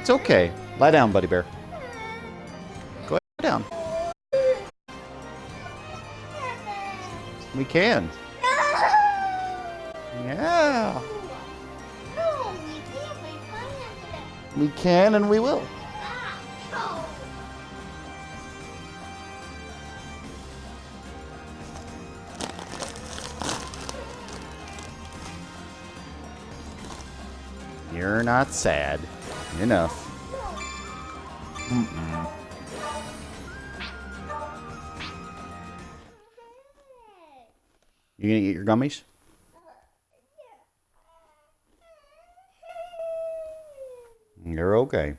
It's okay. Lie down, buddy bear. Go ahead, lie down. We can. Yeah. We can and we will. You're not sad. Enough. Mm-mm. You gonna eat your gummies? You're okay.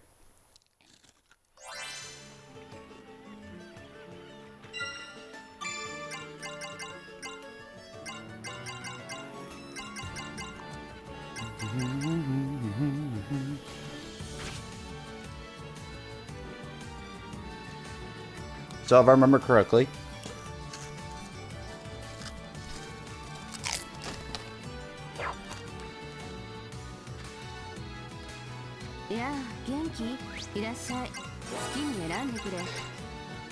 So if I remember correctly,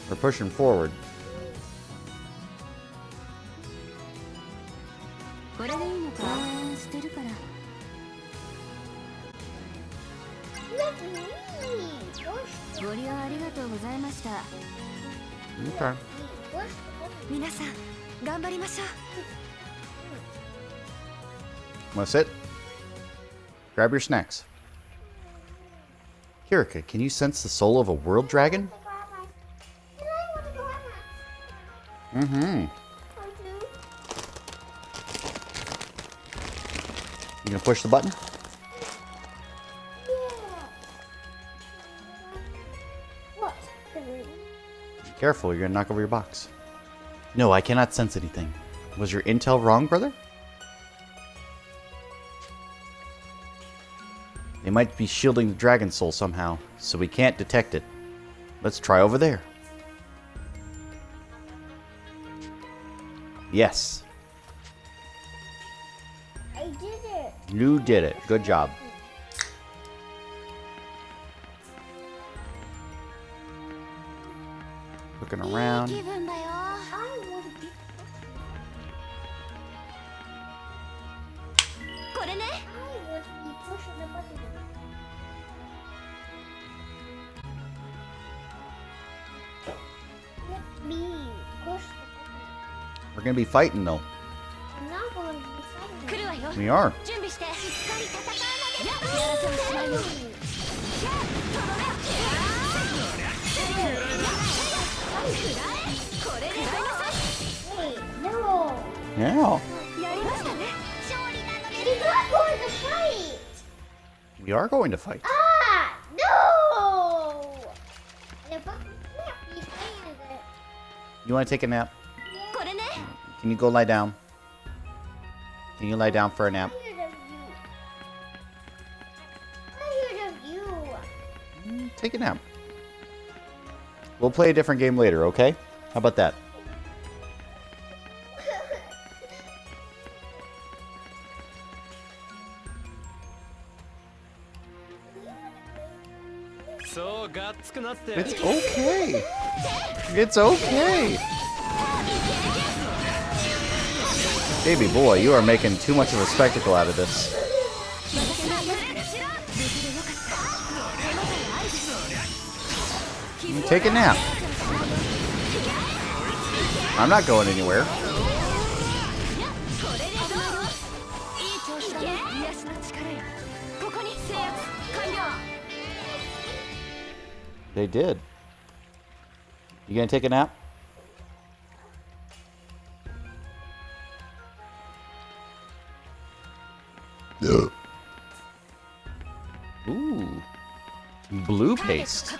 we're pushing forward. Okay. Wanna sit? Grab your snacks. Hirika, can you sense the soul of a world dragon? Mm-hmm. You gonna push the button? Be careful, you're gonna knock over your box. No, I cannot sense anything. Was your intel wrong, brother? They might be shielding the dragon soul somehow, so we can't detect it. Let's try over there. Yes. I did it. You did it. Good job. Looking around. We're gonna be fighting though. I'm not going to be fighting. We are. Wait, no. Yeah. We're not going to fight. We are going to fight. Ah, no. Yeah, but we can't be fighting it. You want to take a nap? Can you go lie down? Can you lie down for a nap? Take a nap. We'll play a different game later, okay? How about that? It's okay. It's okay. Baby boy, you are making too much of a spectacle out of this. Take a nap. I'm not going anywhere. They did. You gonna take a nap? Ooh. Blue paste.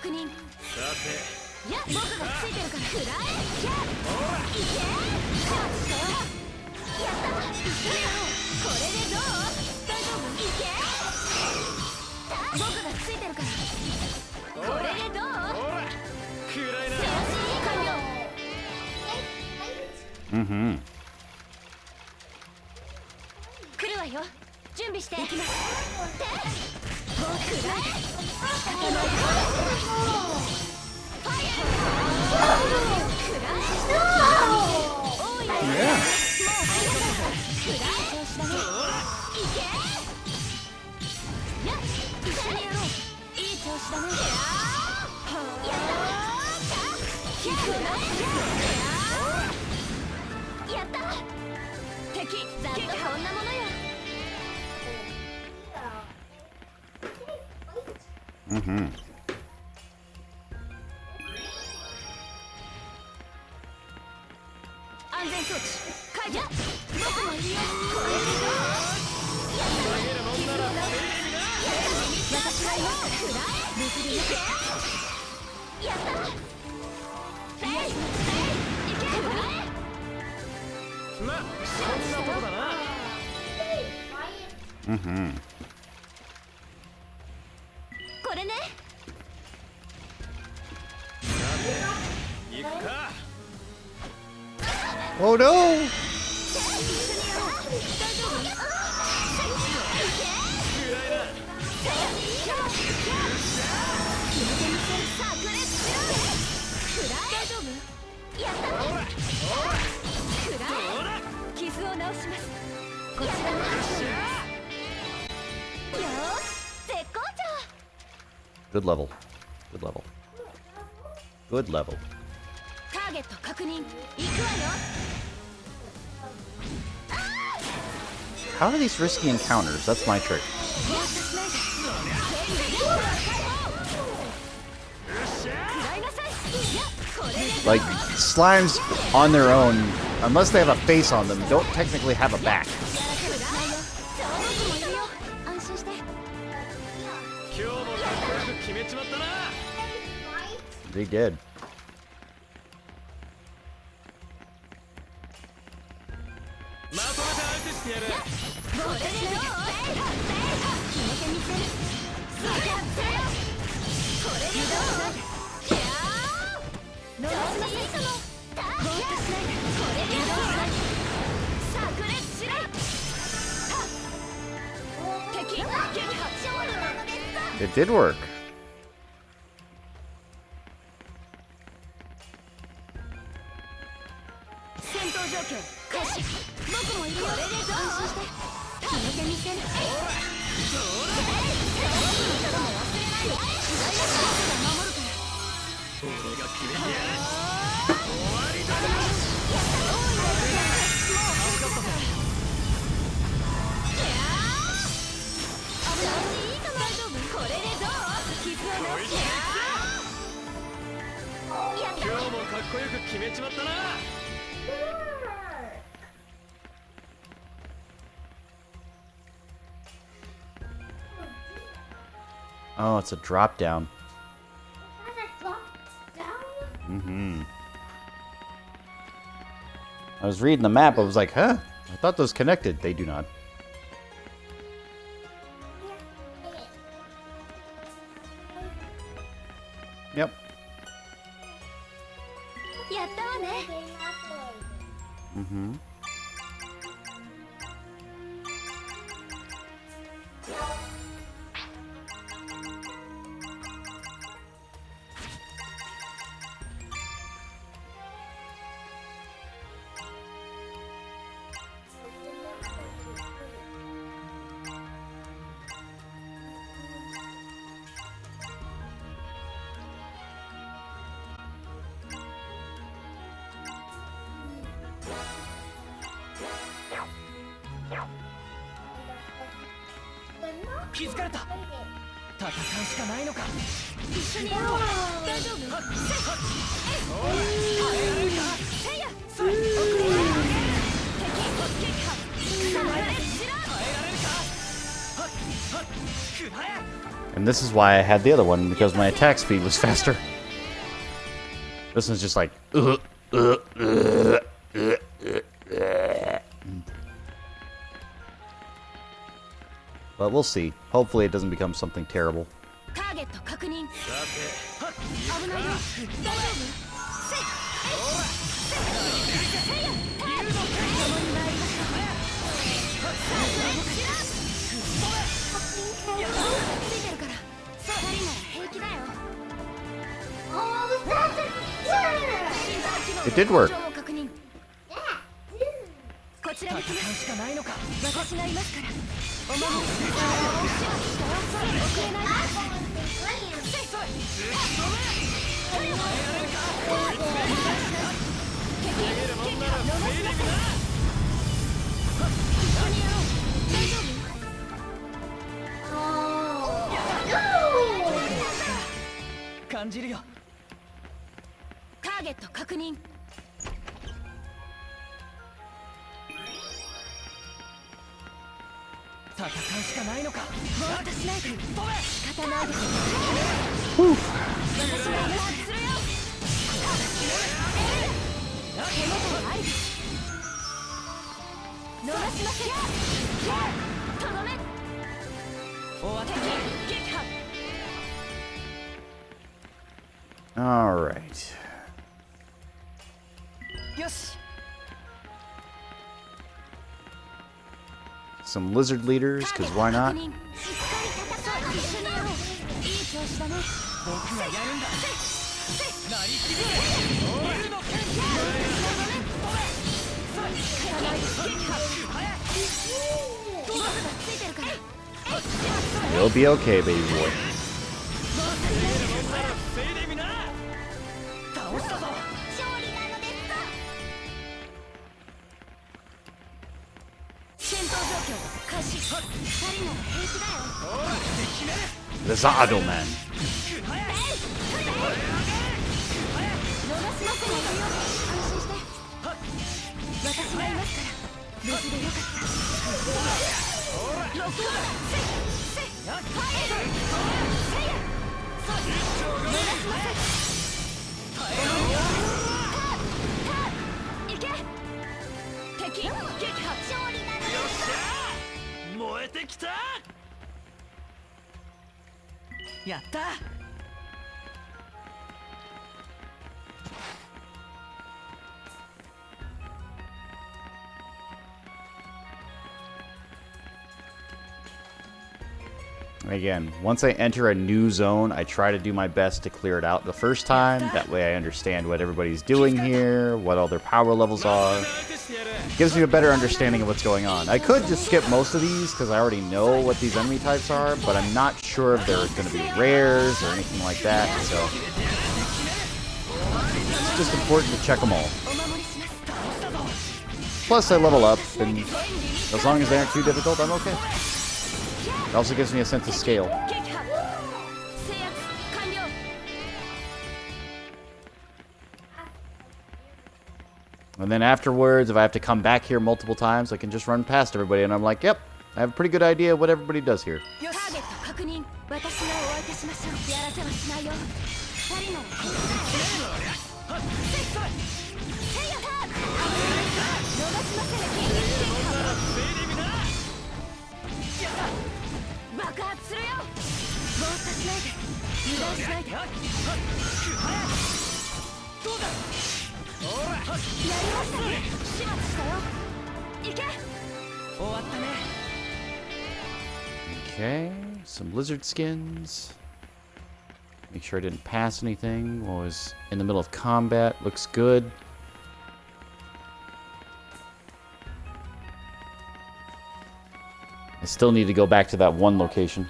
Mm-hmm. やった敵ざっとこんなものよ Mm-hmm. 安全装置解除僕もいるよこれでどうやった私がいますくらえ無事でいけやったいけくらえまあそんなものだな Mm-hmm. これね 行くか Oh no! 傷を治しますこちらのよーし絶好調 Good level. Good level. Good level. ターゲット確認行くわよ How are these risky encounters? That's my trick. Like, slimes on their own, unless they have a face on them, don't technically have a back. 今日もかっこよく決めちまったな They did. まとめて相手してやる It did work. 戦闘状況開始僕もいるよこれでどう安心して決めてみせる俺が決めてやる終わりだな助かったぜ大丈夫これでどう傷を治してやった今日もかっこよく決めちまったな Oh, it's a drop down. Mm-hmm. I was reading the map, I was like, huh? I thought those connected. They do not. Yep. やったわね Mm-hmm. Yeah. 気づかれた戦うしかないのか一緒にやろう大丈夫せっ耐えられるかせいやそれ遅れない敵撃破耐えられるか And this is why I had the other one, because my attack speed was faster. This one's just like, But we'll see. Hopefully it doesn't become something terrible. ターゲット確認さて危ないよ大丈夫せいせいや共に参りましょうついてるから2人なら平気だよ It did work. 確認こちらに来ますしかないのか私がいますからお守り遅れないせいそい感じるよ。ターゲット確認。戦うしかないのか。ぼーっとしないで。飛べ。仕方ないです。私は無視するよ。手応えありです。逃しません。とどめ。終わった。撃破。All right. よし。 Some lizard leaders, because why not? しっかり戦う。一緒にやろう。いい調子だね。僕がやるんだ。なりきれ。俺の剣。You'll be okay, baby boy. 倒したぞ。勝利なのですか。戦闘状況開始。二人なら平気だよ。 The Zado Man. 逃しませんよ。安心して。私がいますから。無事でよかった。ロックオンだ。せい。ファイヤー。せいや。そう。逃しません。行け。敵撃破。勝利なのよっですしゃー。燃えてきた。やった。 Again, once I enter a new zone, I try to do my best to clear it out the first time. That way I understand what everybody's doing here, what all their power levels are. Gives me a better understanding of what's going on. I could just skip most of these because I already know what these enemy types are, but I'm not sure if they're going to be rares or anything like that, so it's just important to check them all. Plus, I level up, and as long as they aren't too difficult, I'm okay. It also gives me a sense of scale. And then afterwards, if I have to come back here multiple times, I can just run past everybody, and I'm like, yep, I have a pretty good idea of what everybody does here. Okay, some lizard skins. Make sure I didn't pass anything while I was in the middle of combat. Looks good. I still need to go back to that one location.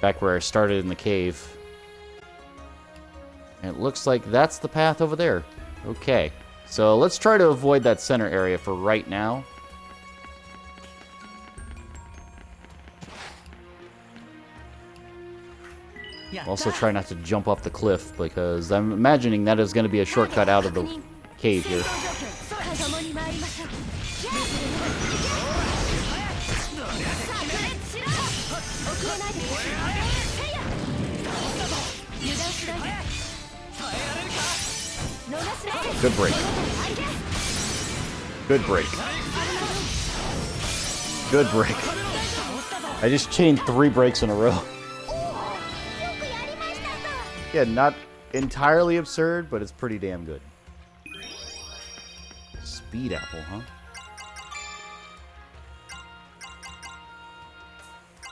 Back where I started in the cave. And it looks like that's the path over there. Okay. So let's try to avoid that center area for right now. Also try not to jump off the cliff because I'm imagining that is going to be a shortcut out of the cave here. Good break. Good break. Good break. I just chained 3 breaks in a row. Yeah, not entirely absurd, but it's pretty damn good. Speed apple, huh?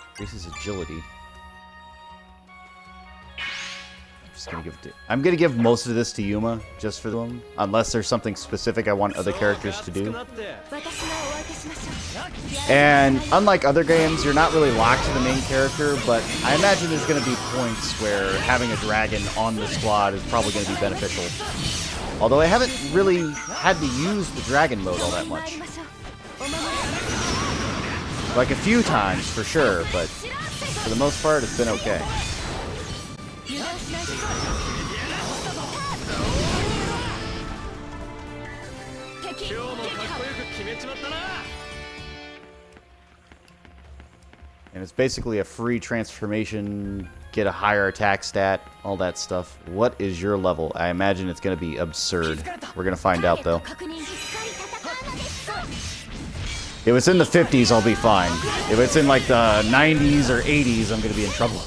Increases agility. I'm gonna give most of this to Yuma, just for them, unless there's something specific I want other characters to do. And unlike other games, you're not really locked to the main character, but I imagine there's gonna be points where having a dragon on the squad is probably gonna be beneficial. Although I haven't really had to use the dragon mode all that much. Like a few times for sure, but for the most part it's been okay. And it's basically a free transformation, get a higher attack stat, all that stuff. What is your level? I imagine it's going to be absurd. We're going to find out, though. If it's in the 50s, I'll be fine. If it's in, like, the 90s or 80s, I'm going to be in trouble.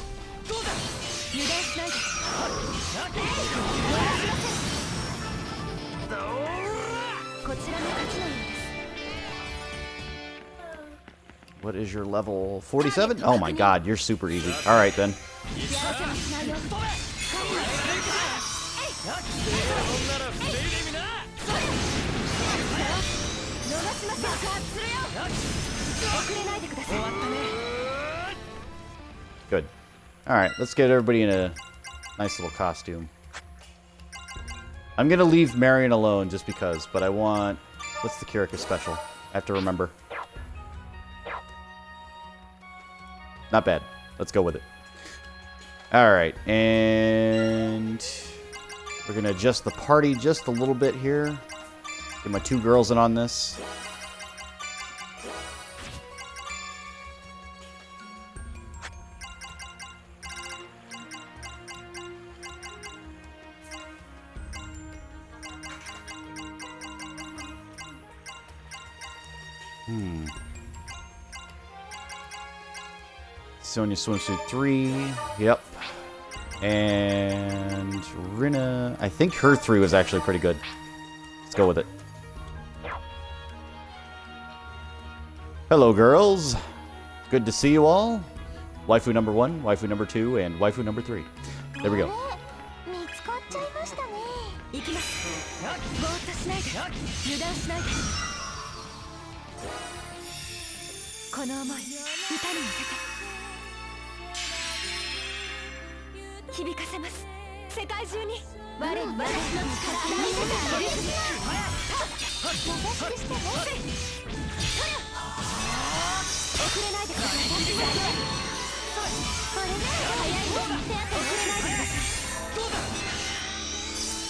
What is your level? 47? Oh my god, you're super easy. Alright then. Good. Alright, let's get everybody in a nice little costume. I'm gonna leave Marion alone just because, but I want... What's the Kirika special? I have to remember. Not bad. Let's go with it. Alright, and we're going to adjust the party just a little bit here. Get my two girls in on this. Sonya swimsuit 3. Yep. And Rina, I think her 3 was actually pretty good. Let's go with it. Hello, girls. Good to see you all. Waifu number 1, waifu number 2, and waifu number 3. There we go.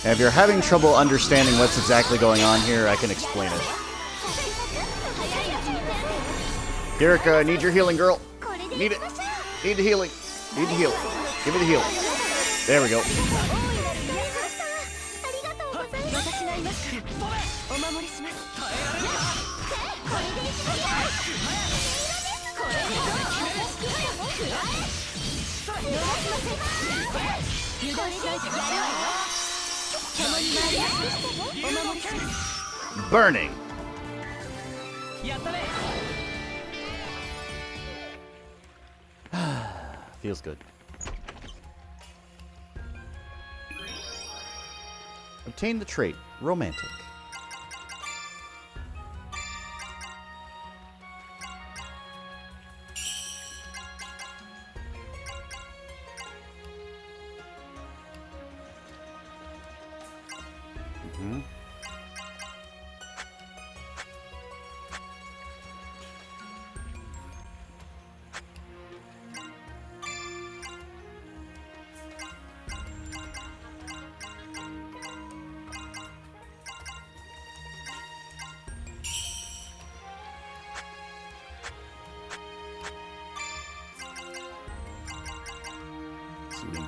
And if you're having trouble understanding what's exactly going on here, I can explain it. Kirika, I need your healing, girl. Need it. Need the healing. Need the healing. Give me the healing. There we go. Burning. Feels good. Obtain the trait, romantic.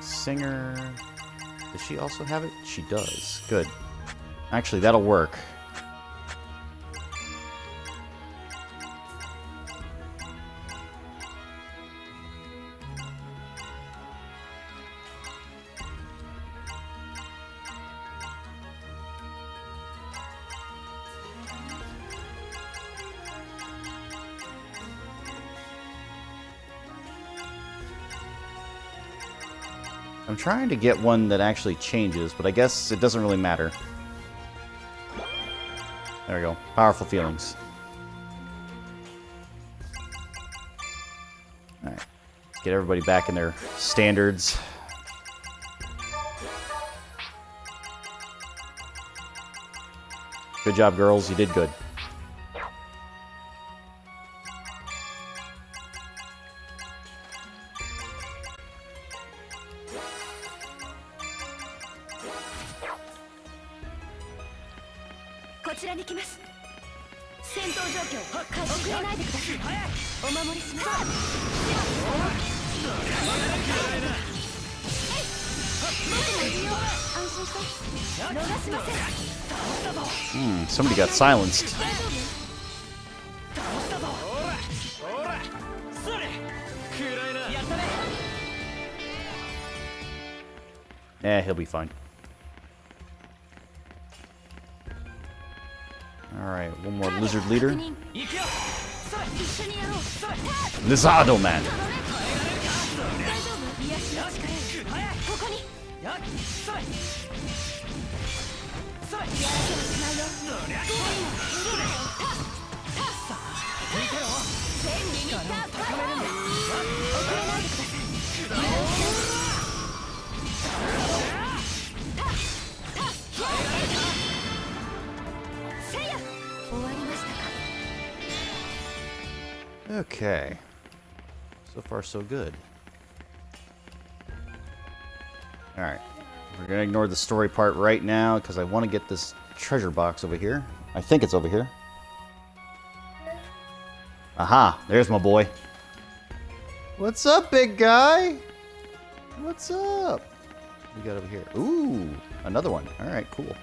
Singer. Does she also have it? She does. Good. Actually, that'll work. I'm trying to get one that actually changes, but I guess it doesn't really matter. There we go. Powerful feelings. Alright. Let's get everybody back in their standards. Good job, girls. You did good. Somebody got silenced. Eh, he'll be fine. Alright, one more lizard leader. Lizardo Man. Okay. So far, so good. Alright. We're going to ignore the story part right now because I want to get this treasure box over here. I think it's over here. Aha! There's my boy. What's up, big guy? What's up? What we got over here? Ooh! Another one. Alright, cool.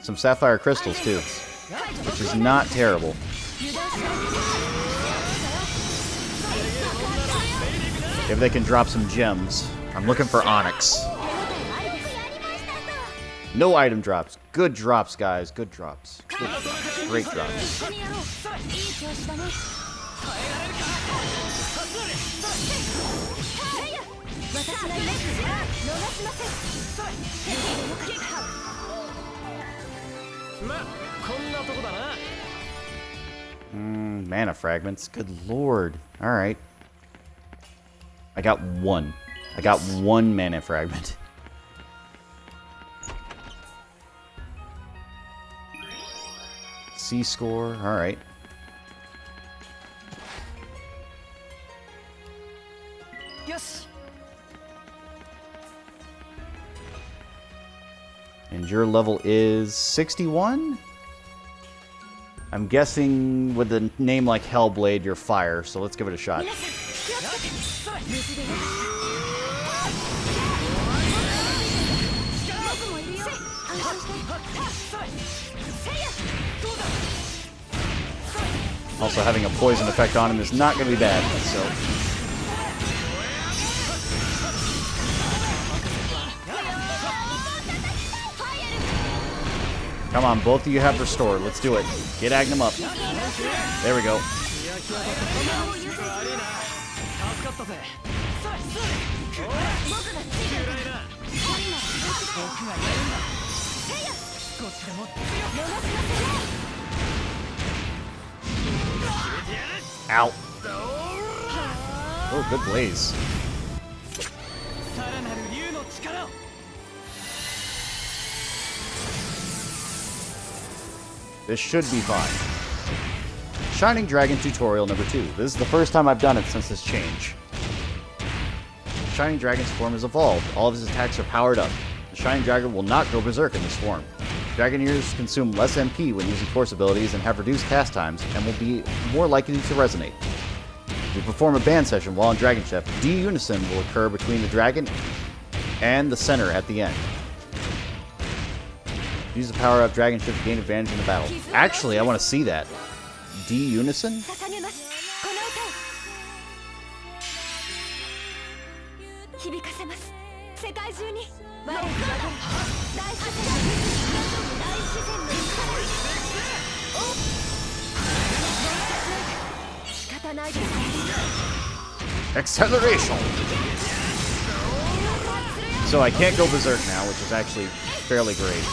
Some sapphire crystals, too. Which is not terrible. If they can drop some gems. I'm looking for onyx. No item drops. Good drops, guys. Good drops. Good, great drops. Mana fragments. Good lord. Alright. I got one. I got one mana fragment. C score. Alright. Yes. And your level is 61? I'm guessing with a name like Hellblade, you're fire, so let's give it a shot. Also, having a poison effect on him is not going to be bad, so... Come on, both of you have restored. Let's do it. Get Agnum up. There we go. Ow. Oh, good blaze. This should be fine. Shining Dragon tutorial number 2. This is the first time I've done it since this change. Shining Dragon's form is evolved. All of his attacks are powered up. The Shining Dragon will not go berserk in this form. Dragoneers consume less MP when using force abilities and have reduced cast times and will be more likely to resonate. If you perform a band session while in Dragon Chef, D-Unison will occur between the dragon and the center at the end. Use the power-up Dragon Chef to gain advantage in the battle. Actually, I want to see that. D-Unison? Acceleration! So I can't go berserk now, which is actually fairly great.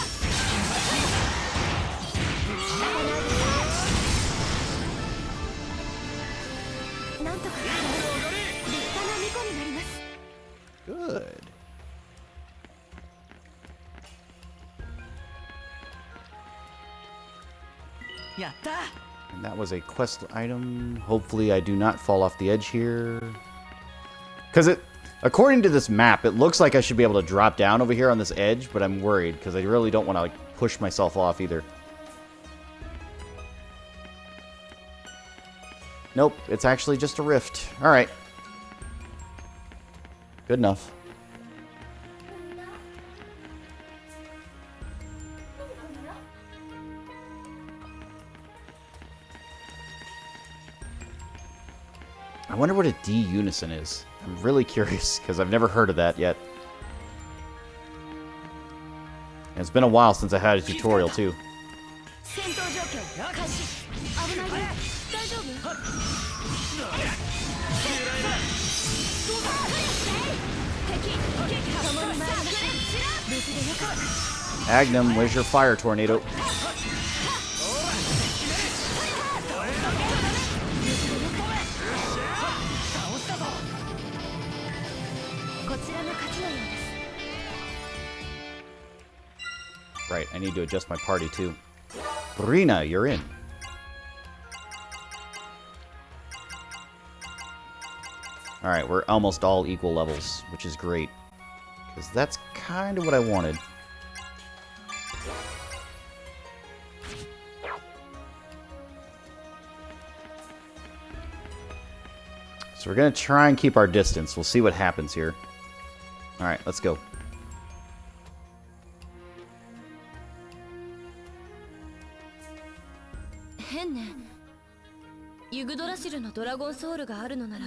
Good. やった。 And that was a quest item. Hopefully I do not fall off the edge here. Because according to this map, it looks like I should be able to drop down over here on this edge, but I'm worried because I really don't want to like push myself off either. Nope, it's actually just a rift. Alright. Good enough. I wonder what a D unison is. I'm really curious, because I've never heard of that yet. And it's been a while since I had a tutorial, too. 戦闘状況開始。危ないよ。大丈夫？敵共に参りましょう。無事でよかった。 Agnum, where's your fire tornado? こちらの勝ちのようです。 Right, I need to adjust my party, too. Brina, you're in. Alright, we're almost all equal levels, which is great. Because that's kind of what I wanted. So we're going to try and keep our distance. We'll see what happens here. Alright, let's go. 変ね。ユグドラシルのドラゴンソウルがあるのなら、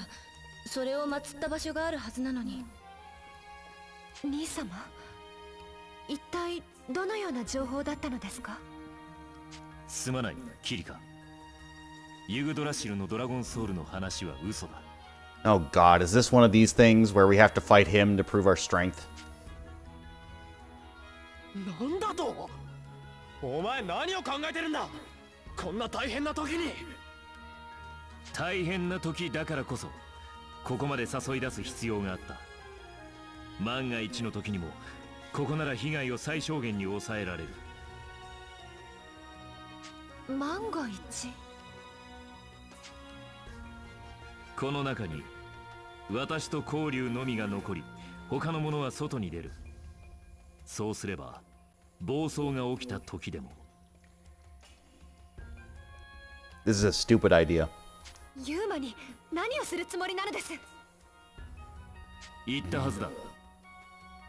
それを祀った場所があるはずなのに。兄様、一体どのような情報だったのですか？すまない、キリカ。ユグドラシルのドラゴンソウルの話は嘘だ。 Oh god, is this one of these things where we have to fight him to prove our strength? なんだと？お前何を考えてるんだ？こんな大変な時に。大変な時だからこそ、ここまで誘い出す必要があった。万が一の時にも、ここなら被害を最小限に抑えられる。万が一？この中に私と光竜のみが残り、他の者は外に出る。そうすれば暴走が起きた時でも。 This is a stupid idea. ユーマに何をするつもりなのです？言ったはずだ。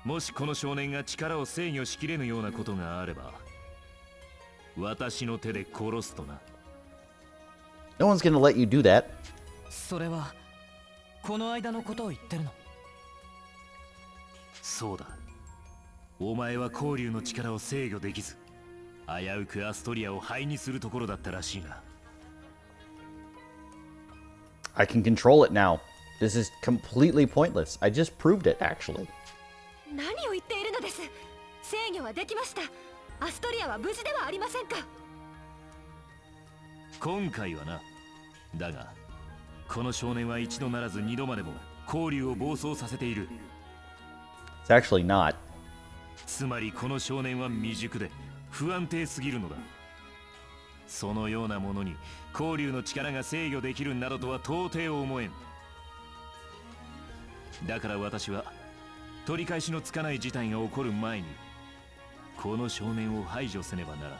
もしこの少年が力を制御しきれぬようなことがあれば、私の手で殺すとな。 No one's gonna let you do that. それはこの間のことを言ってるの？そうだ。お前は光竜の力を制御できず、危うくアストリアを灰にするところだったらしいな。 I can control it now. This is completely pointless. I just proved it, actually. 何を言っているのです？制御はできました。アストリアは無事ではありませんか？今回はな。だが、この少年は一度ならず二度までも光竜を暴走させている。 It's actually not. つまりこの少年は未熟で不安定すぎるのだ。そのようなものに光竜の力が制御できるなどとは到底思えん。だから私は取り返しのつかない事態が起こる前にこの少年を排除せねばならん。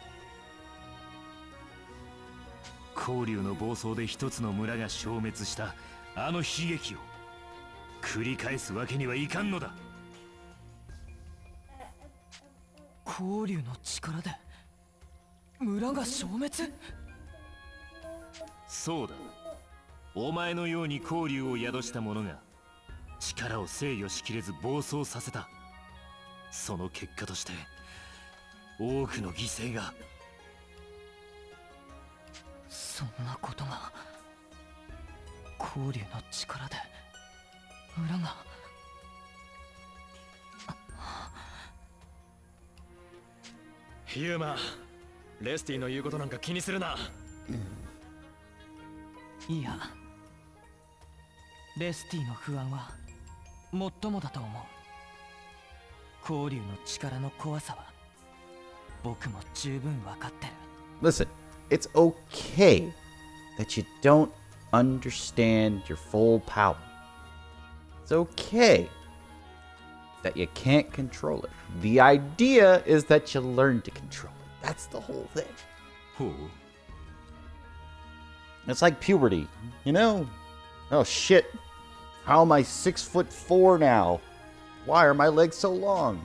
光竜の暴走で一つの村が消滅したあの悲劇を繰り返すわけにはいかんのだ。光竜の力で村が消滅？そうだ。お前のように光竜を宿した者が力を制御しきれず暴走させた。その結果として多くの犠牲が。そんなことが光竜の力で村が。ユーマ、レスティの言うことなんか気にするな。いや、レスティの不安はもっともだと思う。光竜の力の怖さは僕も十分分かってる。 Listen, It's okay that you don't understand your full power. It's okay that you can't control it. The idea is that you learn to control it. That's the whole thing. ほう It's like puberty, you know? Oh shit. How am I 6'4" now? Why are my legs so long?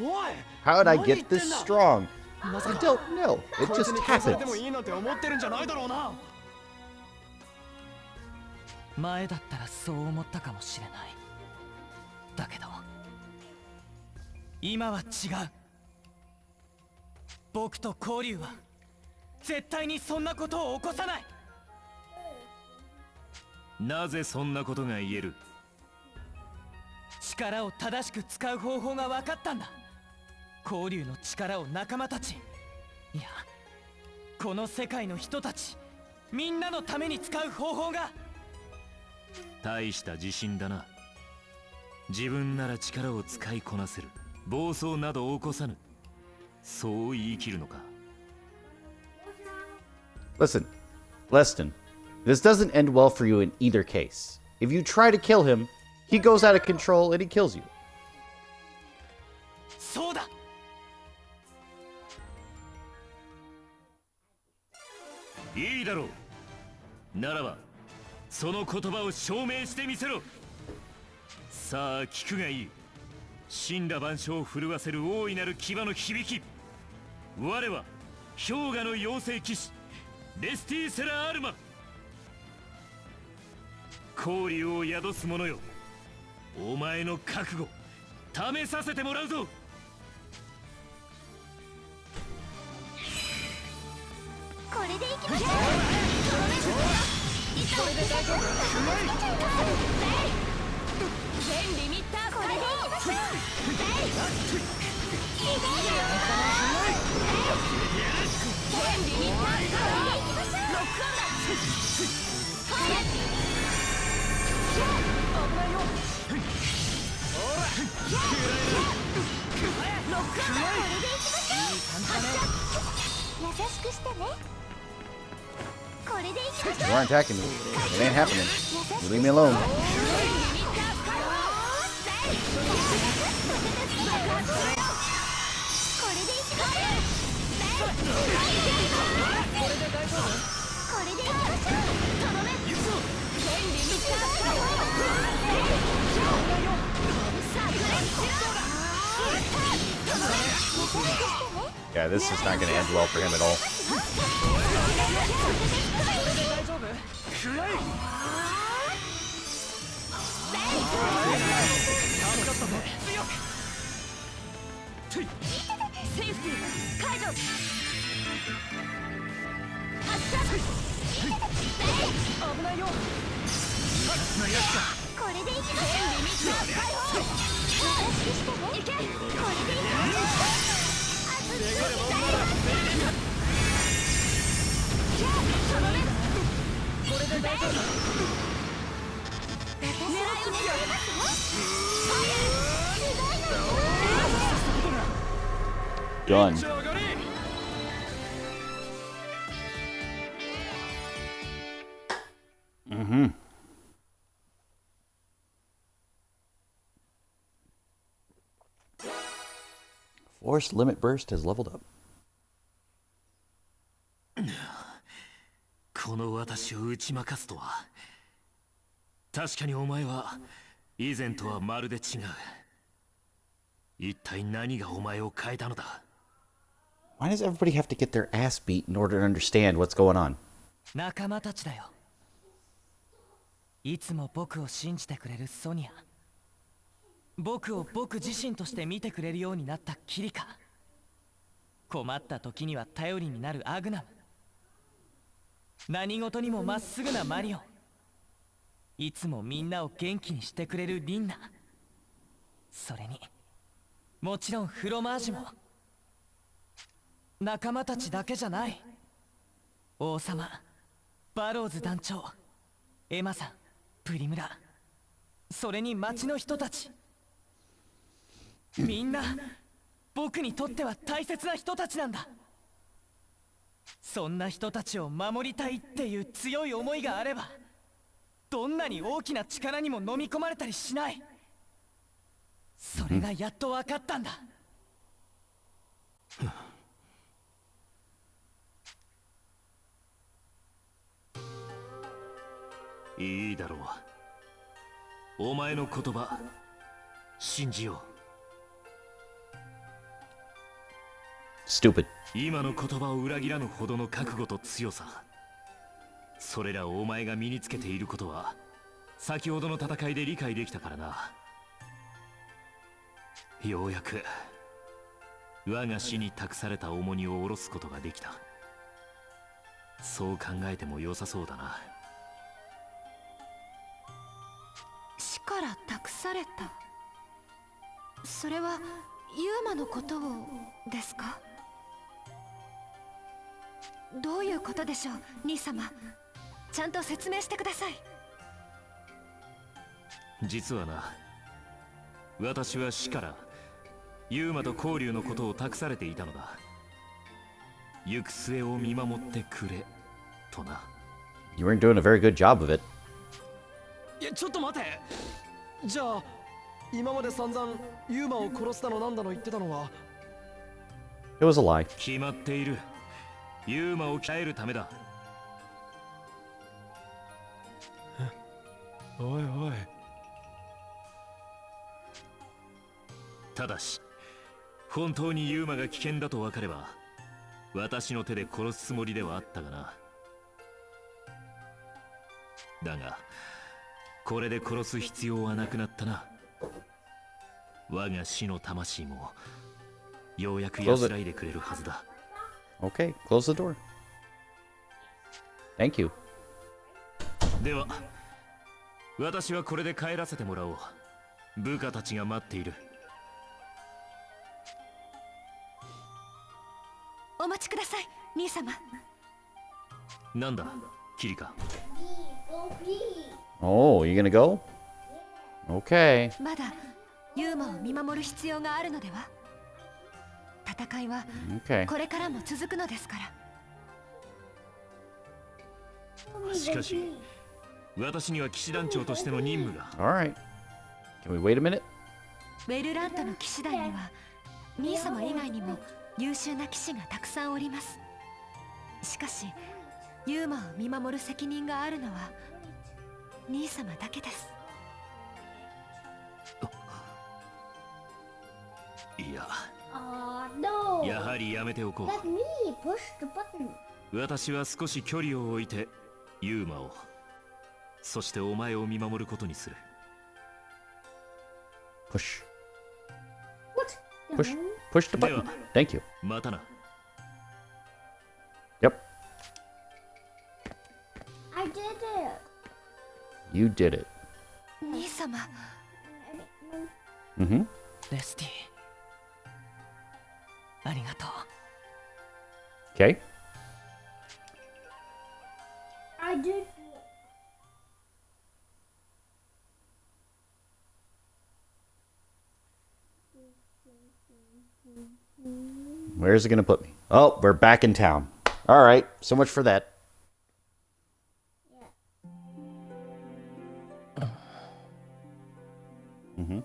おい How did I 何 get 言ってん this だ strong? まさ I か don't know. It こいつ just に消されて happens. もいいなんて思ってるんじゃないだろうな。前だったらそう思ったかもしれない。だけど今は違う。僕と交流は絶対にそんなことを起こさない。なぜそんなことが言える？力を正しく使う方法が分かったんだ。交流の力を仲間たち、いやこの世界の人たちみんなのために使う方法が。大した自信だな。自分なら力を使いこなせる。暴走など起こさぬ。そう言い切るのか。 Listen, Leston, this doesn't end well for you in either case. If you try to kill him, he goes out of control and he kills you. そうだ。いいだろう。ならばその言葉を証明してみせろ。さあ聞くがいい。神羅万象を震わせる大いなる牙の響き。我は氷河の妖精騎士レスティーセラ・アルマ。氷を宿す者よ、お前の覚悟試させてもらうぞ。これでいきましょう。全リミッターこれでいきましょう。全リミッターこれでいきましょう。ロックオンだ。危ないよ。ロックオンだ。これでいきましょう。優しくしてね。これでいきましょう。 You aren't attacking me. It ain't happening. You leave me alone. Yeah, this is not going to end well for him at all. セーフティー解除。発射。危ないよ。これでいきましょう。リミッター解放。優しくしてね。いけ。これでいきましょう。これで大丈夫。狙いを決めますよ。Done. Mm-hmm. Force limit burst has leveled up. この私を打ち負かすとは。確かにお前は以前とはまるで違う。一体何がお前を変えたのだ。 Why does everybody have to get their ass beat in order to understand what's going on? 仲間たちだよ。いつも僕を信じてくれるソニア。僕を僕自身として見てくれるようになったキリカ。困った時には頼りになるアグナム。何事にもまっすぐなマリオン。いつもみんなを元気にしてくれるリンナ。それにもちろんフロマージュも。仲間たちだけじゃない。王様、バローズ団長、エマさん、プリムラ、それに町の人たち。みんな僕にとっては大切な人たちなんだ。そんな人たちを守りたいっていう強い思いがあれば、どんなに大きな力にも飲み込まれたりしない。それがやっと分かったんだ。いいだろう。お前の言葉信じよ Stupid. う。今の言葉を裏切らぬほどの覚悟と強さ、それらをお前が身につけていることは先ほどの戦いで理解できたからな。ようやく我が死に託された重荷を下ろすことができた。そう考えても良さそうだな。死から託された。それはユーマのことをですか？どういうことでしょう、兄様。ちゃんと説明してください。実はな、私は死からユーマと交流のことを託されていたのだ。行く末を見守ってくれとな。 You weren't doing a very good job of it. いやちょっと待て。じゃあ今まで散々ユーマを殺したのなんだの言ってたのは。 It was a lie. 決まっている。ユーマを鍛えるためだ。おいおい。ただし本当にユーマが危険だと分かれば私の手で殺すつもりではあったがな。だがこれで殺す必要はなくなったな。我が死の魂もようやく安らいでくれるはずだ。 Okay, close the door. Thank you. では私はこれで帰らせてもらおう。部下たちが待っている。お待ちください、兄様。なんだキリカ。 Oh, you gonna go? Okay. まだユーマを見守る必要があるのでは。戦いは Okay. これからも続くのですから。しかし私には騎士団長としての任務が。 Alright. Can we wait a minute? ウェルラントの騎士団には兄様以外にも優秀な騎士がたくさんおります。しかしユーマを見守る責任があるのは兄様だけです。いや No. やはりやめておこ Let me push the button. う。私は少し距離を置いてユーマを、そしてお前を見守ることにする。 Push. What? Push. Push the button. Thank you. またな。 Yep. I did it. You did it. 兄様。 Mm-hmm. レスティ、ありがとう。 Okay. I did. Where is it gonna put me? Oh, we're back in town. Alright, so much for that. Mm-hmm.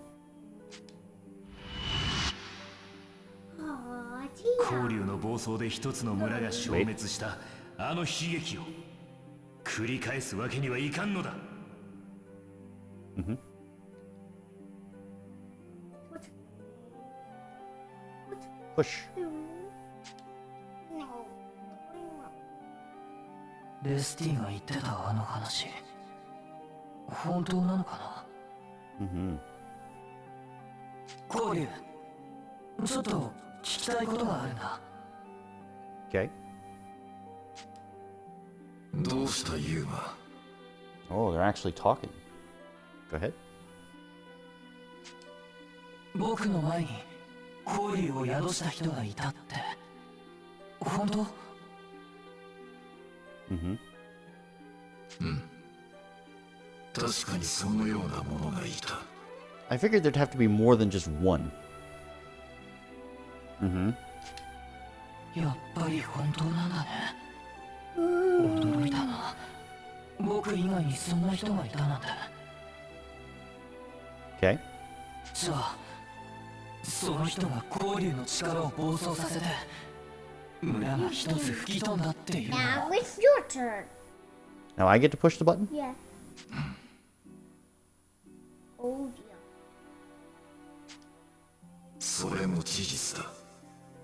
交流の暴走で一つの村が消滅したあの悲劇を繰り返すわけにはいかんのだ。 Mm-hmm. Push. No. レスティが言ってたあの話、本当なのかな。 Mm-hmm. 交流、ちょっと聞きたいことがあるんだ。 Okay. どうしたユーマ。 Oh, they're actually talking. Go ahead. 僕の前に交流を宿した人がいたって本当？ Mm-hmm. 確かにそのようなものがいた。 I figured there'd have to be more than just one. Mm-hmm. やっぱり本当なんだね。驚いたな。僕以外にそんな人がいたなんて。 Okay. じゃあその人が光竜の力を暴走させて村が一つ吹き飛んだっていうの。 Now it's your turn. Now I get to push the button? Yeah. Oh dear. それも事実だ。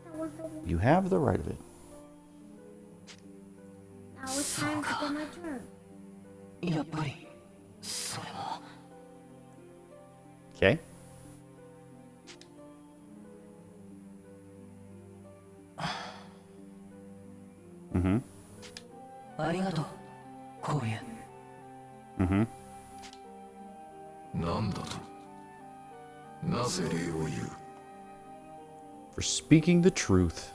That was the one. You have the right of it. Now it's time to get my turn. やっぱりそれも。 Okay. Mm-hmm. ありがとう光竜。 Mm-hmm. なんだと。なぜ礼を言う。 For speaking the truth.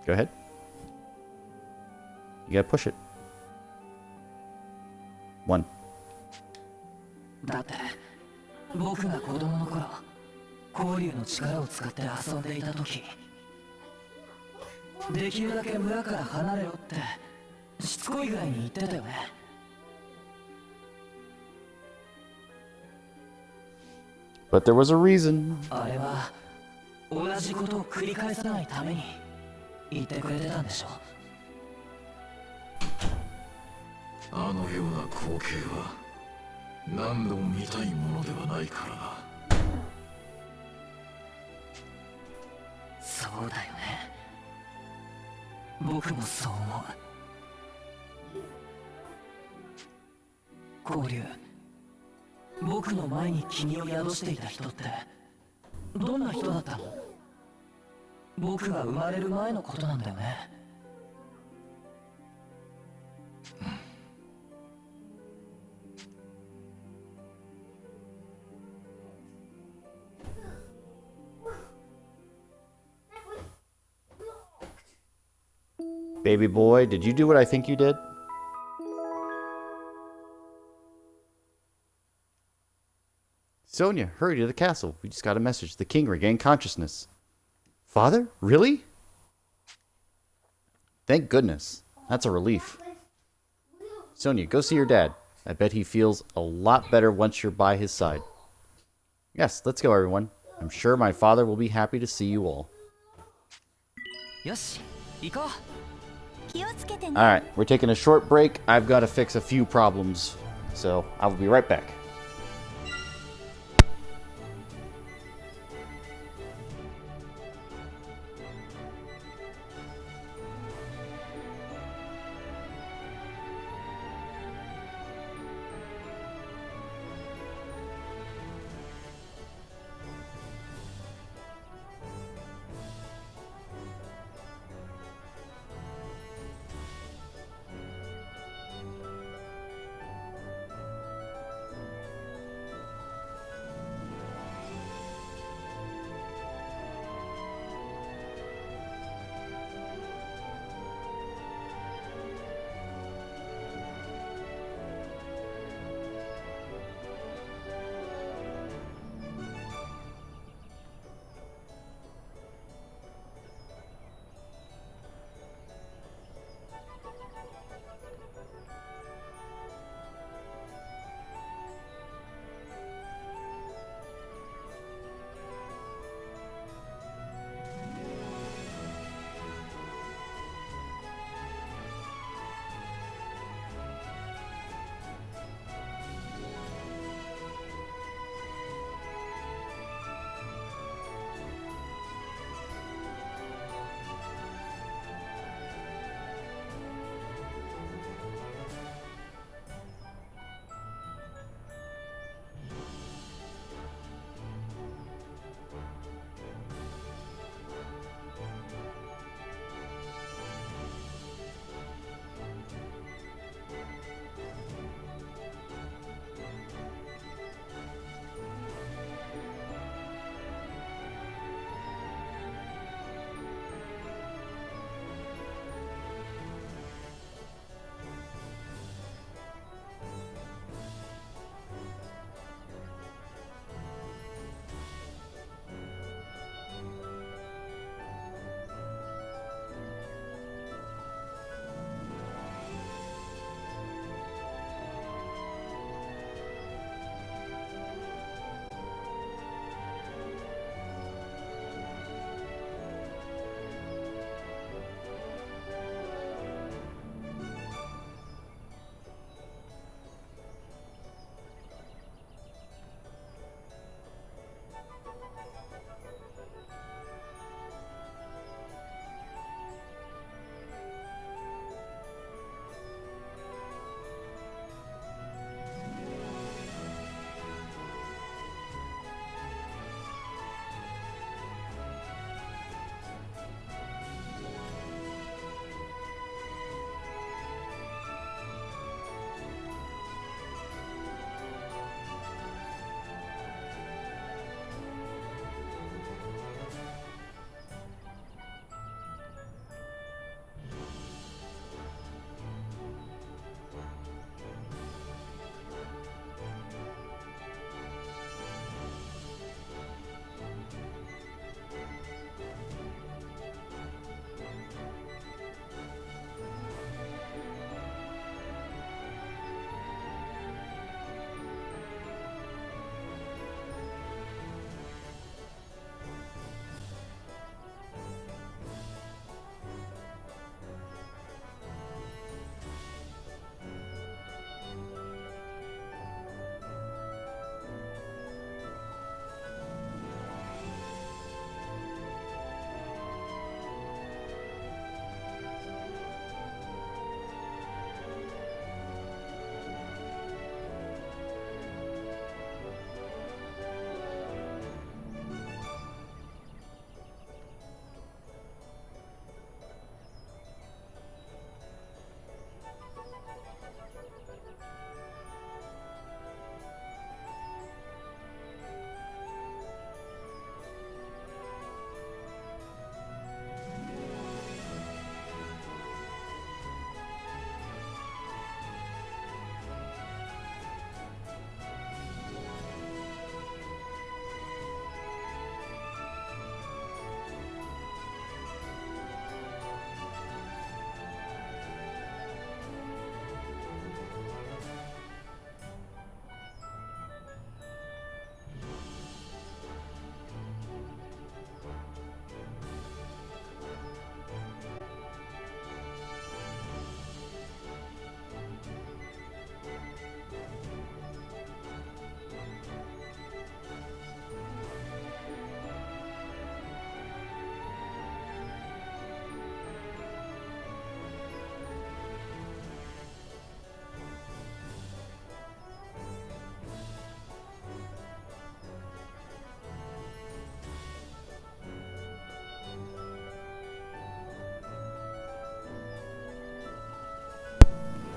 Go ahead. You gotta push it. 1. だって僕が子供の頃光竜の力を使って遊んでいた時、できるだけ村から離れろってしつこいぐらいに言ってたよね。 But there was a reason. あれは同じことを繰り返さないために言ってくれてたんでしょ。あのような光景は何度も見たいものではないからな。そうだよね。僕もそう思う。光竜、僕の前に君を宿していた人ってどんな人だったの？僕が生まれる前のことなんだよね。 Baby boy, did you do what I think you did? Sonia, hurry to the castle. We just got a message. The king regained consciousness. Father? Really? Thank goodness. That's a relief. Sonia, go see your dad. I bet he feels a lot better once you're by his side. Yes, let's go, everyone. I'm sure my father will be happy to see you all. よし、行こう。 Alright, we're taking a short break. I've got to fix a few problems. So, I'll be right back.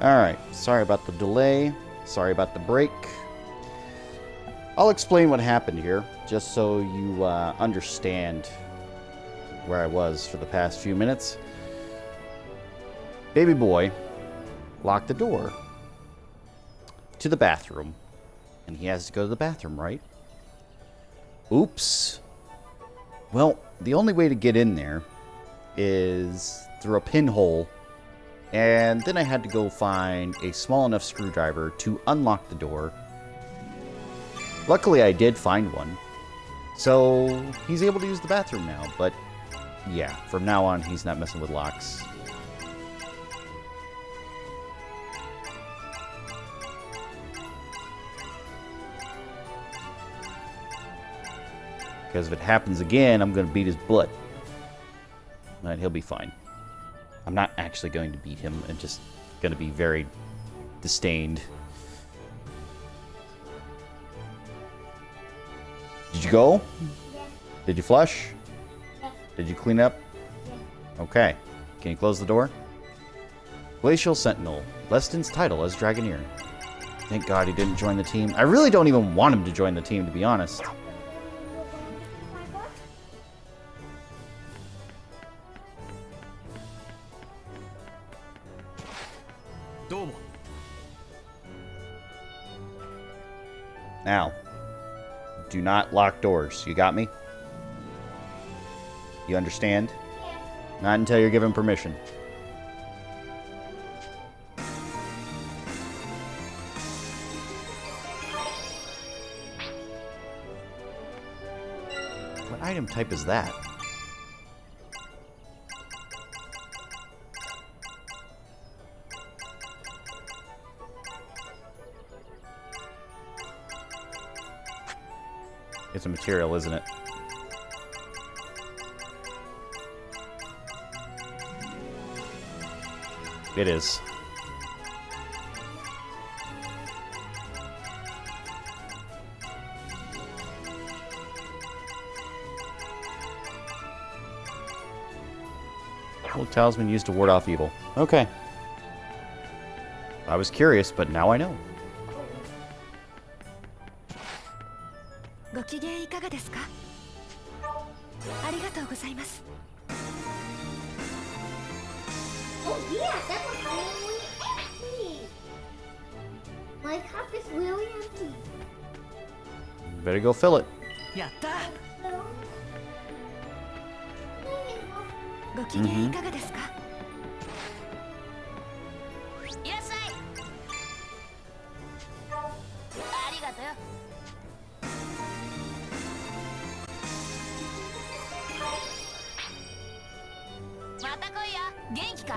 Alright, sorry about the delay. Sorry about the break. I'll explain what happened here, just so you understand where I was for the past few minutes. Baby boy locked the door to the bathroom, and he has to go to the bathroom, right? Oops. Well, the only way to get in there is through a pinhole, and then I had to go find a small enough screwdriver to unlock the door. Luckily, I did find one, so he's able to use the bathroom now, but yeah, from now on, he's not messing with locks. Because if it happens again, I'm going to beat his butt. But he'll be fine. I'm not actually going to beat him. I'm just going to be very disdained. Did you go? Yes. Did you flush? Yes. Did you clean up? Yes. Okay. Can you close the door? Glacial Sentinel. Leston's title as Dragoneer. Thank God he didn't join the team. I really don't even want him to join the team, to be honest. Now, do not lock doors. You got me? You understand? Not until you're given permission. What item type is that? It's a material, isn't it? It is. Old talisman used to ward off evil. Okay. I was curious, but now I know. ご機嫌いかがですか？ありがとうございます。 Oh yeah, that's what I really empty. My cup is really empty. Better go fill it. やった。ご機嫌いかがですか？いらっしゃい。ありがとよ。また来いよ。元気か？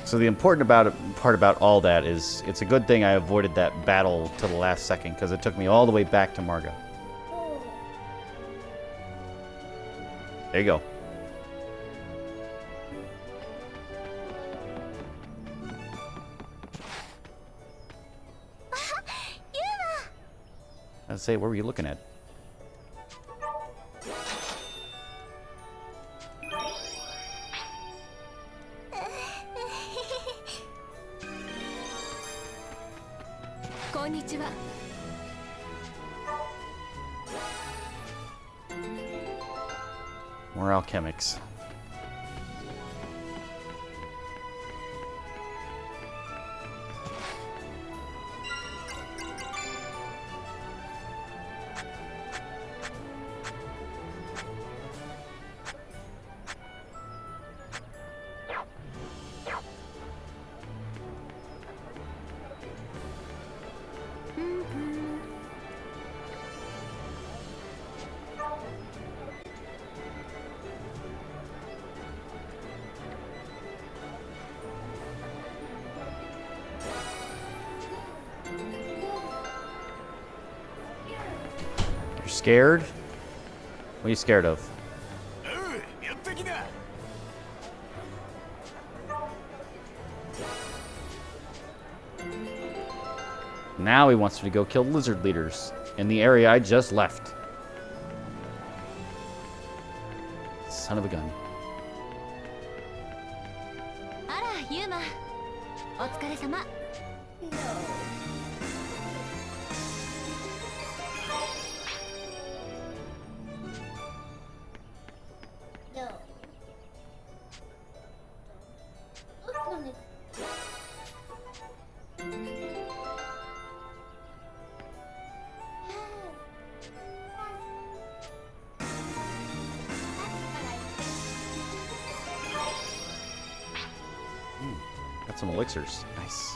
So the important part about all that is it's a good thing I avoided that battle to the last second because it took me all the way back to Marga. There you go. I'd say, what were you looking at? Konnichiwa. More alchemics. You're scared? What are you scared of? Now he wants me to go kill lizard leaders in the area I just left. Son of a gun. あら、お疲れ様。 No. Look on it. Got some elixirs. Nice.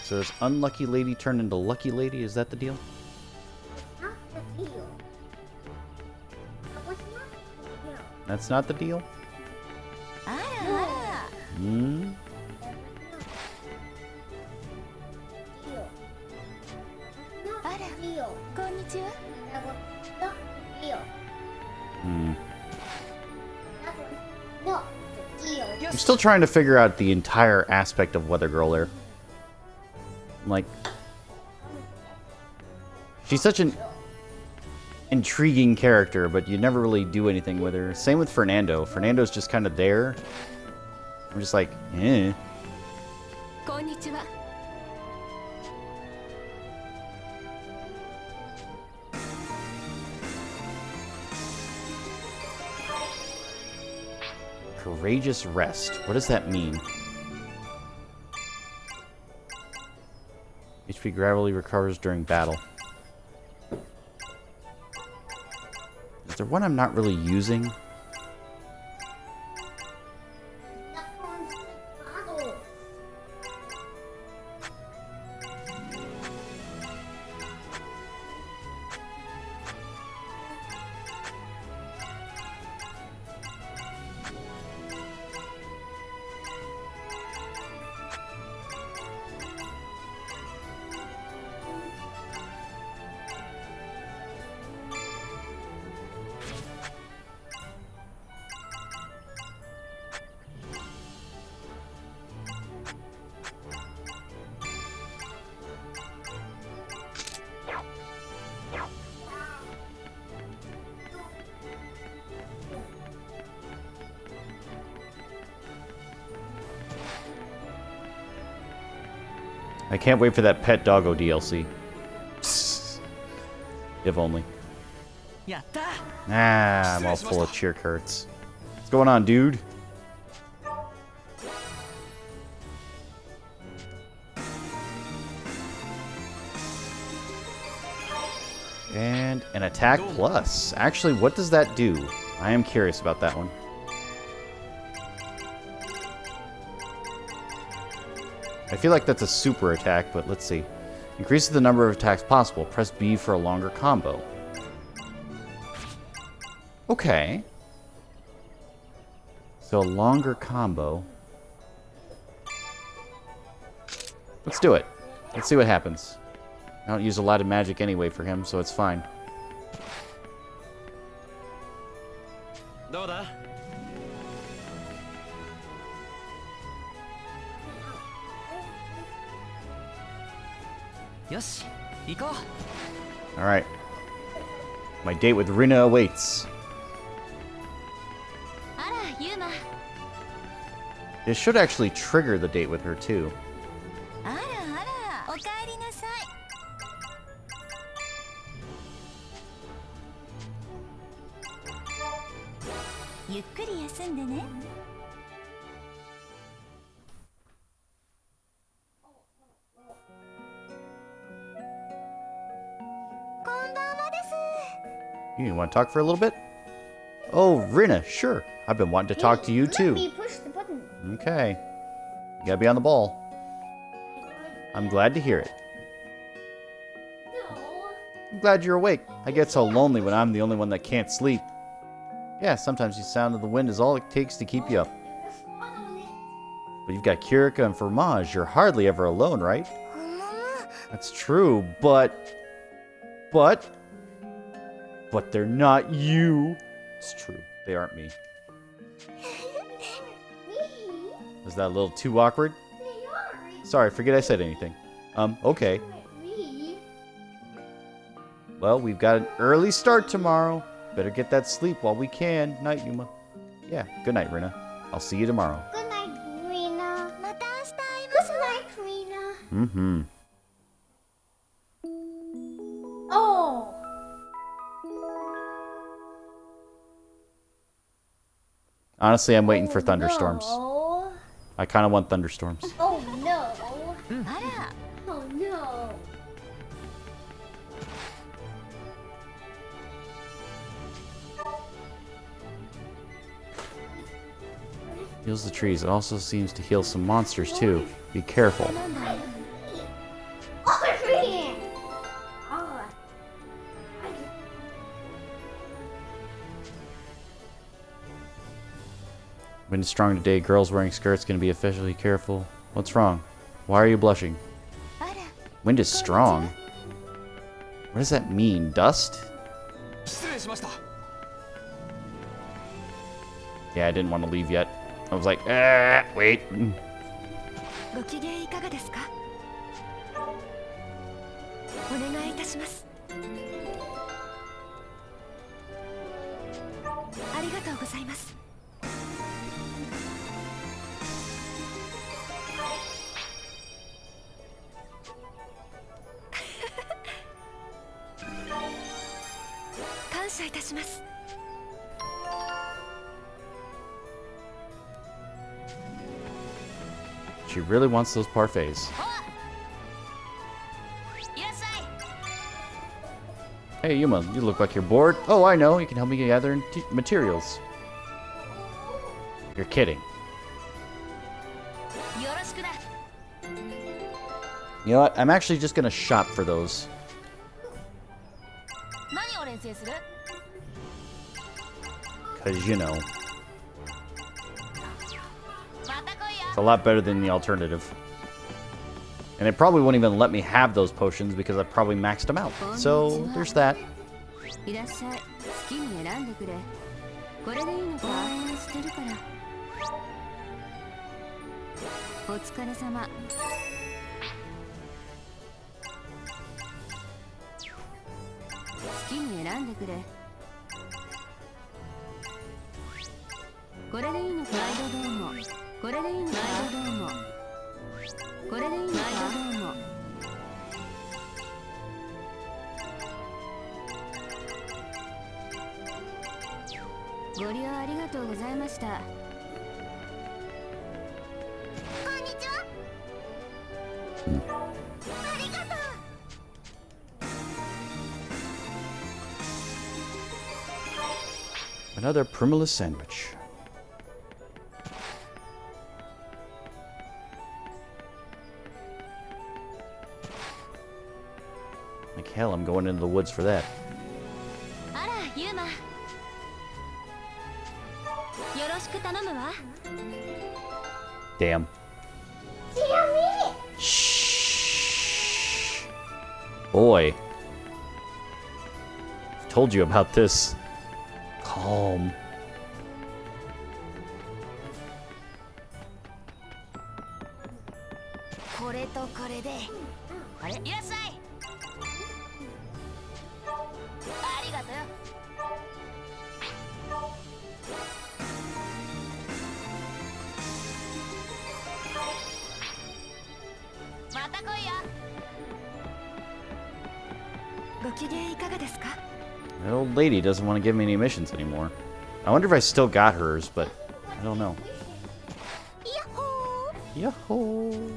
So is Unlucky Lady turned into Lucky Lady? Is that the deal? Not the deal. That was not the deal. That's not the deal? あらあ Hmm? That was not the deal. ら。こんにちは。 That was not the deal. Hmm. That was not the deal. I'm still trying to figure out the entire aspect of Weather Girl there. Like, she's such an intriguing character, but you never really do anything with her. Same with Fernando. Fernando's just kind of there. I'm just like, eh. こんにちは。 Courageous Rest. What does that mean? HP gradually recovers during battle. Is there one I'm not really using? That one's the bottle. I can't wait for that Pet Doggo DLC. If only. やった。 Ah, I'm all full of cheer cards. What's going on, dude? And an attack plus. Actually, what does that do? I am curious about that one. I feel like that's a super attack, but let's see. Increases the number of attacks possible. Press B for a longer combo. Okay. So a longer combo. Let's do it. Let's see what happens. I don't use a lot of magic anyway for him, so it's fine. どうだ？ よし、行こう。 Alright. My date with Rina awaits. あら、ユーマ。 This should actually trigger the date with her, too. あらあら、おかえりなさい。ゆっくり休んでね。こんばんはです。 You want to talk for a little bit? Oh, Rina, sure. I've been wanting to talk to you, Let too. me push the button. Okay. You gotta be on the ball. I'm glad to hear it. No. I'm glad you're awake. I get so lonely when I'm the only one that can't sleep. Yeah, sometimes the sound of the wind is all it takes to keep you up. There's one on it. But you've got Kirika and Fromage. You're hardly ever alone, right? That's true, but they're not you. It's true. They aren't me. Me? Was that a little too awkward? They are. Sorry, forget I said anything. Okay. Me. Well, we've got an early start tomorrow. Better get that sleep while we can. Night, Yuma. Yeah, good night, Rina. I'll see you tomorrow. Good night, Rena. また明日会い Good night, Rena. Mm-hmm. Oh. Honestly, I'm waiting for thunderstorms. No. I kind of want thunderstorms. Oh no. あら Oh no. Heals the trees. It also seems to heal some monsters, too. Be careful. なんだい Oh, Rena. Oh. Wind is strong today. Girls wearing skirts gonna be officially careful. What's wrong? Why are you blushing? あら Wind is strong. What does that mean? Dust? 失礼しました。 Yeah, I didn't want to leave yet. I was like, wait. ご機嫌いかがですかお願いいたしますありがとうございます感謝いたします She really wants those parfaits. いらっしゃい。 Hey, Yuma, you look like you're bored. Oh, I know. You can help me gather materials. You're kidding. よろしくな。 You know what? I'm actually just gonna shop for those. 何を練習する？ Because, you know, また来いよ。 it's a lot better than the alternative. And it probably won't even let me have those potions because I probably maxed them out. So, there's that. いらっしゃい好きに選んでくれこれでいいのか応援してるからお疲れ様好きに選んでくれこれでいいのか毎度どうもこれでいいのか毎度どうもこれでいいのか毎度どうもご利用ありがとうございました。こんにちは。ありがとう。 Another primrose sandwich. Like hell, I'm going into the woods for that. あら、ユーマ。よろしく頼むわ。 Damn. Damn it. Shh. Boy. Told you about this. Calm. これとこれで。あれ？いらっしゃい。ありがとよ。また来いよ。ご機嫌いかがですか That old lady doesn't want to give me any missions anymore. I wonder if I still got hers, but I don't know. やっほー Yahoo!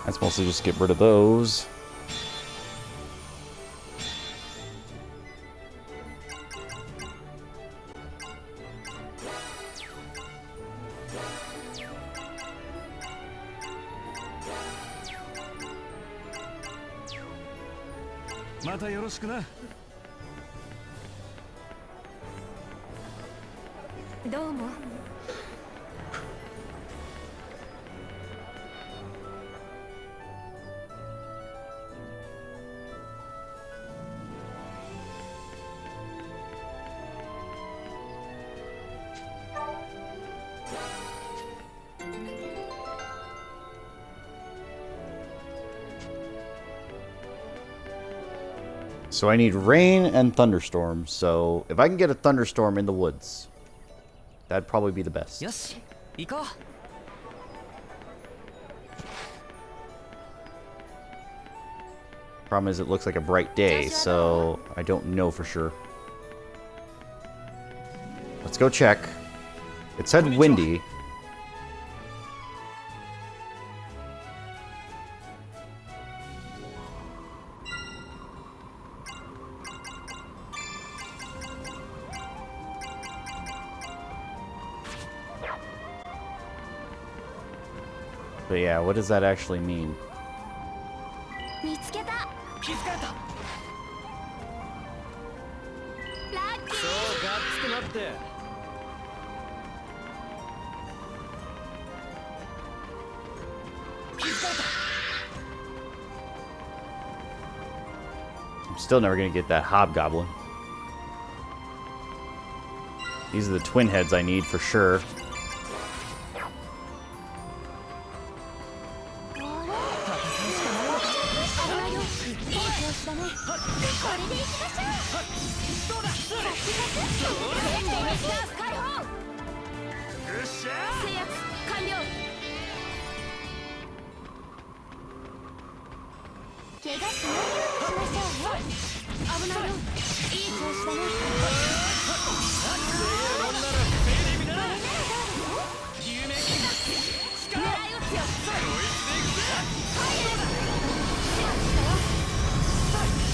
That's mostly just get rid of those. Domo. So I need rain and thunderstorms. So if I can get a thunderstorm in the woods, that'd probably be the best. よし行こう Problem is, it looks like a bright day, so I don't know for sure. Let's go check. It said windy. But yeah, what does that actually mean? 見つけた。気づかれたラッキー。そうがっつくなって。 I'm still never gonna get that hobgoblin. These are the twin heads I need for sure.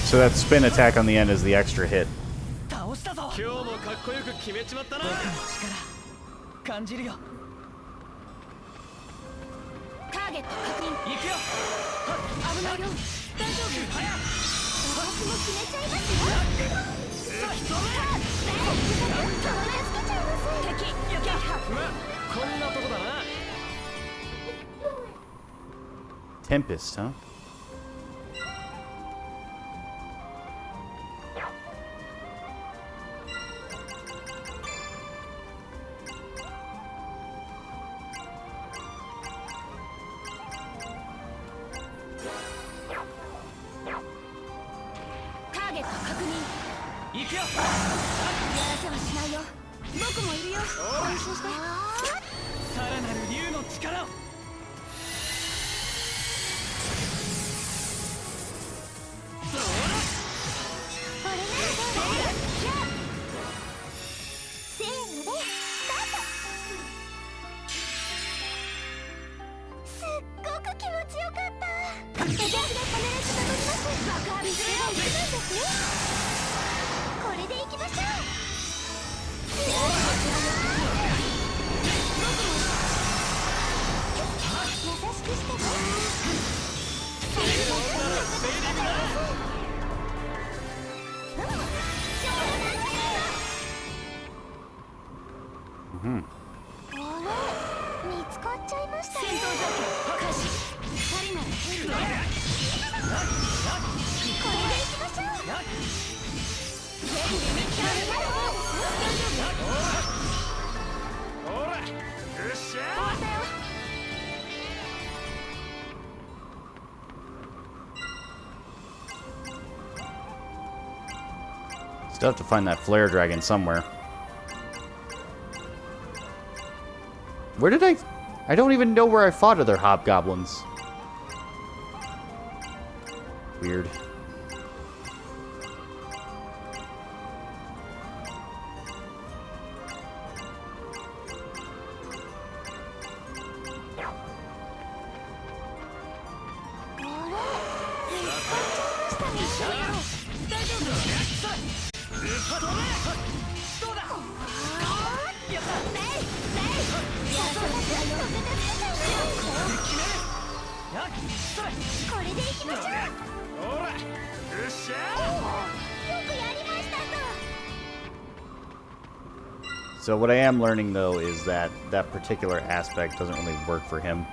'So that spin attack on the end is the extra hit. 倒したぞ今日もかっこよく決めちまったな。僕の力感じるよターゲット確認。行くよ危ないよ。大丈夫。私も決めちゃいますよ。敵撃破。こんなとこだな。 Tempest, huh? Still have to find that flare dragon somewhere. Where did I don't even know where I fought other hobgoblins. Weird. So what I am learning, though, is that that particular aspect doesn't really work for him.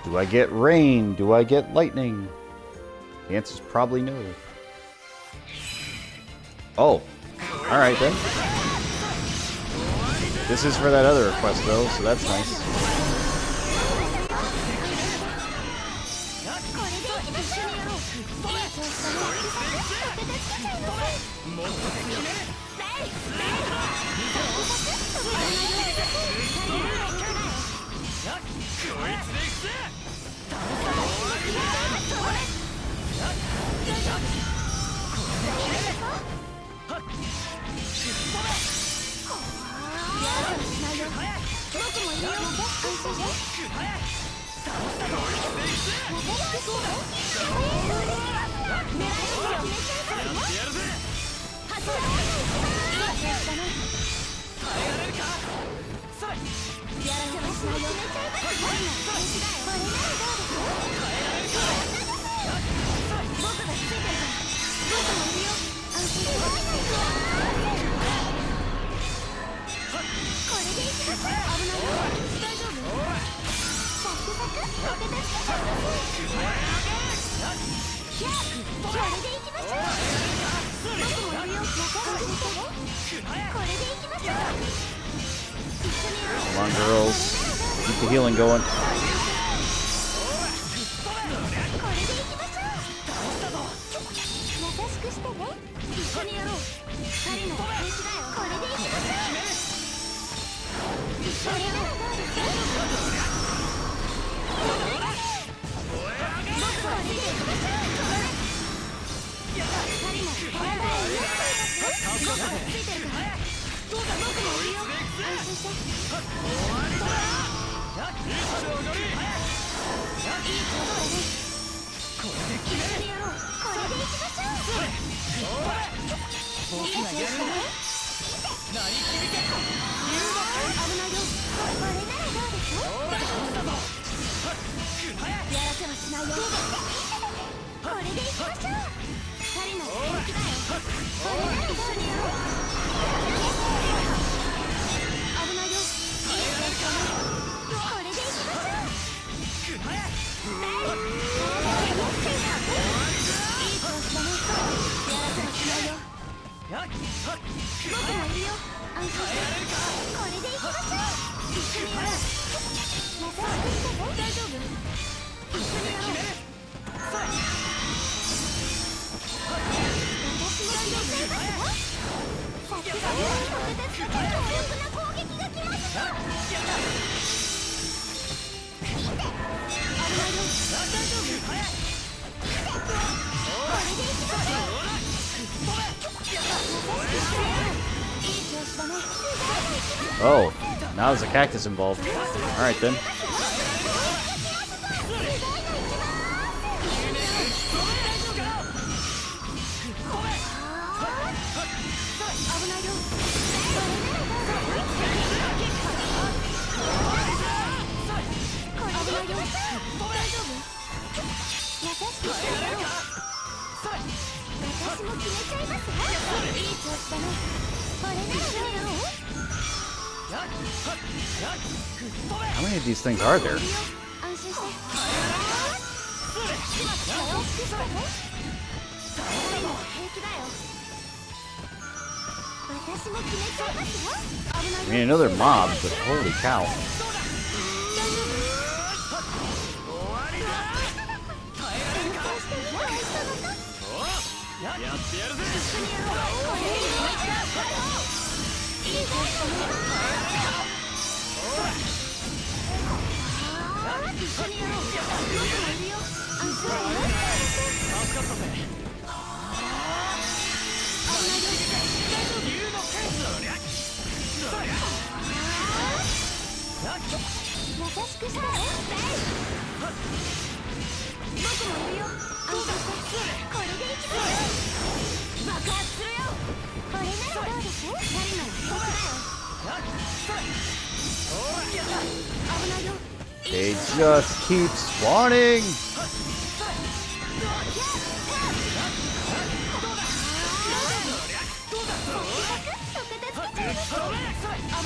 Do I get rain? Do I get lightning? The answer is probably no. Oh, alright then. This is for that other request, though, so that's nice. Come on, girls. Keep the healing going. Oh, now there's a cactus involved. Alright then. How many of these things are there? 私も決めちゃいますよ。危ない I よ。 mean, I know they're mobs, but holy cow. やってやるぜ。優しくしてね。僕もいるよ。安心して。これでいきます。爆発するよ。これならどうです？やるなら僕だよ。危ないよ。 They just keep spawning! 危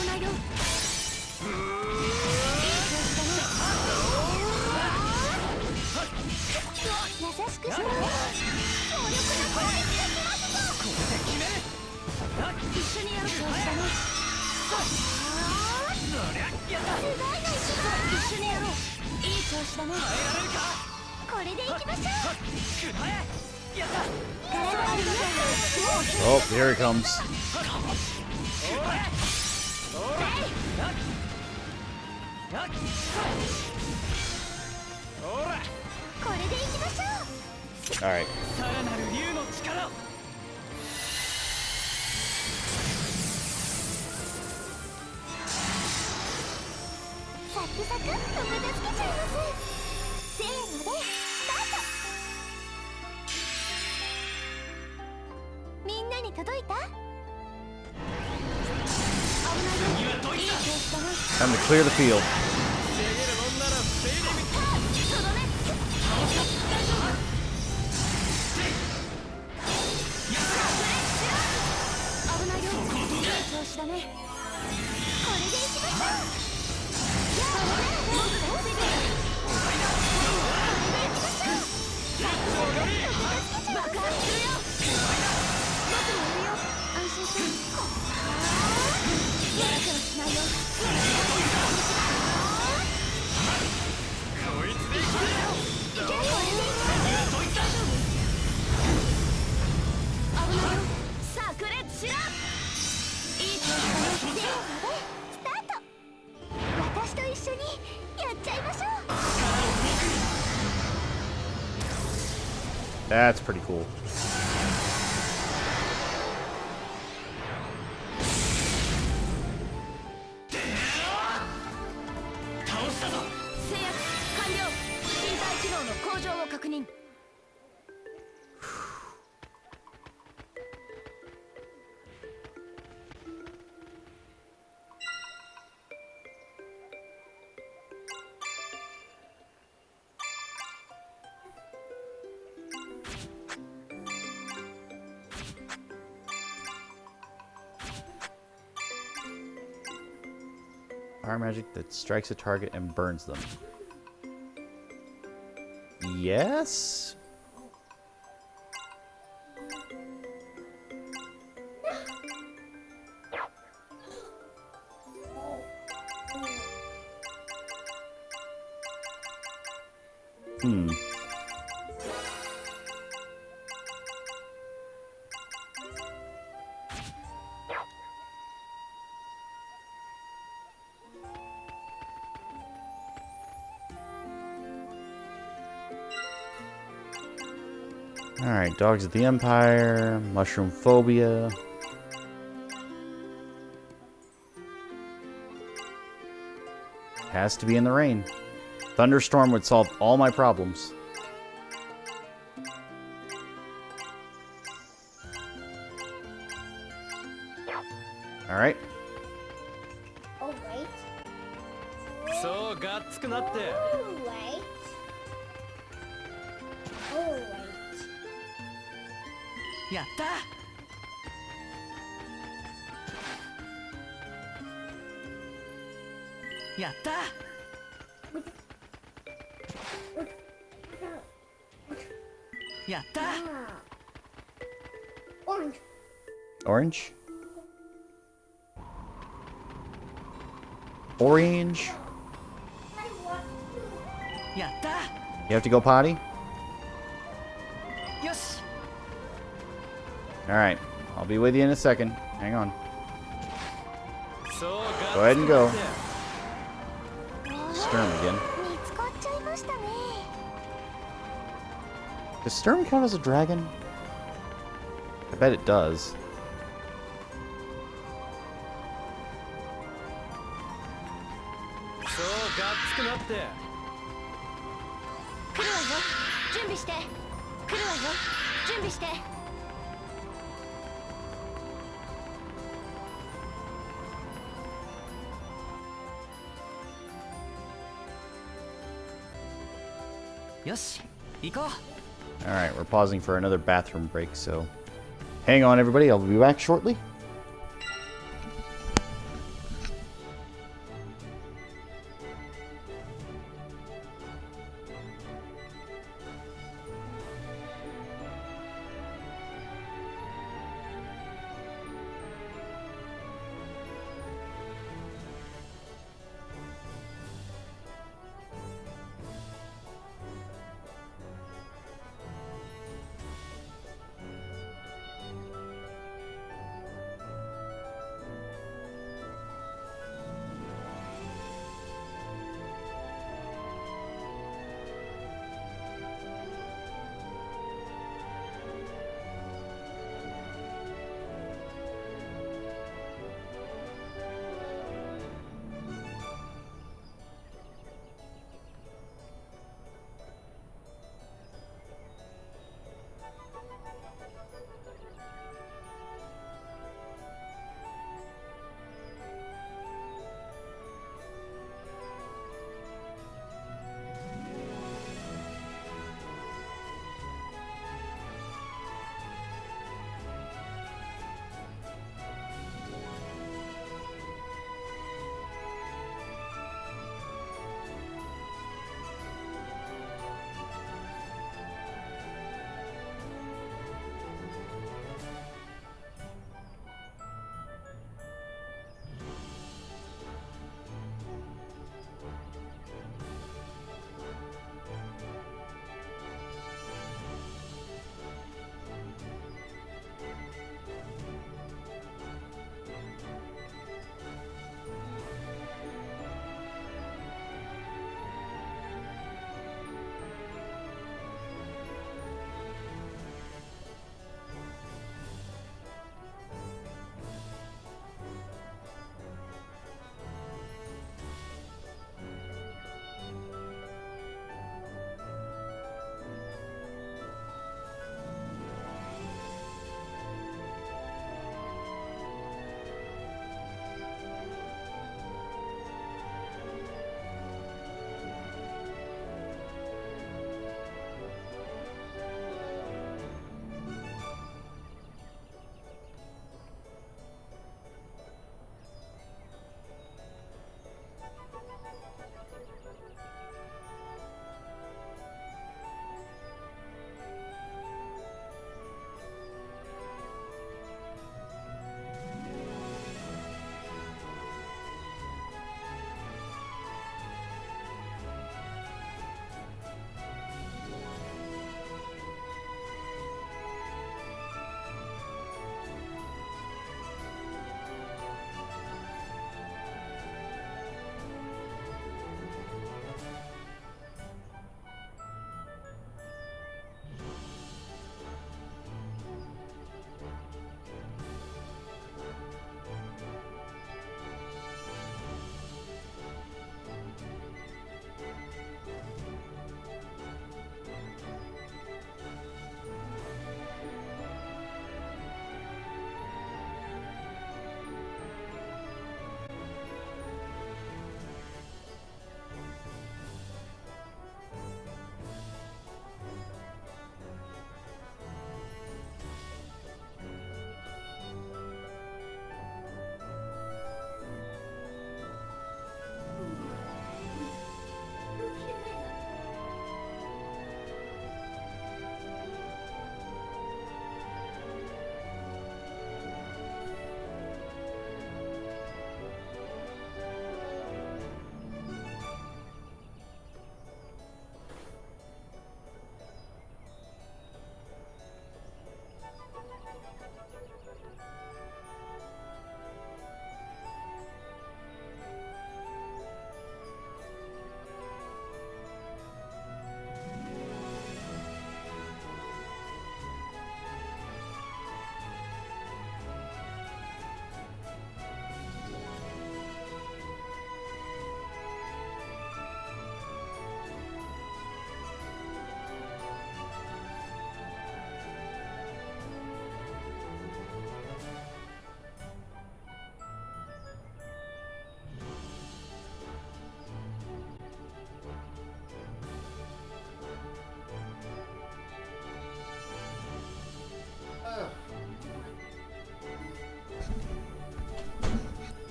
ないよ。優しくしてね。強力な攻撃が来ますぞ。一緒にやる調子だね。すごいね。一緒にやろう。いい調子だね。これでいきましょう。 Oh, here he comes. これでいきましょう。 Alright. さらなる竜の力を。サクサクっと片付けちゃいます。せーのでスタート。みんなに届いた？危ないよ。いい調子だね。 Time to clear the field. とどめ。危ないよ。いい調子だね。これでいきましょう。爆発するよ。僕もいるよ。安心して。やらせはしないよ。いけるよ。危ないよ。炸裂しろ。いい調子だね。せーのでスタート。私と一緒にやっちゃいましょう。 That's pretty cool. 倒したぞ。制圧完了。身体機能の向上を確認。 Fire magic that strikes a target and burns them. Yes? Hmm. Alright, Dogs of the Empire, Mushroom Phobia. Has to be in the rain. Thunderstorm would solve all my problems. Alright. Oh, wait. そうがっつくなって。 Oh, wait. Oh, wait. やった。やった。やった。 Orange. Orange? Orange. やった You have to go potty? よし Alright. I'll be with you in a second. Hang on. そう Go ahead and go. わ Sturm again. あ見つかっちゃいましたね。 Does Sturm count as a dragon? I bet it does. そうがっつくなって 来るわよ。準備して。来るわよ。準備して。よし行こう Alright, we're pausing for another bathroom break, so hang on everybody, I'll be back shortly.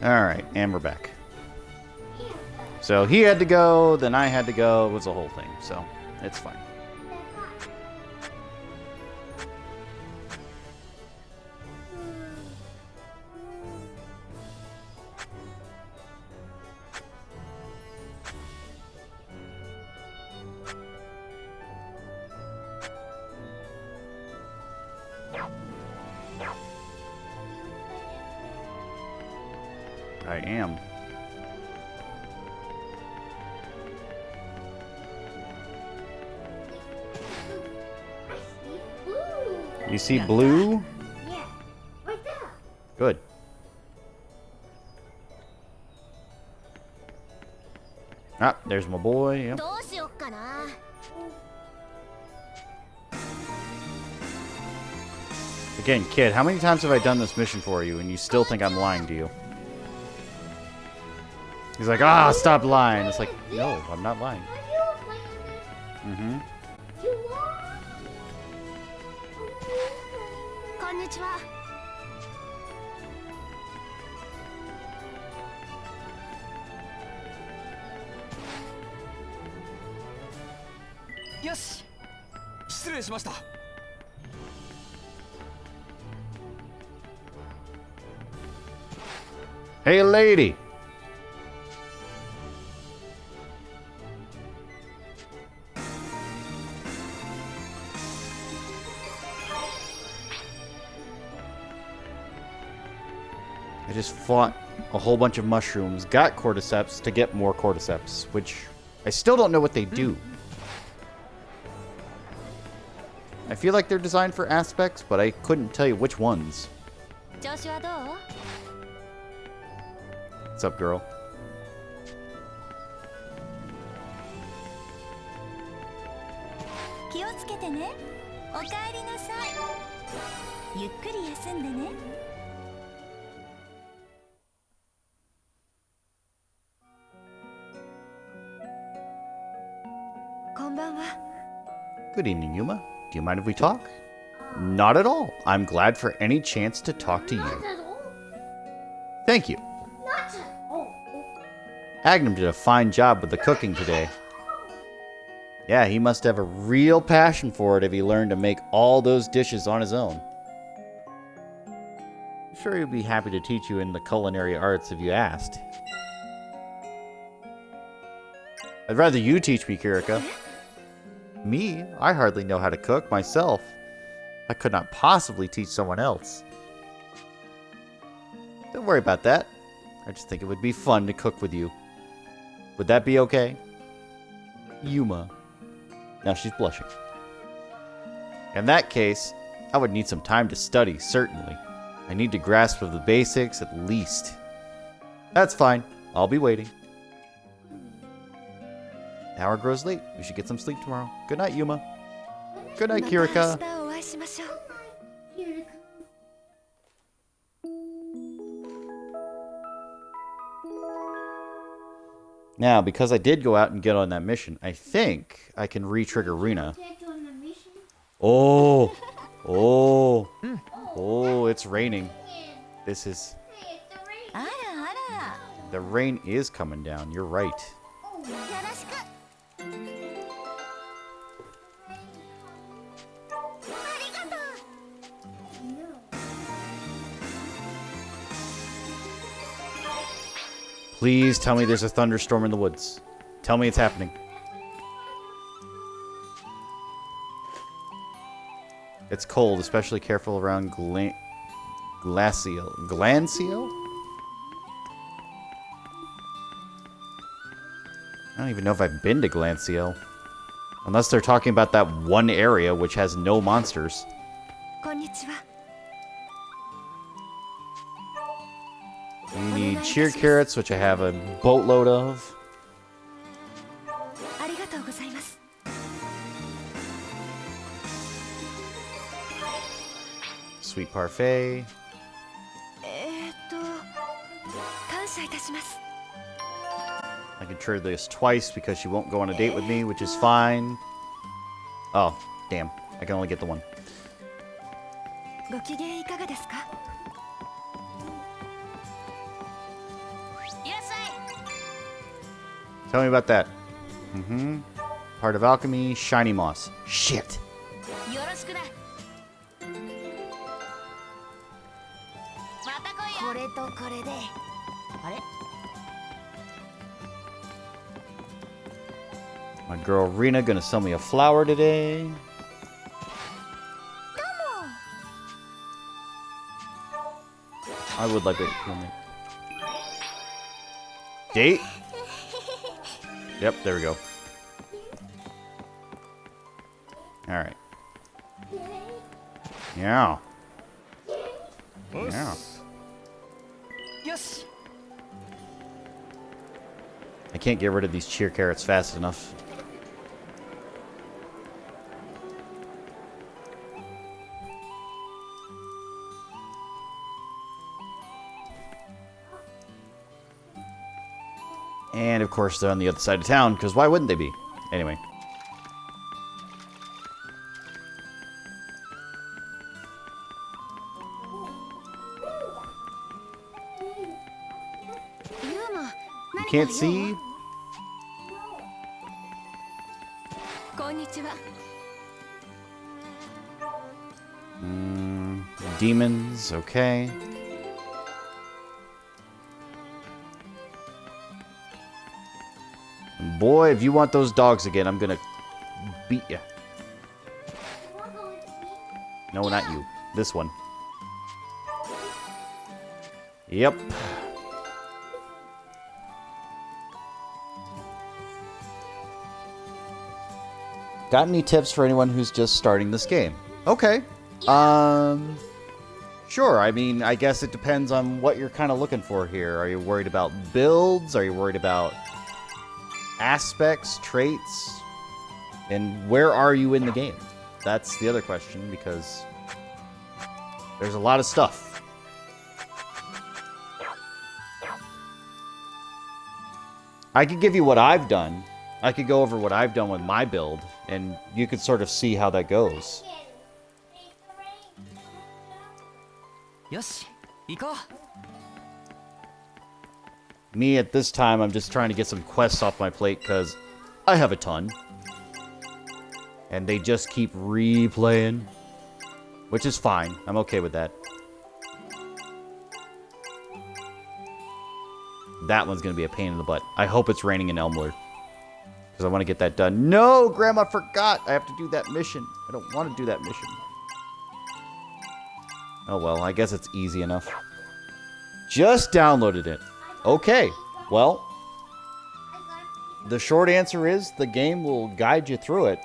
Alright, and we're back. So he had to go, then I had to go. It was a whole thing, so it's fine. I am. You see blue? Yeah, right there. Good. Ah, there's my boy. Yep. どうしよっかな。 Again, kid, how many times have I done this mission for you and you still think I'm lying to you? He's like, ah, stop lying. It's like, no, I'm not lying. Are you playing this? Mm-hmm. You are? こんにちは。よし、失礼しました。 Hey, lady. I just fought a whole bunch of mushrooms, got cordyceps to get more cordyceps, which I still don't know what they do. I feel like they're designed for aspects, but I couldn't tell you which ones. 調子はどう？ What's up, girl? 気をつけてね。おかえりなさい。ゆっくり休んでね。こんばんは。 Good evening, Yuma. Do you mind if we talk? Not at all. I'm glad for any chance to talk to Not you. at all. Thank you. Not at all. Agnum did a fine job with the cooking today. Yeah, he must have a real passion for it if he learned to make all those dishes on his own. I'm sure he'd be happy to teach you in the culinary arts if you asked. I'd rather you teach me, Kirika. Me? I hardly know how to cook myself. I could not possibly teach someone else. Don't worry about that. I just think it would be fun to cook with you. Would that be okay? Yuma. Now she's blushing. In that case, I would need some time to study, certainly. I need to grasp of the basics at least. That's fine. I'll be waiting. The hour grows late. We should get some sleep tomorrow. Good night, Yuma. Good night, また Kirika. 明日お会いしましょう。 Here it comes. Now, because I did go out and get on that mission, I think I can re-trigger Rena. Get on the mission. Oh! Oh! Oh, it's raining. This is... Hey, it's the rain. あらあら。 The rain is coming down. You're right. よろしく。ありがとう。 No. Please tell me there's a thunderstorm in the woods. Tell me it's happening. It's cold, especially careful around glacial. Glacial? I don't even know if I've been to Glacial. Unless they're talking about that one area which has no monsters. こんにちは。 You need cheer carrots, which I have a boatload of. ありがとうございます。 Sweet parfait. 感謝いたします。 I can trigger this twice because she won't go on a date with me, which is fine. Oh, damn. I can only get the one. ご機嫌いかがですか？ Tell me about that. Mm-hmm. Part of alchemy, shiny moss. Shit. よろしくな。また来いよ。これとこれで。あれ？ My girl Rena gonna sell me a flower today. I would like it. Date? Yep, there we go. Alright. Yeah. Yeah. よし。 I can't get rid of these cheer carrots fast enough. And of course they're on the other side of town, because why wouldn't they be? Anyway. You can't see? こんにちは。 Demons, okay. Boy, if you want those dogs again, I'm gonna beat you. No, not you. This one. Yep. Got any tips for anyone who's just starting this game? Okay. Sure. I mean, I guess it depends on what you're kind of looking for here. Are you worried about builds? Are you worried about aspects, traits? And where are you in the game? That's the other question, because there's a lot of stuff. I could give you what I've done. I could go over what I've done with my build, and you could sort of see how that goes. よし、行こう。 Me, at this time, I'm just trying to get some quests off my plate, because I have a ton. And they just keep replaying. Which is fine. I'm okay with that. That one's going to be a pain in the butt. I hope it's raining in Elmwood, because I want to get that done. No, Grandma forgot! I have to do that mission. I don't want to do that mission. Oh well, I guess it's easy enough. Just downloaded it. Okay, well, the short answer is the game will guide you through it.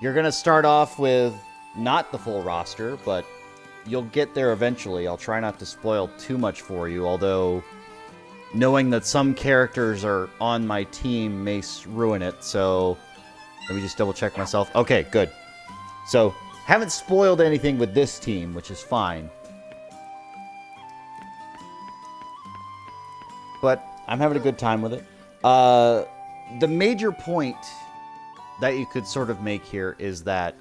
You're going to start off with not the full roster, but you'll get there eventually. I'll try not to spoil too much for you, although knowing that some characters are on my team may ruin it, so let me just double check myself. Okay, good. So, haven't spoiled anything with this team, which is fine. But I'm having a good time with it. The major point that you could sort of make here is that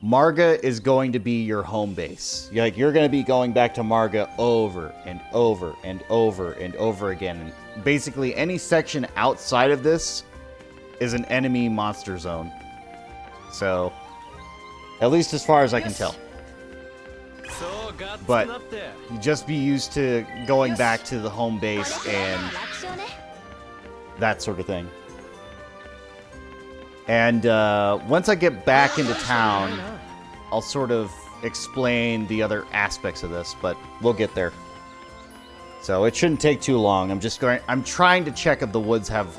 Marga is going to be your home base. You're going to be going back to Marga over and over and over and over again. And basically, any section outside of this is an enemy monster zone. So, at least as far as I can tell. But you just be used to going back to the home base and that sort of thing. And once I get back into town, I'll sort of explain the other aspects of this, but we'll get there. So it shouldn't take too long. I'm trying to check if the woods have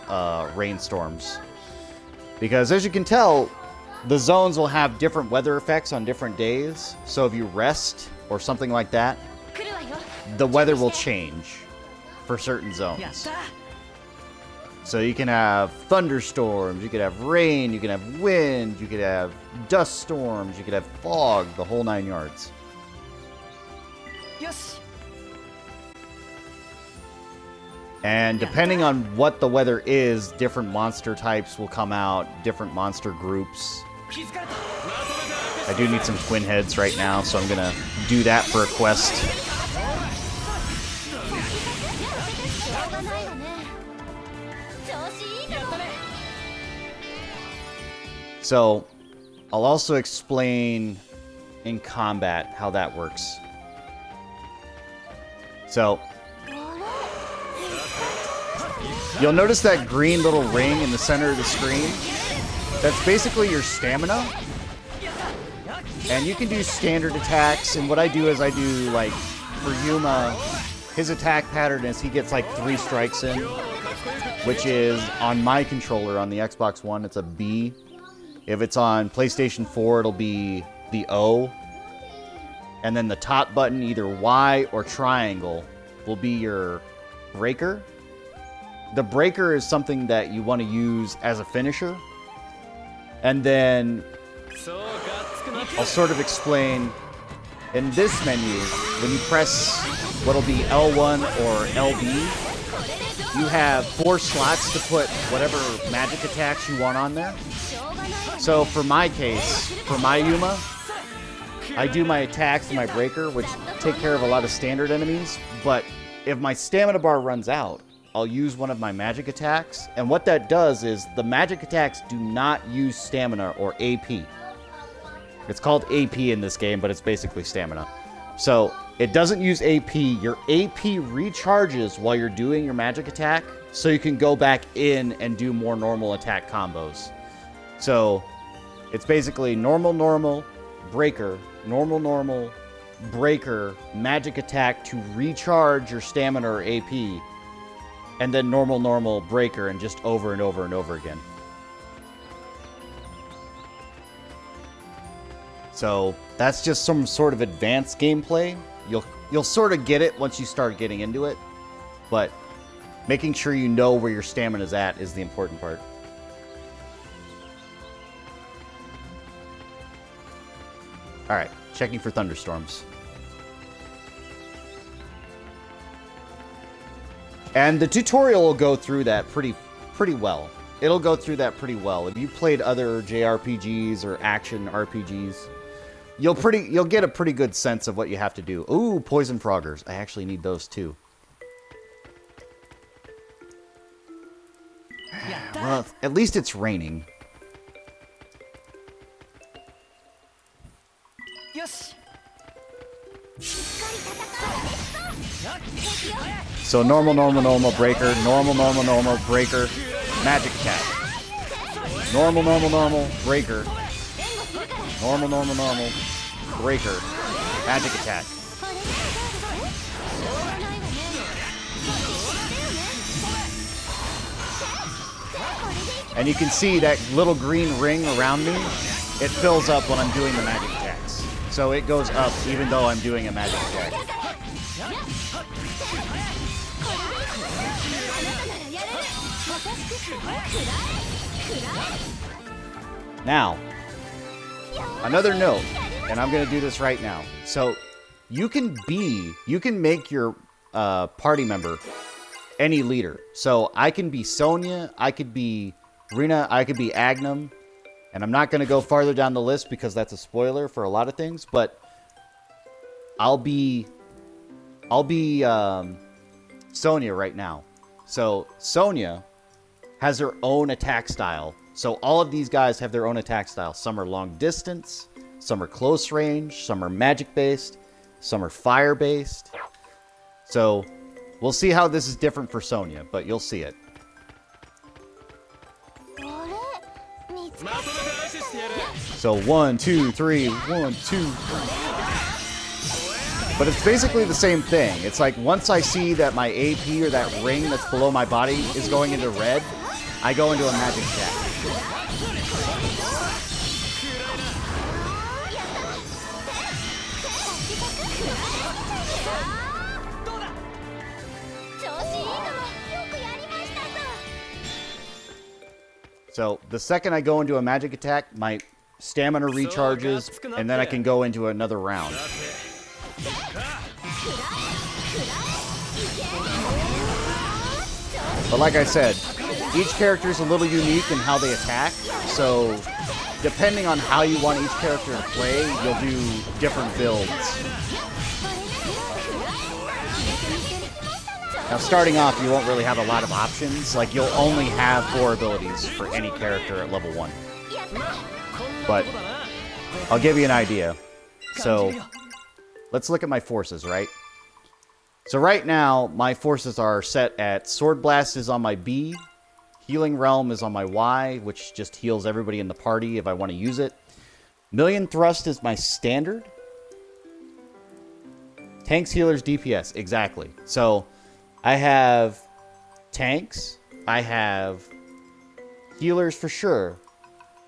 rainstorms. Because as you can tell, the zones will have different weather effects on different days. So if you rest or something like that, the weather will change for certain zones. So you can have thunderstorms, you could have rain, you can have wind, you could have dust storms, you could have fog, the whole 9 yards. And depending on what the weather is, different monster types will come out, different monster groups. I do need some twin heads right now, so I'm gonna do that for a quest. So, I'll also explain in combat how that works. So, you'll notice that green little ring in the center of the screen. That's basically your stamina. And you can do standard attacks, and what I do is I do, like, for Yuma, his attack pattern is he gets like 3 strikes in, which is, on my controller, on the Xbox One, it's a B. If it's on PlayStation 4, it'll be the O. And then the top button, either Y or triangle, will be your breaker. The breaker is something that you want to use as a finisher. And then I'll sort of explain in this menu, when you press what'll be L1 or LB, you have 4 slots to put whatever magic attacks you want on there. So for my case, for my Yuma, I do my attacks and my breaker, which take care of a lot of standard enemies, but if my stamina bar runs out, I'll use one of my magic attacks, and what that does is the magic attacks do not use stamina or AP. It's called AP in this game, but it's basically stamina. So it doesn't use AP. Your AP recharges while you're doing your magic attack, so you can go back in and do more normal attack combos. So it's basically normal, breaker, normal, breaker, magic attack to recharge your stamina or AP, and then normal, breaker, and just over and over and over again. So that's just some sort of advanced gameplay. You'll sort of get it once you start getting into it, but making sure you know where your stamina is at is the important part. All right, checking for thunderstorms. And the tutorial will go through that pretty well. It'll go through that pretty well. If you played other JRPGs or action RPGs, you'll get a pretty good sense of what you have to do. Ooh, poison froggers. I actually need those too. Well, at least it's raining. So normal, breaker, normal, breaker, magic attack. Normal, breaker. Normal, breaker, magic attack. And you can see that little green ring around me, it fills up when I'm doing the magic attacks. So it goes up even though I'm doing a magic attack. Now, another note, and I'm going to do this right now. So you can make your party member any leader. So I can be Sonya, I could be Rina, I could be Agnum, and I'm not going to go farther down the list because that's a spoiler for a lot of things, but I'll be Sonya right now. So Sonya has her own attack style. So all of these guys have their own attack style. Some are long distance, some are close range, some are magic based, some are fire based. So we'll see how this is different for Sonya, but you'll see it. So 1, 2, 3, 1, 2, 3. But it's basically the same thing. It's like once I see that my AP or that ring that's below my body is going into red, I go into a magic attack. So the second I go into a magic attack, my stamina recharges, and then I can go into another round. But like I said, each character is a little unique in how they attack, so depending on how you want each character to play, you'll do different builds. Now starting off, you won't really have a lot of options, like you'll only have 4 abilities for any character at level 1. but I'll give you an idea. So let's look at my forces, right? So right now, my forces are set at Sword Blast is on my B, Healing Realm is on my Y, which just heals everybody in the party if I want to use it. Million Thrust is my standard. Tanks, healers, DPS, exactly. So I have tanks, I have healers for sure,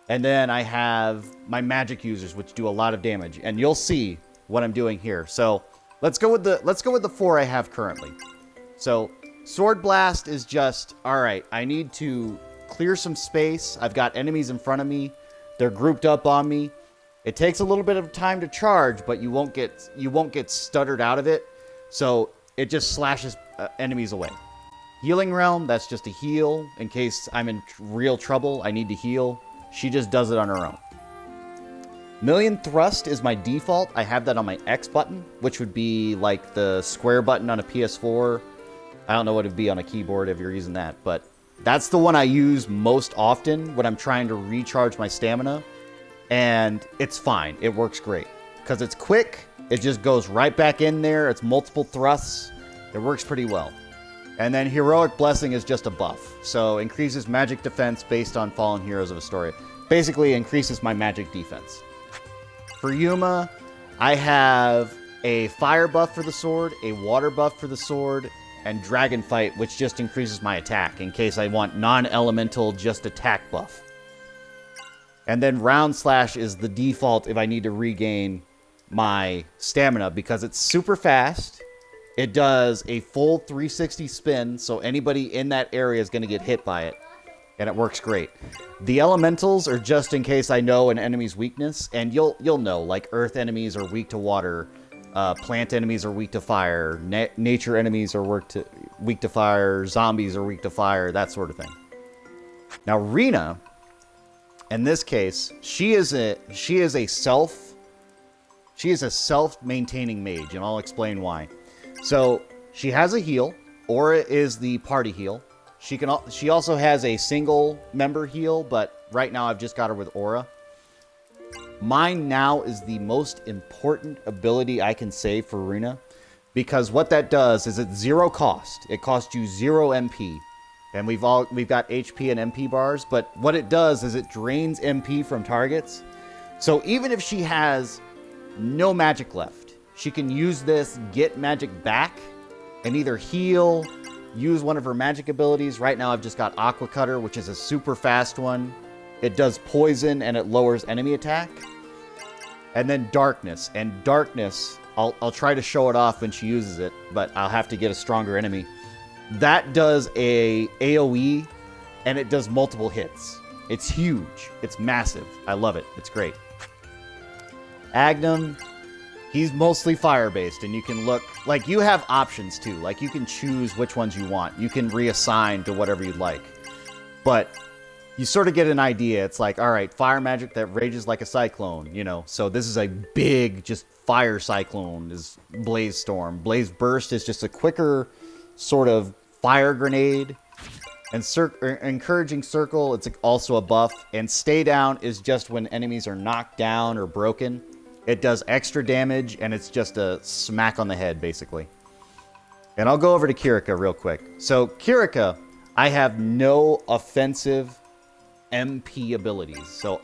and then I have my magic users, which do a lot of damage, and you'll see what I'm doing here. So let's go with the 4 I have currently. So Sword Blast is just, all right, I need to clear some space. I've got enemies in front of me. They're grouped up on me. It takes a little bit of time to charge, but you won't get stuttered out of it. So it just slashes enemies away. Healing Realm, that's just a heal in case I'm in real trouble. I need to heal. She just does it on her own. Million Thrust is my default. I have that on my X button, which would be like the square button on a PS4. I don't know what it'd be on a keyboard if you're using that, but that's the one I use most often when I'm trying to recharge my stamina. And it's fine. It works great. Because it's quick. It just goes right back in there. It's multiple thrusts. It works pretty well. And then Heroic Blessing is just a buff. So increases magic defense based on fallen heroes of a story. Basically increases my magic defense. For Yuma, I have a fire buff for the sword, a water buff for the sword, and Dragon Fight, which just increases my attack in case I want non-elemental just attack buff. And then Round Slash is the default if I need to regain my stamina because it's super fast. It does a full 360 spin, so anybody in that area is going to get hit by it. And it works great. The elementals are just in case I know an enemy's weakness, and you'll know, like earth enemies are weak to water, plant enemies are weak to fire, nature enemies are weak to fire, zombies are weak to fire, that sort of thing. Now Rena, in this case, she is a self-maintaining mage, and I'll explain why. So she has a heal. Aura is the party heal. She also has a single member heal, but right now I've just got her with Aura. Mine now is the most important ability I can save for Rena, because what that does is it's 0 cost. It costs you 0 MP. And we've got HP and MP bars, but what it does is it drains MP from targets. So even if she has no magic left, she can use this, get magic back, and either heal, use one of her magic abilities. Right now I've just got Aqua Cutter, which is a super fast one. It does poison and it lowers enemy attack. And then Darkness. And Darkness, I'll try to show it off when she uses it, but I'll have to get a stronger enemy. That does a AoE, and it does multiple hits. It's huge. It's massive. I love it. It's great. Agnum, he's mostly fire-based, and you can look... Like, you have options, too. Like, you can choose which ones you want. You can reassign to whatever you'd like. But you sort of get an idea. It's like, all right, fire magic that rages like a cyclone, you know. So this is a big, just fire cyclone is Blaze Storm. Blaze Burst is just a quicker... sort of fire grenade, and encouraging circle, it's also a buff, and stay down is just when enemies are knocked down or broken. It does extra damage, and it's just a smack on the head, basically. And I'll go over to Kirika real quick. So Kirika, I have no offensive MP abilities. So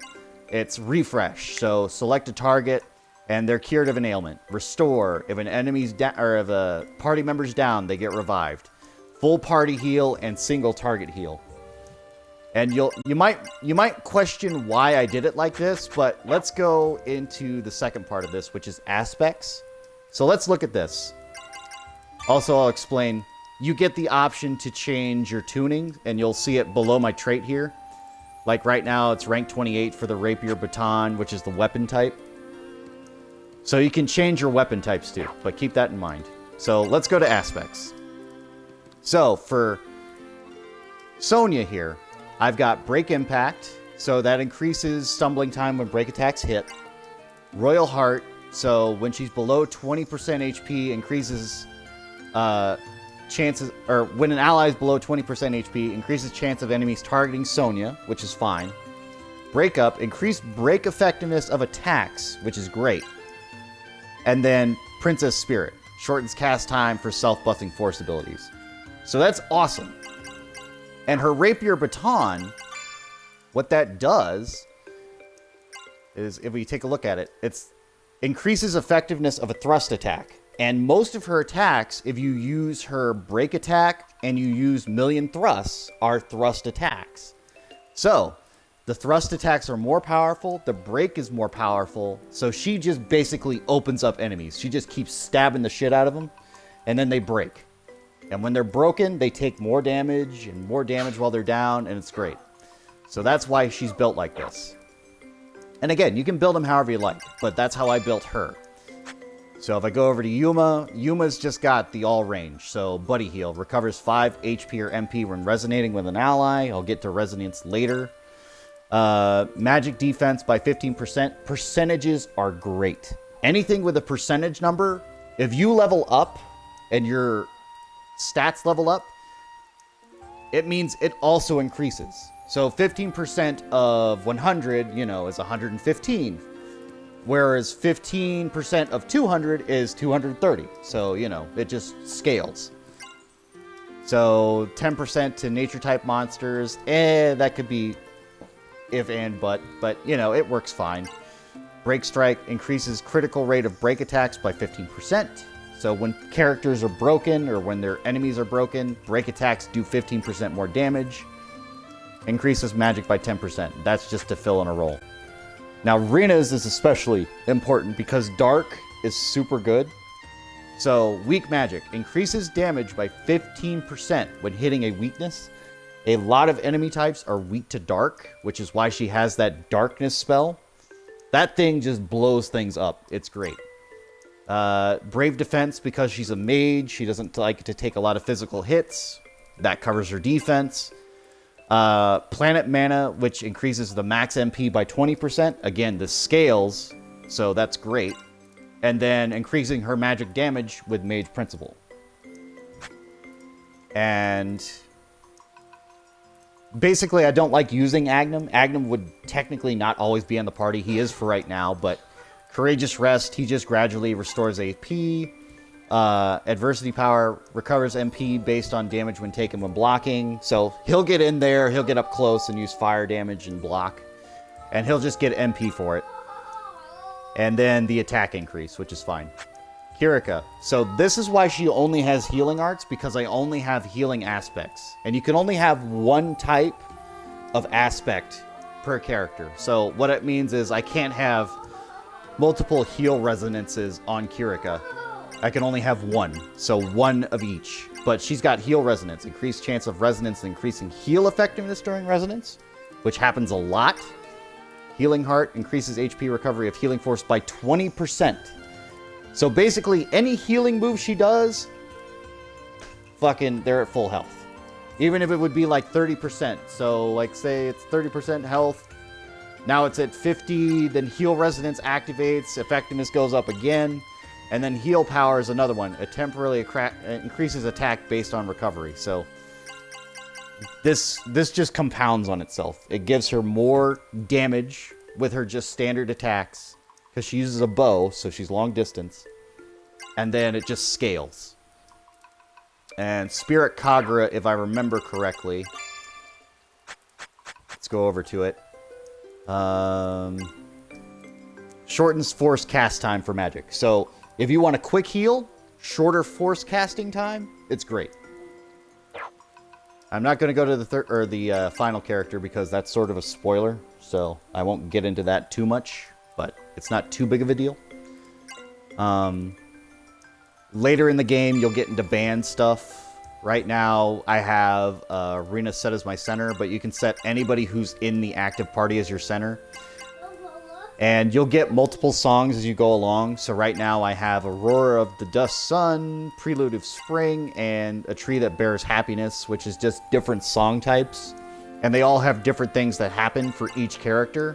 it's Refresh. So select a target, and they're cured of an ailment. Restore. If an enemy's down, or if a party member's down, they get revived. Full party heal and single target heal. And you might question why I did it like this, but let's go into the second part of this, which is aspects. So let's look at this. Also, I'll explain. You get the option to change your tuning, and you'll see it below my trait here. Like right now, it's rank 28 for the Rapier Baton, which is the weapon type. So you can change your weapon types too, but keep that in mind. So let's go to aspects. So for Sonya here, I've got Break Impact, so that increases stumbling time when break attacks hit. Royal Heart, so when she's below 20% HP, increases chances, or when an ally is below 20% HP, increases chance of enemies targeting Sonya, which is fine. Breakup, increased break effectiveness of attacks, which is great. And then Princess Spirit, shortens cast time for self-busting force abilities. So that's awesome. And her Rapier Baton, what that does is, if we take a look at it, it increases effectiveness of a thrust attack. And most of her attacks, if you use her break attack and you use million thrusts, are thrust attacks. So, the thrust attacks are more powerful, the break is more powerful, so she just basically opens up enemies. She just keeps stabbing the shit out of them, and then they break. And when they're broken, they take more damage and more damage while they're down, and it's great. So that's why she's built like this. And again, you can build them however you like, but that's how I built her. So if I go over to Yuma, Yuma's just got the all range. So Buddy Heal recovers 5 HP or MP when resonating with an ally. I'll get to resonance later. Magic defense by 15%. Percentages are great. Anything with a percentage number, if you level up and your stats level up, it means it also increases. So 15% of 100, you know, is 115. Whereas 15% of 200 is 230. So, you know, it just scales. So 10% to nature type monsters, that could be if and but, you know, it works fine. Break Strike increases critical rate of break attacks by 15%. So when characters are broken or when their enemies are broken, break attacks do 15% more damage. Increases magic by 10%. That's just to fill in a role. Now, Rina's is especially important because Dark is super good. So, weak magic increases damage by 15% when hitting a weakness. A lot of enemy types are weak to Dark, which is why she has that Darkness spell. That thing just blows things up. It's great. Brave Defense, because she's a mage, she doesn't like to take a lot of physical hits. That covers her defense. Planet Mana, which increases the max MP by 20%. Again, this scales, so that's great. And then increasing her magic damage with Mage Principle. And basically, I don't like using Agnum. Agnum would technically not always be on the party. He is for right now, but Courageous Rest, he just gradually restores AP. Adversity Power recovers MP based on damage when taken when blocking. So he'll get in there, he'll get up close and use fire damage and block. And he'll just get MP for it. And then the attack increase, which is fine. Kirika. So this is why she only has healing arts, because I only have healing aspects. And you can only have one type of aspect per character. So what it means is I can't have multiple heal resonances on Kirika. I can only have one, so one of each. But she's got heal resonance, increased chance of resonance, increasing heal effectiveness during resonance, which happens a lot. Healing Heart increases HP recovery of healing force by 20%. So basically, any healing move she does, fucking, they're at full health. Even if it would be like 30%. So, like, say it's 30% health. Now it's at 50, then heal resonance activates, effectiveness goes up again. And then Heal Power is another one. It temporarily increases attack based on recovery. So this just compounds on itself. It gives her more damage with her just standard attacks. Because she uses a bow, so she's long distance. And then it just scales. And Spirit Kagura, if I remember correctly. Let's go over to it. Shortens force cast time for magic. So if you want a quick heal, shorter force casting time, it's great. I'm not going to go to the final character because that's sort of a spoiler, so I won't get into that too much, but it's not too big of a deal. Later in the game, you'll get into band stuff. Right now, I have Rina set as my center, but you can set anybody who's in the active party as your center. And you'll get multiple songs as you go along. So right now I have Aurora of the Dust Sun, Prelude of Spring, and A Tree That Bears Happiness, which is just different song types. And they all have different things that happen for each character.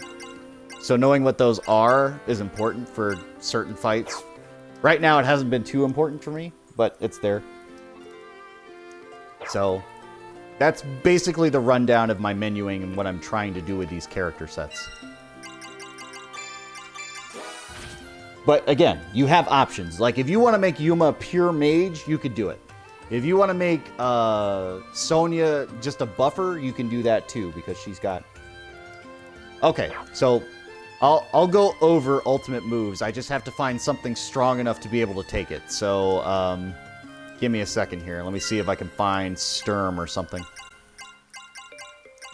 So knowing what those are is important for certain fights. Right now it hasn't been too important for me, but it's there. So that's basically the rundown of my menuing and what I'm trying to do with these character sets. But again, you have options. Like, if you want to make Yuma a pure mage, you could do it. If you want to make Sonya just a buffer, you can do that too, because she's got... Okay, so I'll go over ultimate moves. I just have to find something strong enough to be able to take it. So, give me a second here. Let me see if I can find Sturm or something.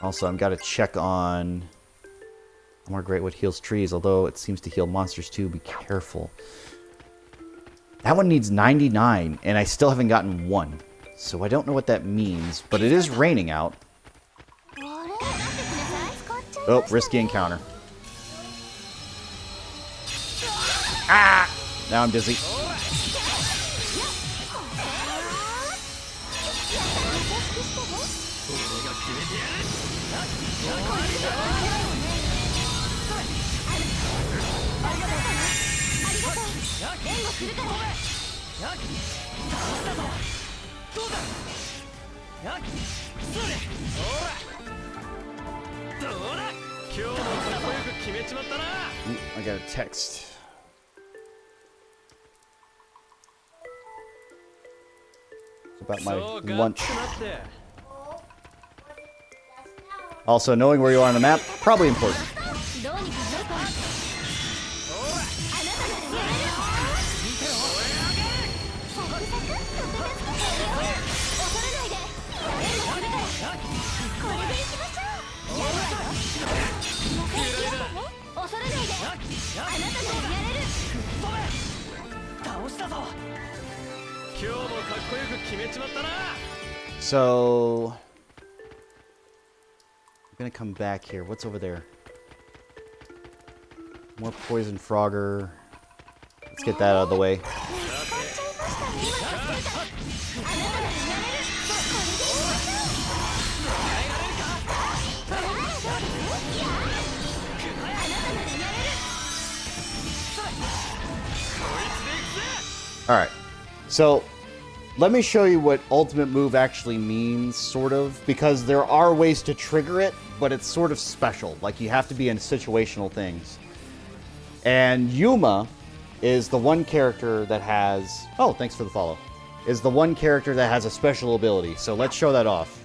Also, I've got to check on... More Greatwood heals trees, although it seems to heal monsters too. Be careful. That one needs 99, and I still haven't gotten one. So I don't know what that means, but it is raining out. Oh, risky encounter. Ah! Now I'm dizzy. Ooh, I got a text. It's about my lunch. Also, knowing where you are on the map, probably important. So, I'm gonna come back here. What's over there? More poison frogger. Let's get that out of the way. Alright, so let me show you what ultimate move actually means, sort of, because there are ways to trigger it, but it's sort of special. Like, you have to be in situational things. And Yuma is the one character that has... Oh, thanks for the follow. Is the one character that has a special ability, so let's show that off.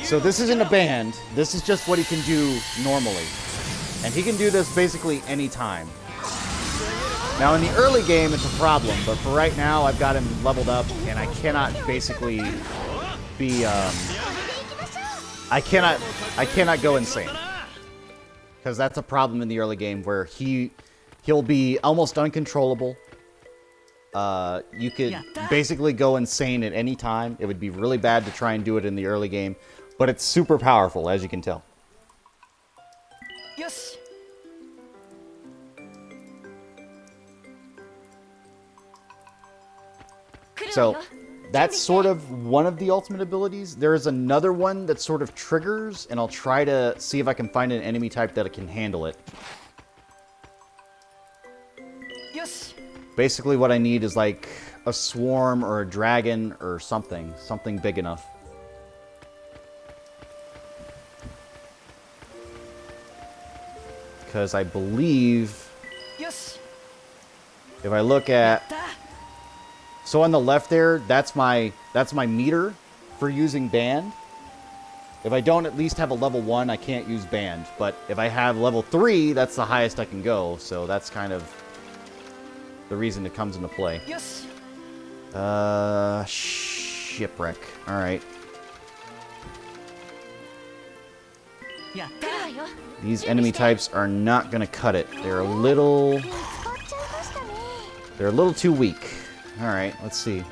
So this isn't a band, this is just what he can do normally. And he can do this basically any time. Now, in the early game, it's a problem, but for right now, I've got him leveled up, and I cannot basically be, I cannot go insane. Because that's a problem in the early game, where he'll be almost uncontrollable. You could basically go insane at any time. It would be really bad to try and do it in the early game, but it's super powerful, as you can tell. Yes. So, that's sort of one of the ultimate abilities. There is another one that sort of triggers, and I'll try to see if I can find an enemy type that can handle it. Yes. Basically, what I need is like a swarm or a dragon or something big enough. Because I believe, Yes. if I look at... So on the left there, that's my meter for using band. If I don't at least have a level 1, I can't use band. But if I have level 3, that's the highest I can go. So that's kind of the reason it comes into play. Yes. Shipwreck. All right. These enemy types are not going to cut it. They're a little too weak. All right, let's see.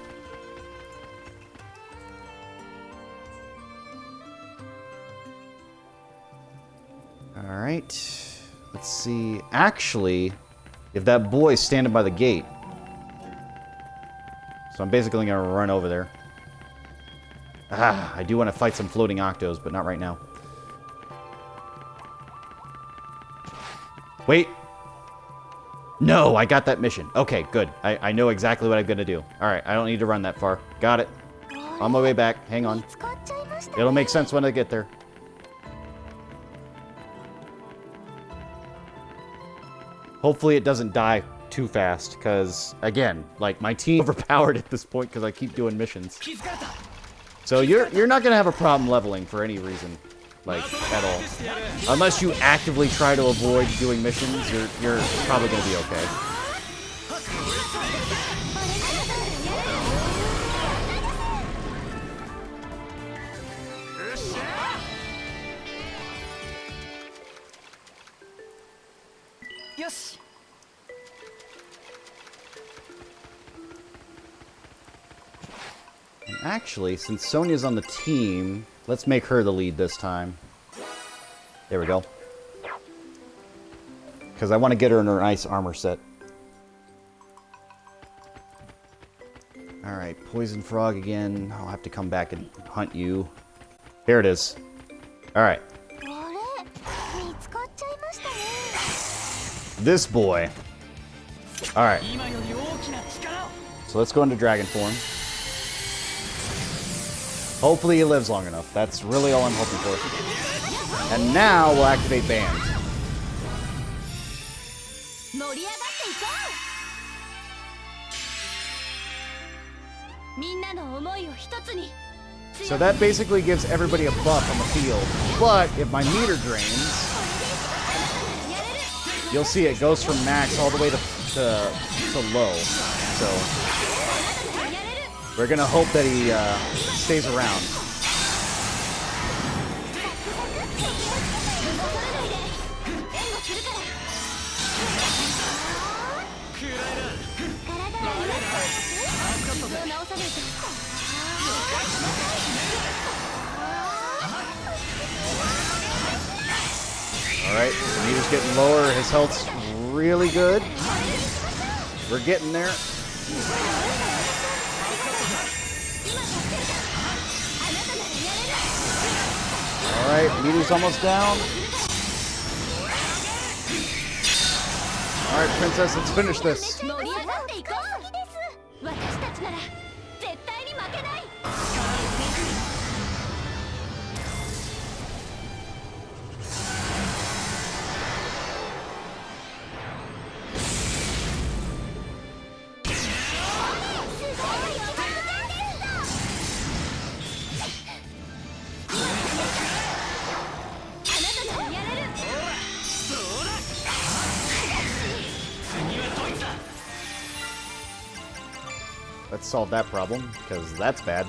All right. Let's see. Actually, if that boy's standing by the gate. So I'm basically going to run over there. I do want to fight some floating octos, but not right now. Wait. No, I got that mission. Okay, good. I know exactly what I'm going to do. Alright, I don't need to run that far. Got it. On my way back. Hang on. 使っちゃいましたね。 It'll make sense when I get there. Hopefully it doesn't die too fast, because, again, like, my team overpowered at this point because I keep doing missions. 気づかれた。 So you're not gonna have a problem leveling for any reason, like, at all. Unless you actively try to avoid doing missions, you're probably gonna be okay. Yoshi. And actually, since Sonia's on the team, let's make her the lead this time. There we go. Because I want to get her in her nice armor set. Alright, Poison Frog again. I'll have to come back and hunt you. Here it is. Alright. あれ、見つかっちゃいましたね。 This boy. Alright. 今より大きな力を。 So let's go into dragon form. Hopefully he lives long enough. That's really all I'm hoping for. And now we'll activate Band. 盛り上がっていこう。みんなの思いを一つに。 So that basically gives everybody a buff on the field. But if my meter drains, you'll see it goes from max all the way to low. So we're gonna hope that he stays around. Alright, the meter's getting lower. His health's really good. We're getting there. Alright, meter's almost down. Alright, Princess, let's finish this. 盛り上がっていこう。私たちなら絶対に負けない。 Let's solve that problem, because that's bad.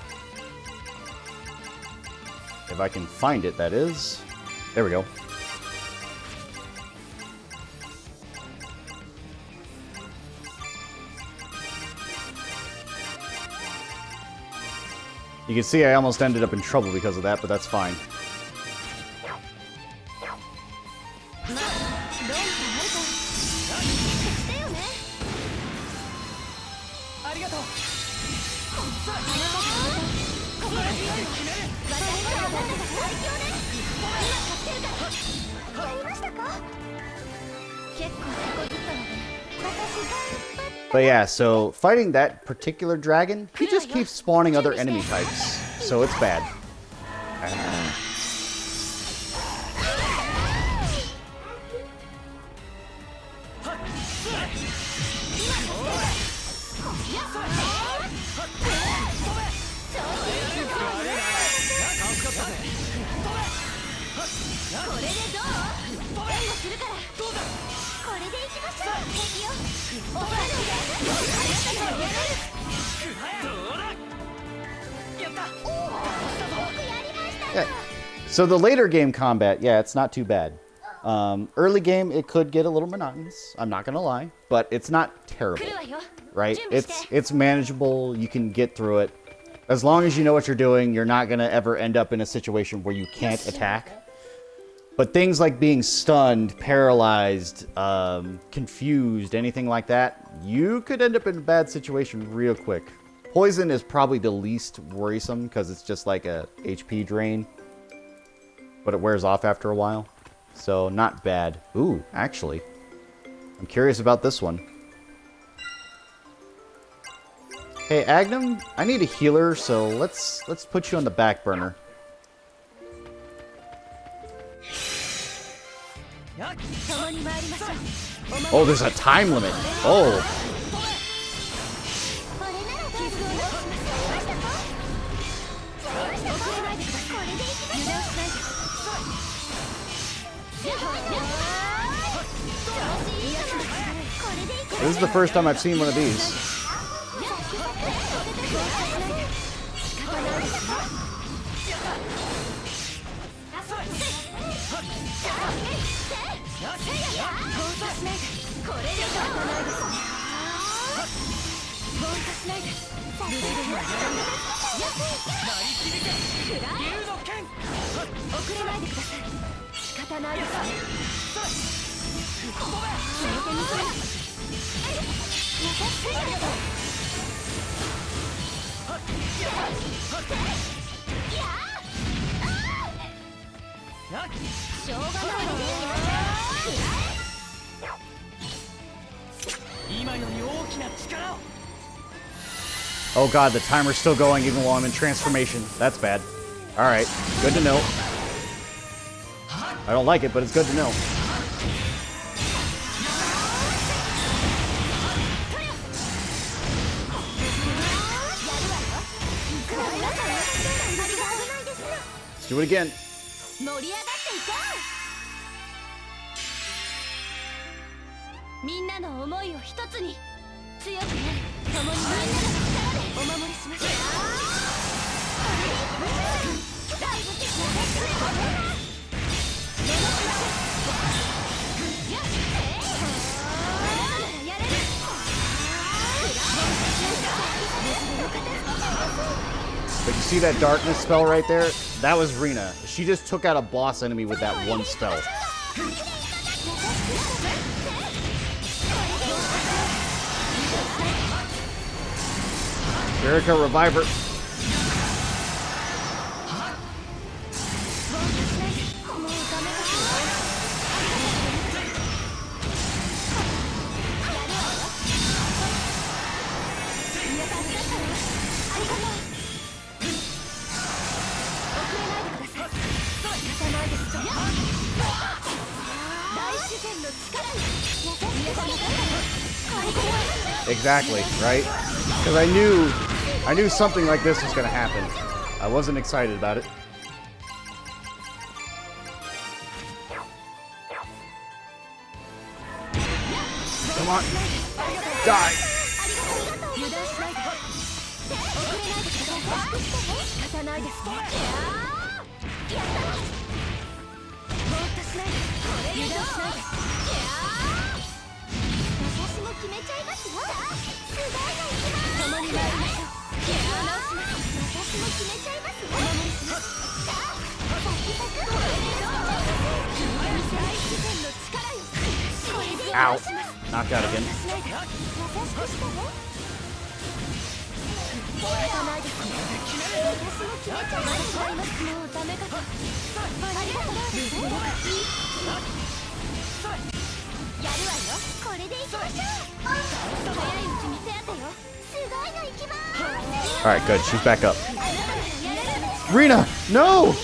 If I can find it, that is. There we go. You can see I almost ended up in trouble because of that, but that's fine. ありがとう。 But yeah, so fighting that particular dragon, he just keeps spawning other enemy types, so it's bad. Yeah. So the later game combat, yeah, it's not too bad. Early game, it could get a little monotonous. I'm not gonna lie, but it's not terrible, right? It's manageable. You can get through it. As long as you know what you're doing, you're not gonna ever end up in a situation where you can't attack. But things like being stunned, paralyzed, confused, anything like that, you could end up in a bad situation real quick. Poison is probably the least worrisome because it's just like a HP drain. But it wears off after a while. So, not bad. Ooh, actually. I'm curious about this one. Hey, Agnum, I need a healer, so let's put you on the back burner. Oh, there's a time limit. Oh. This is the first time I've seen one of these. Oh god, the timer's still going even while I'm in transformation. That's bad. Alright, good to know. I don't like it, but it's good to know. Let's do it again. But you see that darkness spell right there? That was Rina. She just took out a boss enemy with that one spell. Erica, revive her. Exactly, right? Because I knew something like this was going to happen. I wasn't excited about it. Come on. Die. Ow. Knocked out again. Alright, good. She's back up. Rina! No!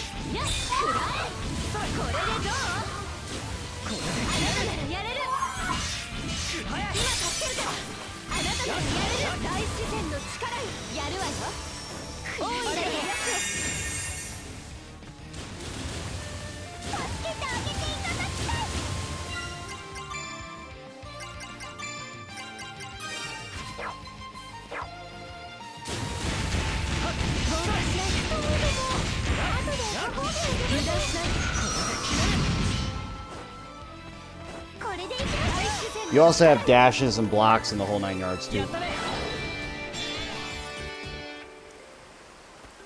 You also have dashes and blocks and the whole 9 yards too.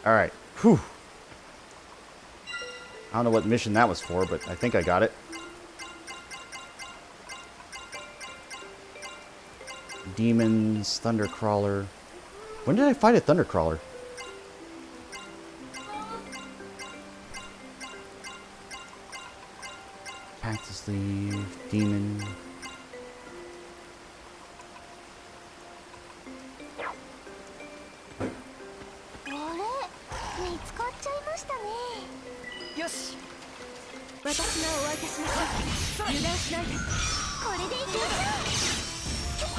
Alright. Whew. I don't know what mission that was for, but I think I got it. Demons, Thundercrawler. When did I fight a Thundercrawler? Cactus Leaf, Demon. したね。よし私がお相手しましょう。油断しないで。これでいきましょ仕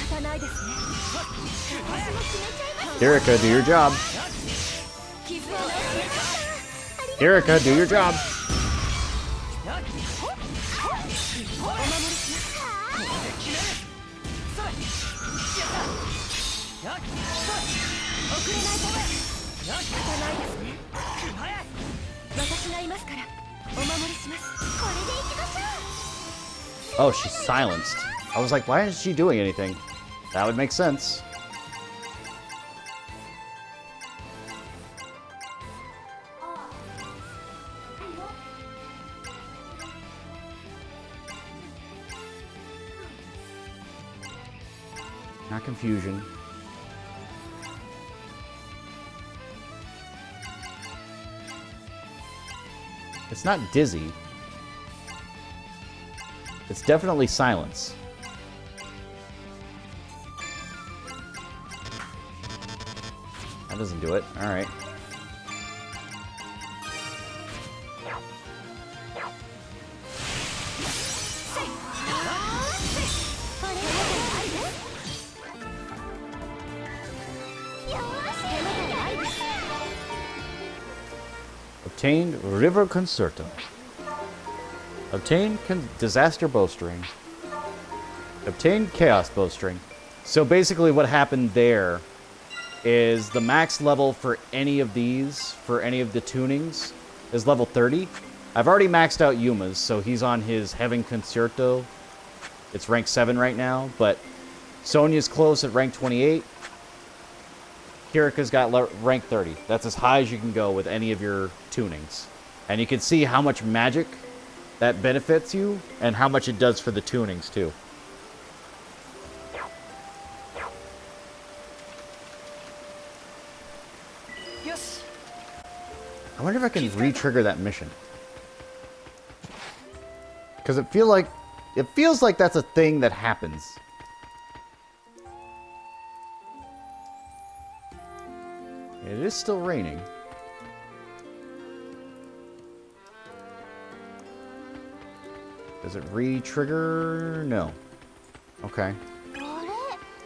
方ないですね。う。私も決めちゃいます。 Erika, do your job. 傷を治しました。 Erika, do your job. お守りします。遅れないため仕方ないですね。私がいますからお守りします。これでいきましょう。 Oh, she's silenced. I was like, why isn't she doing anything? That would make sense. Not confusion. It's not dizzy. It's definitely silence. That doesn't do it. All right. Obtained River Concerto. Obtained Disaster Bowstring. Obtained Chaos Bowstring. So basically what happened there is the max level for any of these, for any of the tunings, is level 30. I've already maxed out Yuma's, so he's on his Heaven Concerto. It's rank 7 right now, but Sonya's close at rank 28. Kirika's got rank 30. That's as high as you can go with any of your tunings. And you can see how much magic that benefits you and how much it does for the tunings too. Yes. I wonder if I can re-trigger that mission. Because it feels like that's a thing that happens. It is still raining. Does it re-trigger? No. Okay.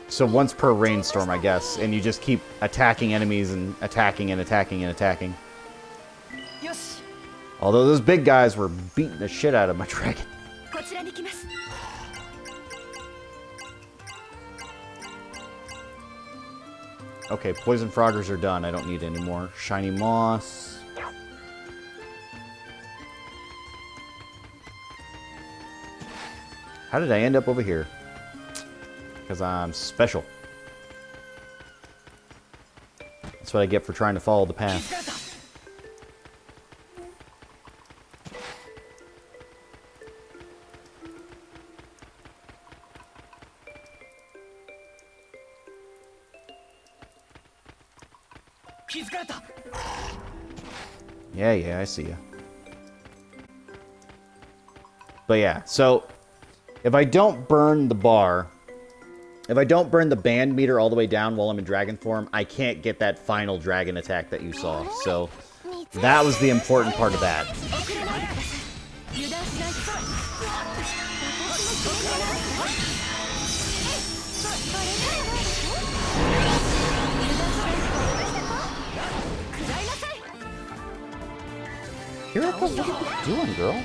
So once per rainstorm, I guess, and you just keep attacking enemies and attacking and attacking and attacking. Yes. Although those big guys were beating the shit out of my dragon. こちらに来ます。 Okay, poison froggers are done. I don't need any more. Shiny moss. How did I end up over here? Because I'm special. That's what I get for trying to follow the path. Yeah, I see ya. But yeah, so if I don't burn the bar, if I don't burn the band meter all the way down while I'm in dragon form, I can't get that final dragon attack that you saw. So that was the important part of that. Kirika, what are you doing, girl?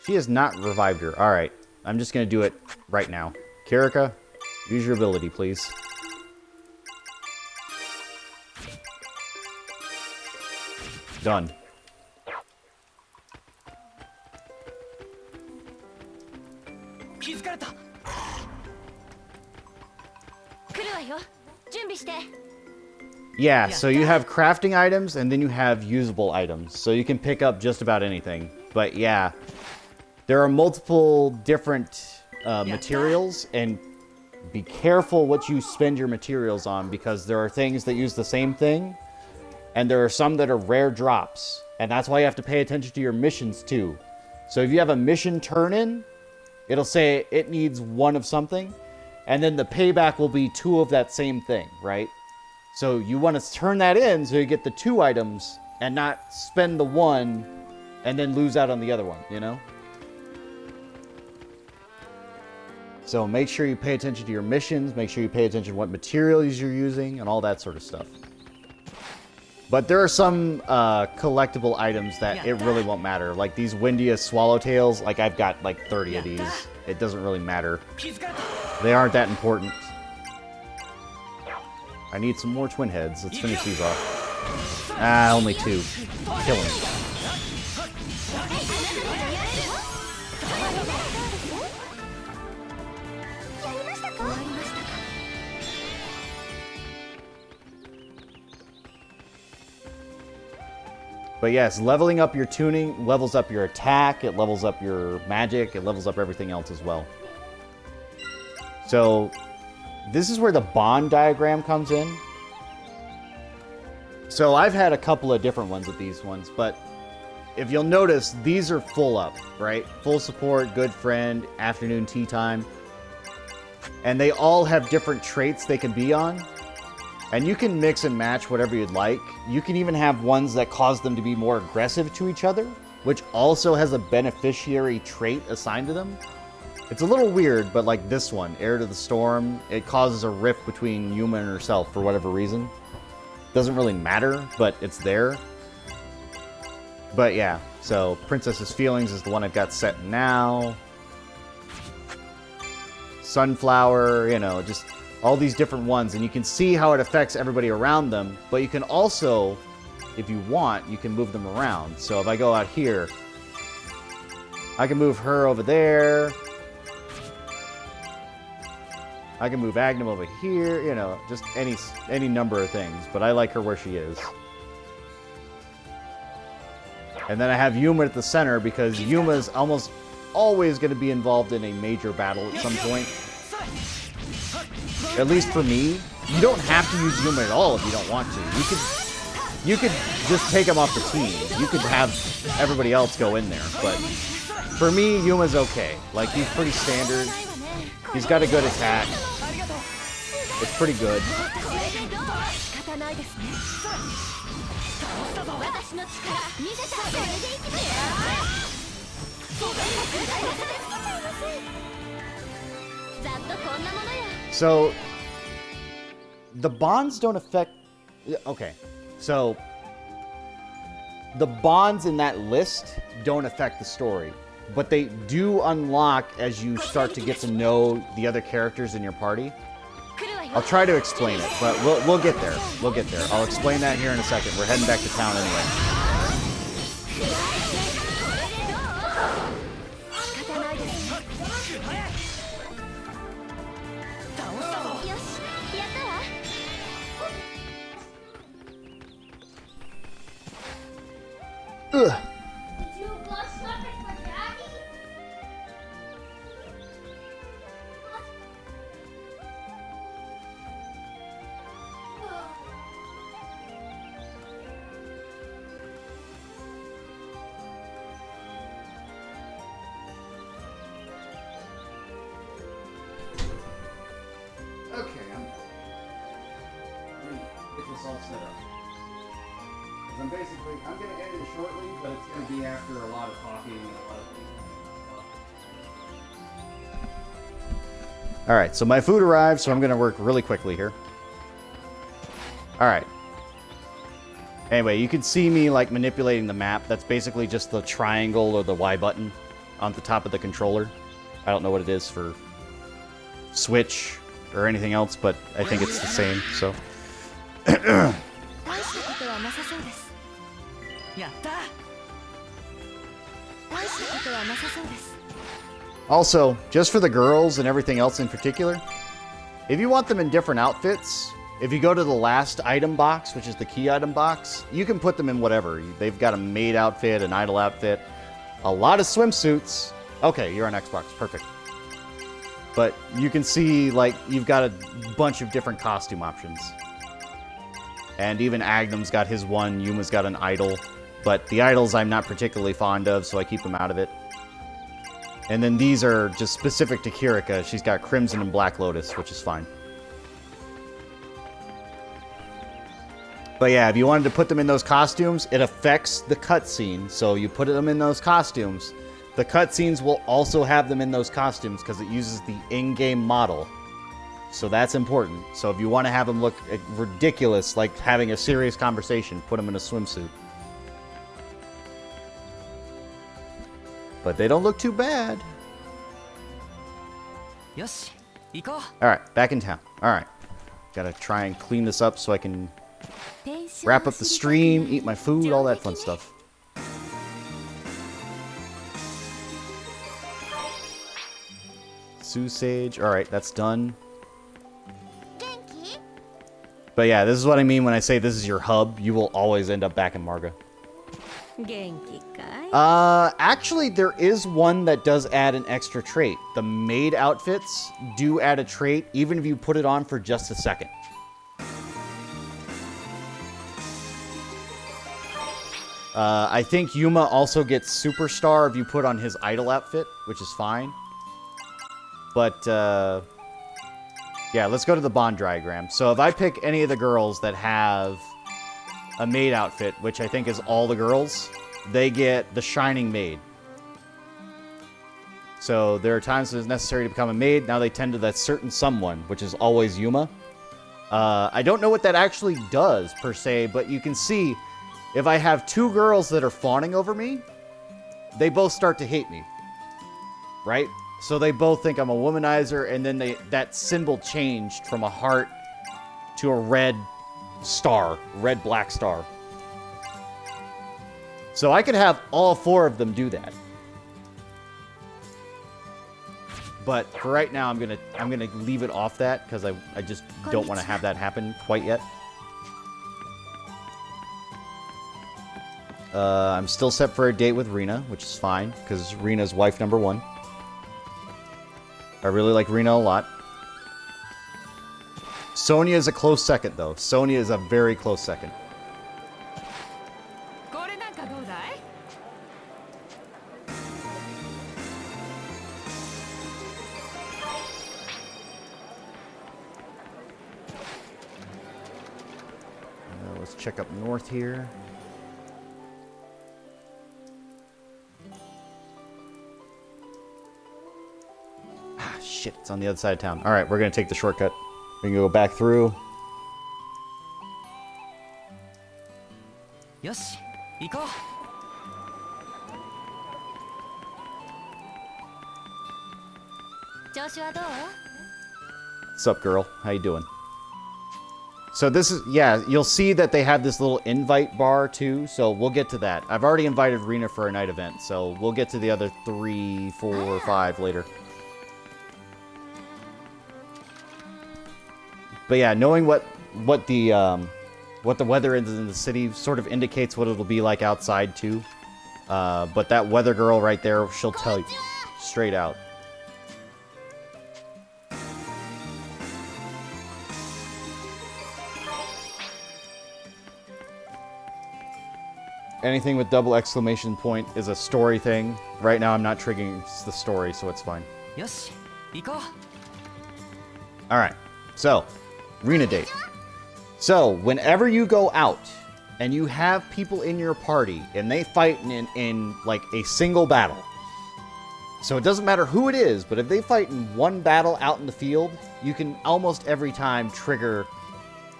She has not revived her. Alright, I'm just going to do it right now. Kirika, use your ability, please. Done. Yeah, so you have crafting items and then you have usable items. So you can pick up just about anything. But yeah, there are multiple different materials, and be careful what you spend your materials on, because there are things that use the same thing and there are some that are rare drops. And that's why you have to pay attention to your missions too. So if you have a mission turn-in, it'll say it needs one of something, and then the payback will be two of that same thing, right? So you want to turn that in so you get the 2 items and not spend the 1 and then lose out on the other one, you know? So make sure you pay attention to your missions, make sure you pay attention to what materials you're using, and all that sort of stuff. But there are some collectible items that it really won't matter. Like these Windia Swallowtails, like I've got like 30 of these. It doesn't really matter. They aren't that important. I need some more twin heads. Let's finish these off. Ah, only 2. Kill him. But yes, leveling up your tuning levels up your attack, it levels up your magic, it levels up everything else as well. So, this is where the bond diagram comes in. So I've had a couple of different ones with these ones, but if you'll notice, these are full up, right? Full support, good friend, afternoon tea time. And they all have different traits they can be on. And you can mix and match whatever you'd like. You can even have ones that cause them to be more aggressive to each other, which also has a beneficiary trait assigned to them. It's a little weird, but like this one, Heir to the Storm, it causes a rift between Yuma and herself for whatever reason. Doesn't really matter, but it's there. But yeah, so Princess's Feelings is the one I've got set now. Sunflower, you know, just all these different ones, and you can see how it affects everybody around them, but you can also, if you want, you can move them around. So if I go out here, I can move her over there. I can move Agnum over here, you know, just any number of things, but I like her where she is. And then I have Yuma at the center because Yuma's almost always going to be involved in a major battle at some point. At least for me. You don't have to use Yuma at all if you don't want to. You could just take him off the team. You could have everybody else go in there. But for me, Yuma's okay. Like, he's pretty standard. He's got a good attack. It's pretty good. So, the bonds don't affect... Okay, so the bonds in that list don't affect the story, but they do unlock as you start to get to know the other characters in your party. I'll try to explain it, but we'll get there. We'll get there. I'll explain that here in a second. We're heading back to town anyway. Ugh. Did you go something for Daddy? Okay, let me get this all set up. I'm going to end it shortly, but it's going to be after a lot of talking and a lot of things. Alright, so my food arrived, so I'm going to work really quickly here. Alright. Anyway, you can see me like manipulating the map. That's basically just the triangle or the Y button on the top of the controller. I don't know what it is for Switch or anything else, but I think it's the same, so... Also, just for the girls and everything else in particular, if you want them in different outfits, if you go to the last item box, which is the key item box, you can put them in whatever. They've got a maid outfit, an idol outfit, a lot of swimsuits. Okay, you're on Xbox, perfect. But you can see, like, you've got a bunch of different costume options. And even Agnum's got his one, Yuma's got an idol. But the idols I'm not particularly fond of, so I keep them out of it. And then these are just specific to Kirika. She's got Crimson and Black Lotus, which is fine. But yeah, if you wanted to put them in those costumes, it affects the cutscene. So you put them in those costumes. The cutscenes will also have them in those costumes because it uses the in-game model. So that's important. So if you want to have them look ridiculous, like having a serious conversation, put them in a swimsuit. But they don't look too bad. よし行こう Alright, back in town. Alright. Gotta try and clean this up so I can wrap up the stream, eat my food, all that fun stuff. Sage. Alright, that's done. But yeah, this is what I mean when I say this is your hub. You will always end up back in Marga. 元気かい Actually, there is one that does add an extra trait. The maid outfits do add a trait, even if you put it on for just a second. I think Yuma also gets Superstar if you put on his idol outfit, which is fine. But, yeah, let's go to the bond diagram. So if I pick any of the girls that have a maid outfit, which I think is all the girls, they get the Shining Maid. So there are times when it's necessary to become a maid. Now they tend to that certain someone, which is always Yuma. I don't know what that actually does, per se, but you can see if I have two girls that are fawning over me, they both start to hate me. Right? So they both think I'm a womanizer, and then that symbol changed from a heart to a red star, red-black star. So I could have all four of them do that. But for right now, I'm gonna leave it off that because I just don't want to have that happen quite yet. I'm still set for a date with Rena, which is fine because Rena's wife number 1. I really like Rena a lot. Sonya is a close second, though. Sonya is a very close second. これなんかどうだい Let's check up north here. Ah, shit, it's on the other side of town. Alright, we're gonna take the shortcut. We can go back through. よし行こう 調子はどう What's up, girl? How you doing? So this is, yeah, you'll see that they have this little invite bar, too, so we'll get to that. I've already invited Rena for a night event, so we'll get to the other 3, 4, 5 later. But yeah, knowing what the weather is in the city sort of indicates what it'll be like outside, too. But that weather girl right there, she'll tell you straight out. Anything with double exclamation point is a story thing. Right now, I'm not triggering the story, so it's fine. よし行こう Alright, so, Rena date. So, whenever you go out, and you have people in your party, and they fight in like, a single battle. So it doesn't matter who it is, but if they fight in one battle out in the field, you can almost every time trigger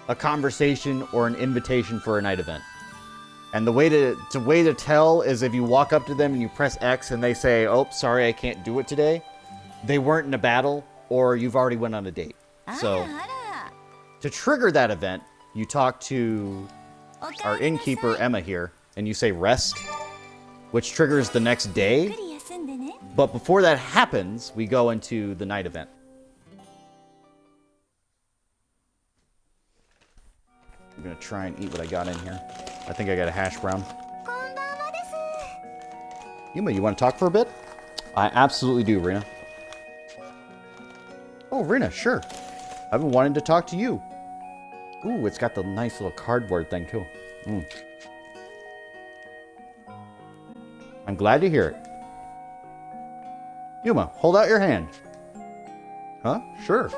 a conversation or an invitation for a night event. And the way to tell is if you walk up to them and you press X and they say, "Oh, sorry, I can't do it today," they weren't in a battle or you've already went on a date. So to trigger that event, you talk to our innkeeper Emma here and you say rest, which triggers the next day. But before that happens, we go into the night event. I'm gonna try and eat what I got in here. I think I got a hash brown. Yuma, you want to talk for a bit? I absolutely do, Rena. Oh, Rena, sure. I've been wanting to talk to you. Ooh, it's got the nice little cardboard thing, too. I'm glad to hear it. Yuma, hold out your hand. Huh? Sure.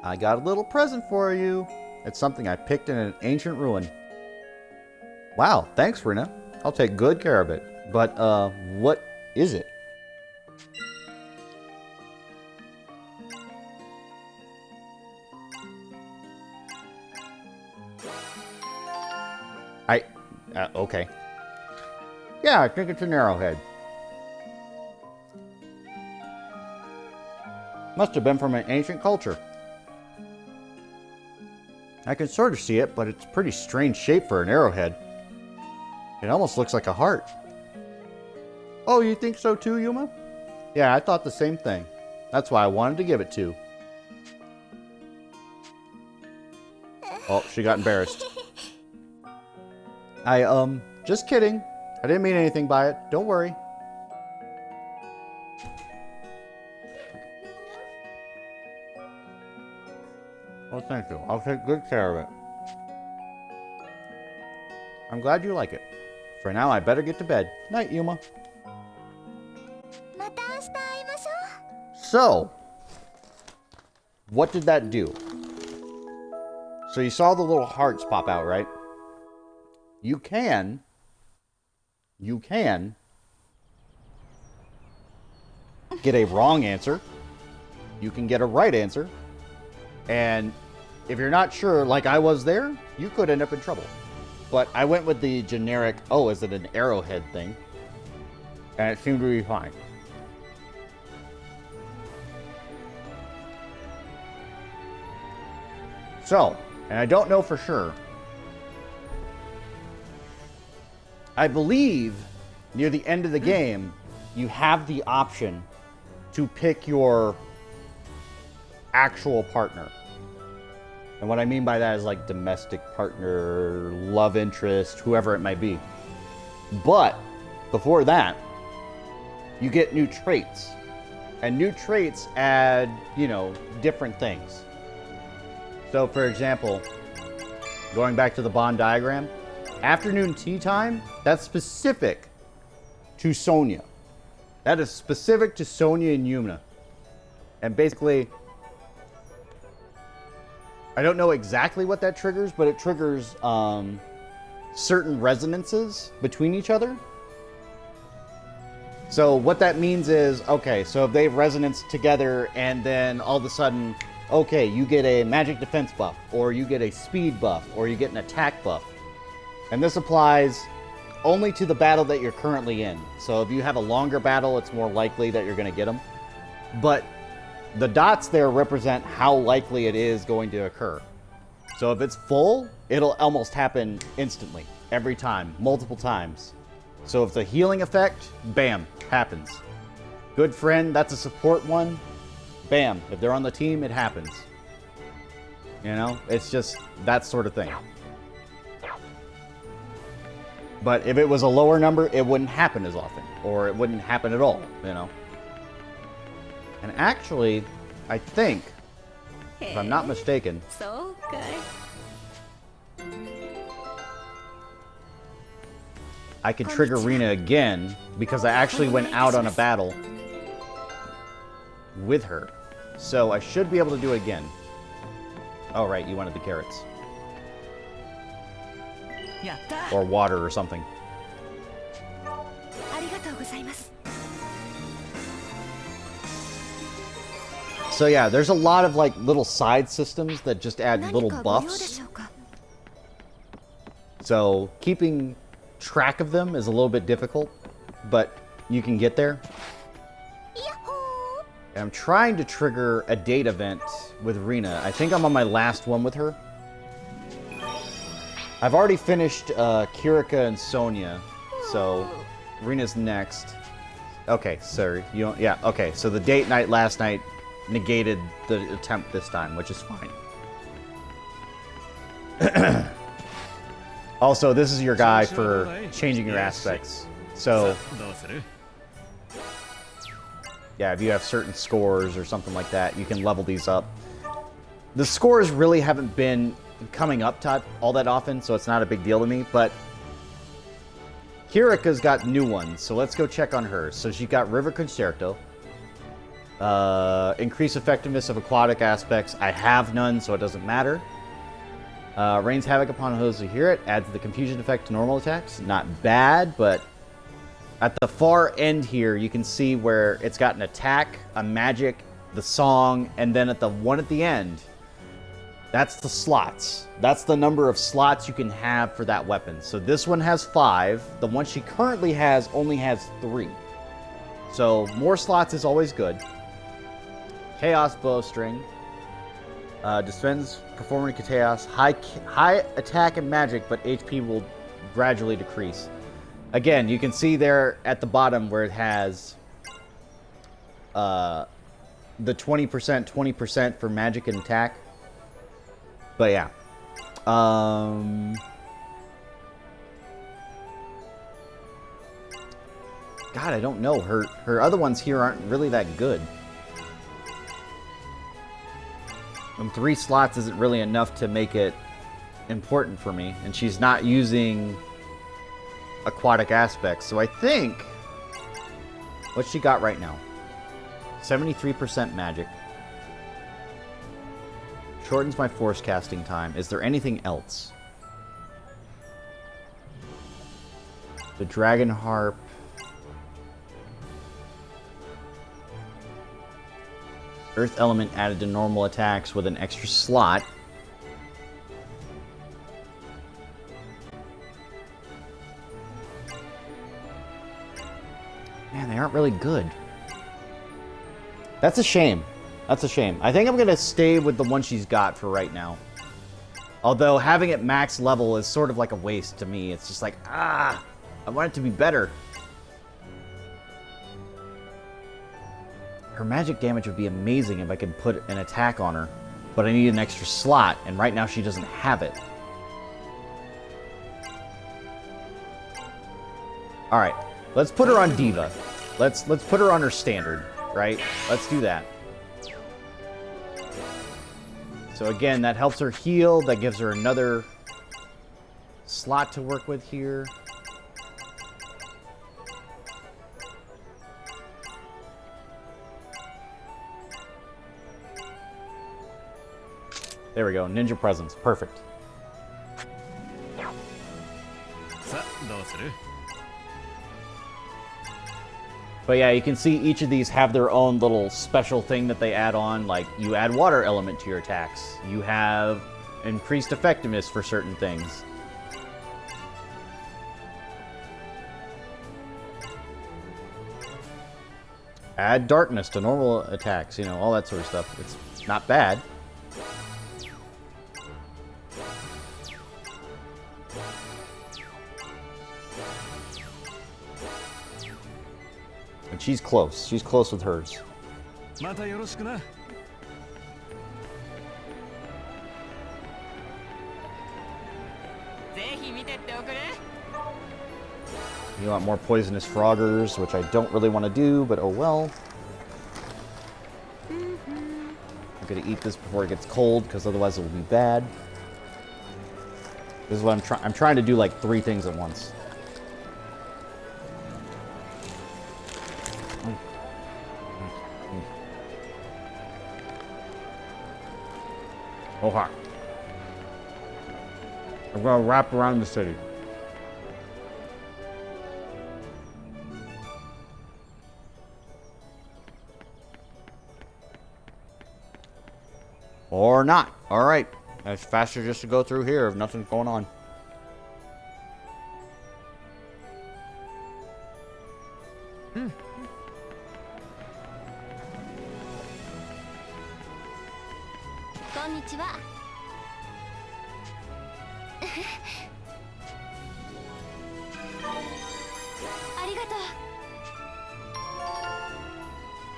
I got a little present for you. It's something I picked in an ancient ruin. Wow, thanks, Rina. I'll take good care of it. But, what is it? Okay. Yeah, I think it's an arrowhead. Must have been from an ancient culture. I can sort of see it, but it's a pretty strange shape for an arrowhead. It almost looks like a heart. Oh, you think so too, Yuma? Yeah, I thought the same thing. That's why I wanted to give it to. Oh, she got embarrassed. Just kidding. I didn't mean anything by it. Don't worry. Well, thank you. I'll take good care of it. I'm glad you like it. For now, I better get to bed. Night, Yuma. So, what did that do? So you saw the little hearts pop out, right? You can get a wrong answer. You can get a right answer. And if you're not sure, like I was there, you could end up in trouble. But I went with the generic, oh, is it an arrowhead thing? And it seemed to be fine. So, and I don't know for sure. I believe near the end of the game, you have the option to pick your actual partner. And what I mean by that is like domestic partner, love interest, whoever it might be. But before that, you get new traits. And new traits add, you know, different things. So for example, going back to the bond diagram, afternoon tea time, that's specific to Sonya. That is specific to Sonya and Yuna. And basically, I don't know exactly what that triggers, but it triggers certain resonances between each other. So what that means is, okay, so if they resonance together and then all of a sudden, okay, you get a magic defense buff, or you get a speed buff, or you get an attack buff. And this applies only to the battle that you're currently in. So if you have a longer battle, it's more likely that you're going to get them. But the dots there represent how likely it is going to occur. So if it's full, it'll almost happen instantly, every time, multiple times. So if it's a healing effect, bam, happens. Good friend, that's a support one, bam. If they're on the team, it happens. You know, it's just that sort of thing. But if it was a lower number, it wouldn't happen as often, or it wouldn't happen at all, you know. And actually, I think, if I'm not mistaken, I could trigger Rina again because I actually went out on a battle with her. So I should be able to do it again. Oh, right, you wanted the carrots. Or water or something. So yeah, there's a lot of like little side systems that just add little buffs. So keeping track of them is a little bit difficult, but you can get there. And I'm trying to trigger a date event with Rina. I think I'm on my last one with her. I've already finished Kirika and Sonya, so Rina's next. Okay, sorry, you don't. Yeah, okay. So the date night last night negated the attempt this time, which is fine. Also, this is your guy for changing your aspects. So, yeah, if you have certain scores or something like that, you can level these up. The scores really haven't been coming up all that often, so it's not a big deal to me, but Kirika's got new ones, so let's go check on hers. So she's got River Concerto. Increase effectiveness of aquatic aspects. I have none, so it doesn't matter. Rains havoc upon those who hear it. Adds the confusion effect to normal attacks. Not bad, but at the far end here, you can see where it's got an attack, a magic, the song, and then at the one at the end, that's the slots. That's the number of slots you can have for that weapon. So this one has 5. The one she currently has only has 3. So more slots is always good. Chaos bowstring. Defends performing chaos. High attack and magic, but HP will gradually decrease. Again, you can see there at the bottom where it has the 20% for magic and attack. But yeah. God, I don't know. Her other ones here aren't really that good. And 3 slots isn't really enough to make it important for me. And she's not using aquatic aspects. So I think... What's she got right now? 73% magic. Shortens my force casting time. Is there anything else? The Dragon Harp. Earth element added to normal attacks with an extra slot. Man, they aren't really good. That's a shame. That's a shame. I think I'm going to stay with the one she's got for right now. Although having it max level is sort of like a waste to me. It's just like, I want it to be better. Her magic damage would be amazing if I could put an attack on her. But I need an extra slot, and right now she doesn't have it. Alright, let's put her on Diva. Let's put her on her standard, right? Let's do that. So again, that helps her heal. That gives her another slot to work with here. There we go. Ninja Presence. Perfect. But yeah, you can see each of these have their own little special thing that they add on. Like, you add water element to your attacks. You have increased effectiveness for certain things. Add darkness to normal attacks. You know, all that sort of stuff. It's not bad. And she's close. She's close with hers. You want more poisonous froggers, which I don't really want to do, but oh well. I'm gonna eat this before it gets cold, because otherwise it will be bad. This is what I'm trying to do, like 3 things at once. Okay. I'm gonna wrap around the city. Or not. Alright. It's faster just to go through here if nothing's going on.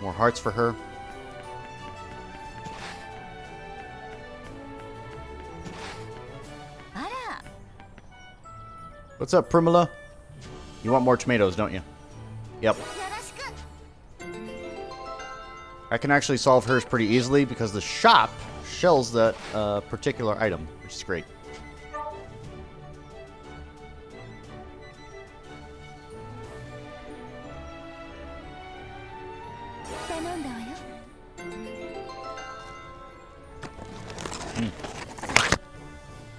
More hearts for her. What's up, Primula? You want more tomatoes, don't you? Yep. I can actually solve hers pretty easily because the shop sells that particular item, which is great.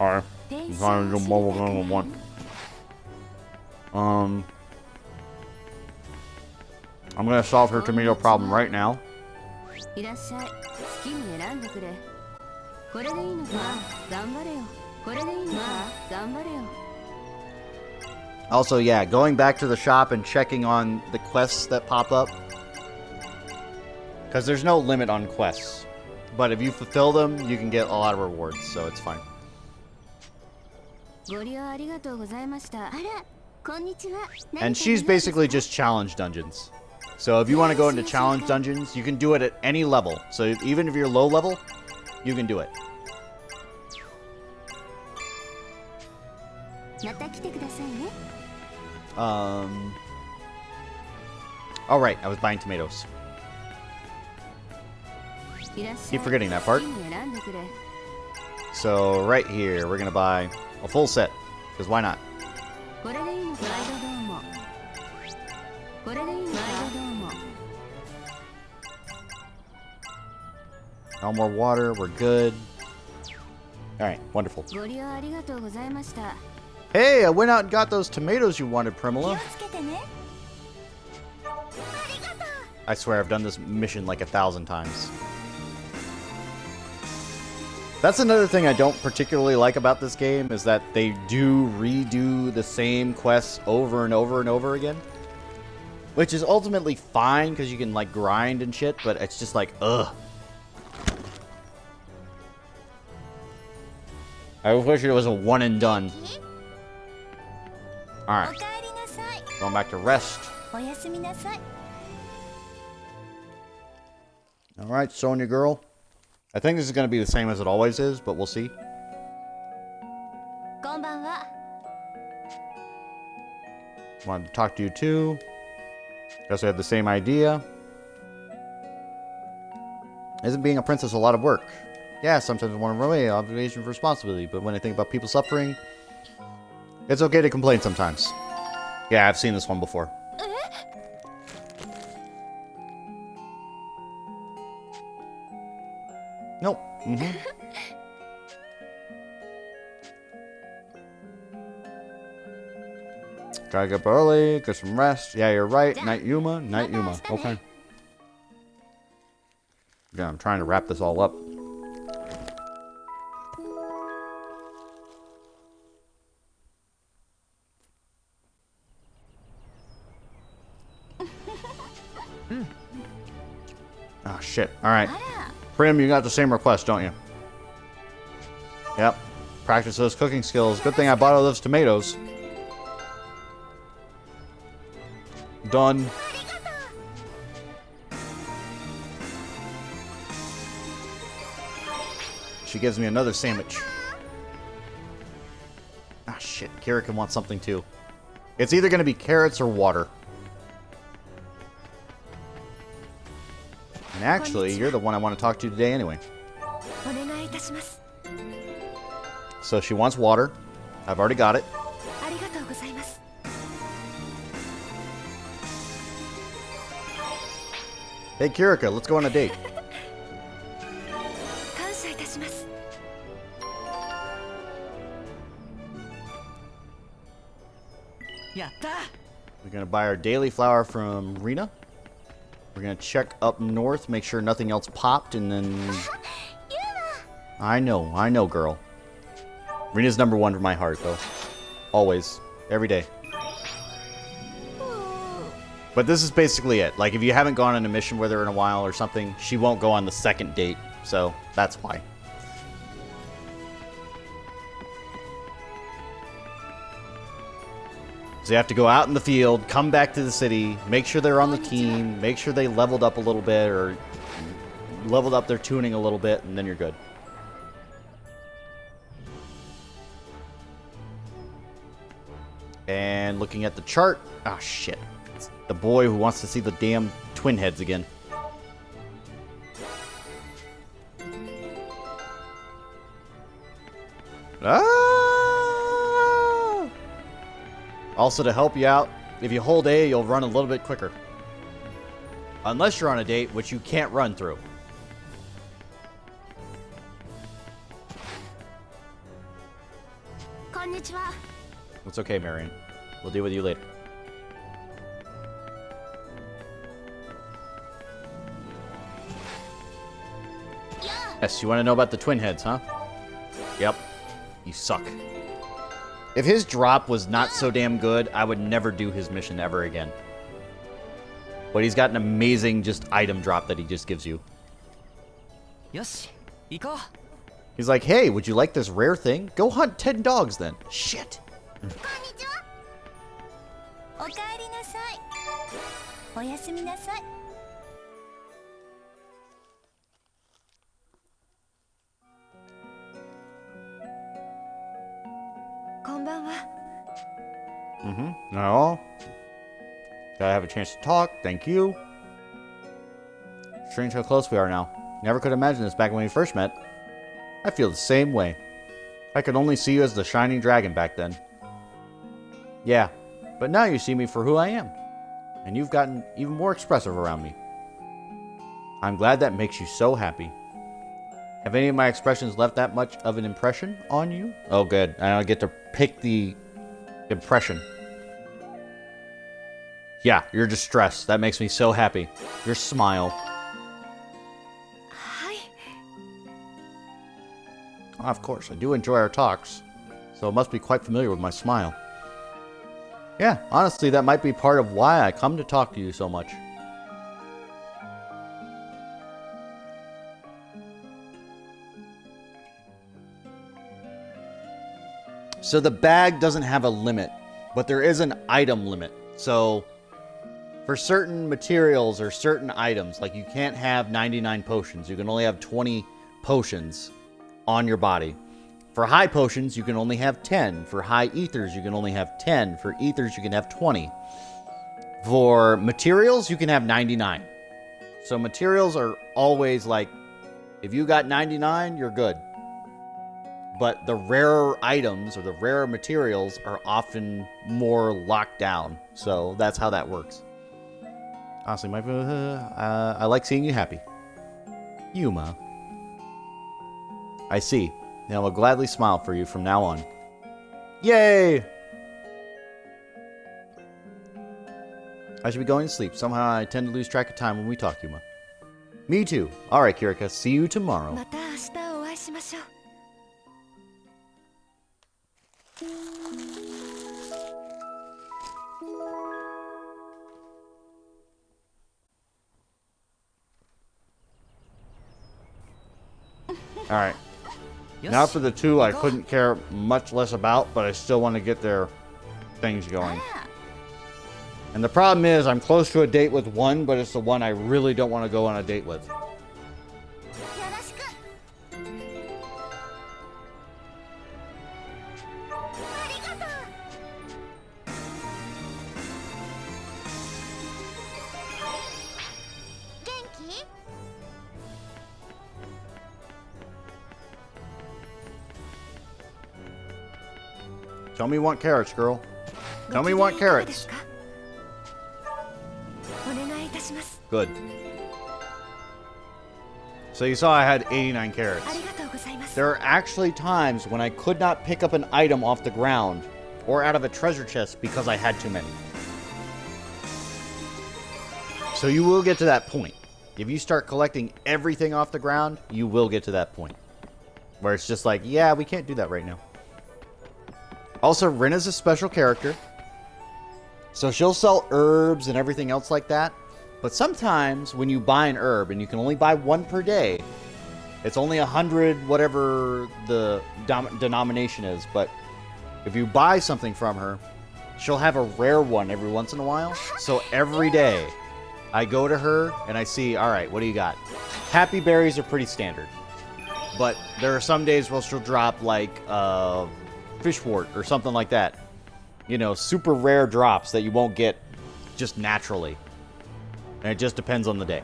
Alright. I'm trying to do mobile gun one. I'm gonna solve her tomato problem right now. いらっしゃい。好きに選んでくれ。これでいいのか。頑張れよ。これでいいのか。頑張れよ。 Also, yeah, going back to the shop and checking on the quests that pop up. Because there's no limit on quests. But if you fulfill them, you can get a lot of rewards, so it's fine. ご利用ありがとうございました。あら、こんにちは。 And she's basically just challenge dungeons. So if you want to go into challenge dungeons, you can do it at any level. So even if you're low level, you can do it. また来てくださいね。 Oh right, I was buying tomatoes. いらっしゃい。 Keep forgetting that part. 好きに選んでくれ。 So right here, we're gonna buy a full set. Because why not? これでいいのか。ライドどうも。これでいいのか。ライドどうも。 No more water, we're good. Alright, wonderful. ご利用ありがとうございました。 Hey, I went out and got those tomatoes you wanted, Primula. つけてね。 I swear I've done this mission like 1,000 times. That's another thing I don't particularly like about this game, is that they do redo the same quests over and over and over again. Which is ultimately fine, because you can, like, grind and shit, but it's just like, ugh. I wish it was a one and done. Alright. おかえりなさい。 Going back to rest. おやすみなさい。 Alright, Sonia girl. I think this is going to be the same as it always is, but we'll see. こんばんは。 Wanted to talk to you too. Guess we have the same idea. Isn't being a princess a lot of work? Yeah, sometimes I want to run away, obligation for responsibility, but when I think about people suffering, it's okay to complain sometimes. Yeah, I've seen this one before. Nope. Gotta get up early, get some rest. Yeah, you're right. Night Yuma, Night Yuma. Okay. Yeah, I'm trying to wrap this all up. Ah, shit. Alright. Prim, you got the same request, don't you? Yep. Practice those cooking skills. Good thing I bought all those tomatoes. Done. She gives me another sandwich. Ah, shit. Kira can want something too. It's either going to be carrots or water. And actually, you're the one I want to talk to today anyway. お願いいたします。 So she wants water. I've already got it. ありがとうございます。 Hey, Kirika, let's go on a date. 感謝いたします。 やった。 We're going to buy our daily flower from Rena. We're going to check up north, make sure nothing else popped, and then... I know, girl. Rena's number one for my heart, though. Always. Every day. But this is basically it. Like, if you haven't gone on a mission with her in a while or something, she won't go on the second date. So, that's why. So you have to go out in the field, come back to the city, make sure they're on the team, make sure they leveled up a little bit or leveled up their tuning a little bit, and then you're good. And looking at the chart, ah, shit. It's the boy who wants to see the damn twin heads again. Ah! Also, to help you out, if you hold A, you'll run a little bit quicker. Unless you're on a date, which you can't run through. にちは。 It's okay, Marion. We'll deal with you later. Yes, you want to know about the twin heads, huh? Yep. You suck. If his drop was not so damn good, I would never do his mission ever again. But he's got an amazing just item drop that he just gives you. よし行こう。 He's like, hey, would you like this rare thing? Go hunt 10 dogs then. Shit. こんにちは。おかえりなさい。おやすみなさい。こんばんは。 No. Gotta have a chance to talk. Thank you. Strange how close we are now. Never could imagine this back when we first met. I feel the same way. I could only see you as the shining dragon back then. Yeah, but now you see me for who I am. And you've gotten even more expressive around me. I'm glad that makes you so happy. Have any of my expressions left that much of an impression on you? Oh, good. I get to pick the impression. Yeah, you're distressed. That makes me so happy. Your smile. はい。 Of course, I do enjoy our talks. So it must be quite familiar with my smile. Yeah, honestly, that might be part of why I come to talk to you so much. So the bag doesn't have a limit, but there is an item limit. So for certain materials or certain items, like you can't have 99 potions. You can only have 20 potions on your body. For high potions, you can only have 10. For high ethers, you can only have 10. For ethers, you can have 20. For materials, you can have 99. So materials are always like, if you got 99, you're good. But the rarer items or the rarer materials are often more locked down. So that's how that works. Honestly, I like seeing you happy. Yuma. I see. And I will gladly smile for you from now on. Yay! I should be going to sleep. Somehow I tend to lose track of time when we talk, Yuma. Me too. Alright, Kirika. See you tomorrow. また明日お会いしましょう。 Alright. Now for the two I couldn't care much less about, but I still want to get their things going. And the problem is I'm close to a date with one, but it's the one I really don't want to go on a date with. よろしく。ありがとう。元気？ Tell me you want carrots, girl. Tell me you want carrots. お願いいたします。 Good. So you saw I had 89 carrots. ありがとうございます。 There are actually times when I could not pick up an item off the ground or out of a treasure chest because I had too many. So you will get to that point. If you start collecting everything off the ground, you will get to that point. Where it's just like, yeah, we can't do that right now. Also, Rin is a special character. So she'll sell herbs and everything else like that. But sometimes when you buy an herb, and you can only buy one per day, it's only 100, whatever the denomination is. But if you buy something from her, she'll have a rare one every once in a while. So every day, I go to her and I see, all right, what do you got? Happy berries are pretty standard. But there are some days where she'll drop like fishwort or something like that. You know, super rare drops that you won't get just naturally. And it just depends on the day.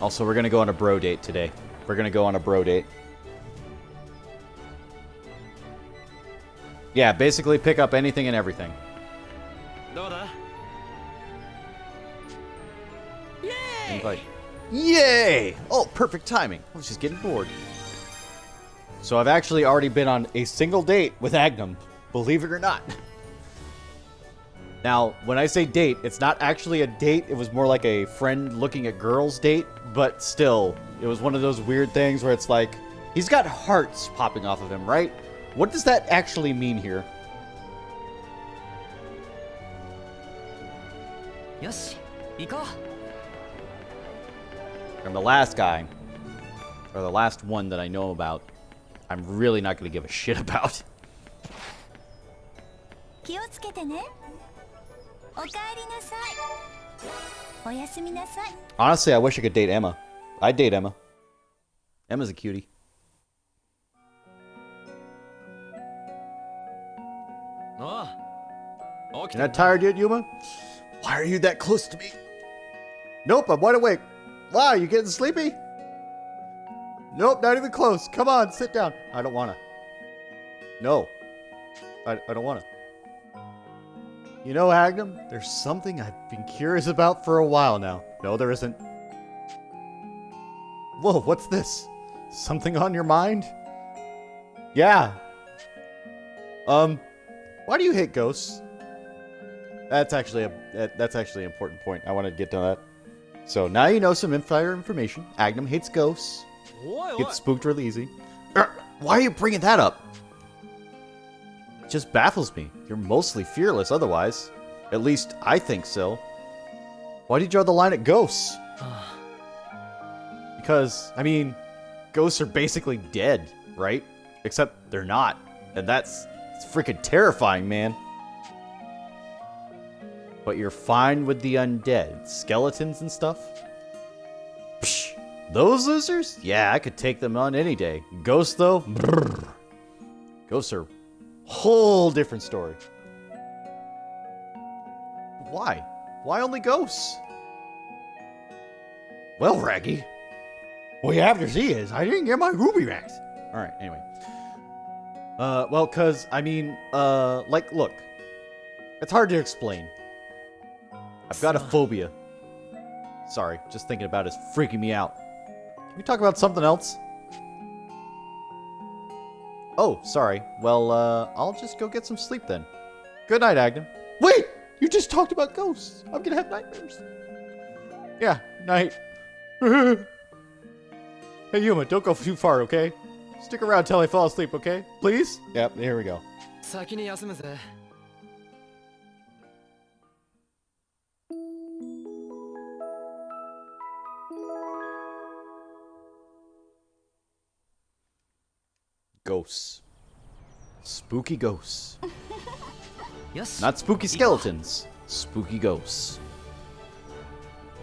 Also, we're going to go on a bro date today. We're going to go on a bro date. Yeah, basically pick up anything and everything. どうだ? And like, yay! Oh, perfect timing. I was just getting bored. So I've actually already been on a single date with Agnum, believe it or not. Now, when I say date, it's not actually a date. It was more like a friend looking at girls date, but still, it was one of those weird things where it's like, he's got hearts popping off of him, right? What does that actually mean here? よし行こう And the last guy, or the last one that I know about, I'm really not going to give a shit about. 気をつけてねおかえりなさいおやすみなさい Honestly, I wish I could date Emma. I'd date Emma. Emma's a cutie. You're not tired yet, Yuma? Why are you that close to me? Nope, I'm wide awake. Wow, you getting sleepy? Nope, not even close. Come on, sit down. I don't wanna. No. I don't wanna. You know, Agnum, there's something I've been curious about for a while now. No, there isn't. Whoa, what's this? Something on your mind? Yeah. Why do you hate ghosts? That's actually an important point. I want to get to that. So now you know some fire information. Agnum hates ghosts. Gets spooked really easy. Why are you bringing that up? It just baffles me. You're mostly fearless otherwise. At least I think so. Why did you draw the line at ghosts? Because, I mean, ghosts are basically dead, right? Except they're not. And it's freaking terrifying, man. But you're fine with the undead. Skeletons and stuff? Psh, those losers? Yeah, I could take them on any day. Ghosts, though? Brrr. Ghosts are a whole different story. Why? Why only ghosts? Well, Raggy. What you have to see is, I didn't get my ruby racks. Alright, anyway. Well, cause, I mean, like, look. It's hard to explain. I've got a phobia. Sorry, just thinking about it is freaking me out. Can we talk about something else? Oh, sorry. Well, I'll just go get some sleep then. Good night, Agnum. Wait! You just talked about ghosts. I'm gonna have nightmares. Yeah, night. Hey, Yuma, don't go too far, okay? Stick around till I fall asleep, okay? Please? Yep, here we go. 先に休むぜ Ghosts. Spooky ghosts. よし Not spooky skeletons. Spooky ghosts.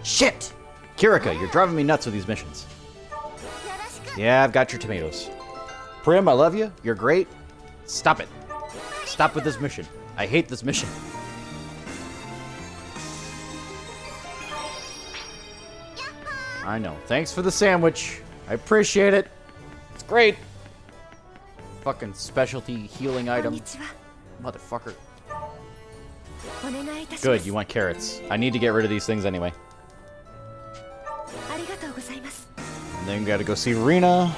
Shit! Kirika, you're driving me nuts with these missions. Yeah, I've got your tomatoes. Prim, I love you. You're great. Stop it. Stop with this mission. I hate this mission. I know. Thanks for the sandwich. I appreciate it. It's great. Fucking specialty healing こん item. にちは Motherfucker. お願いいたしま Good, す you want carrots. I need to get rid of these things anyway. ありがとうございます And then we gotta go see Rena.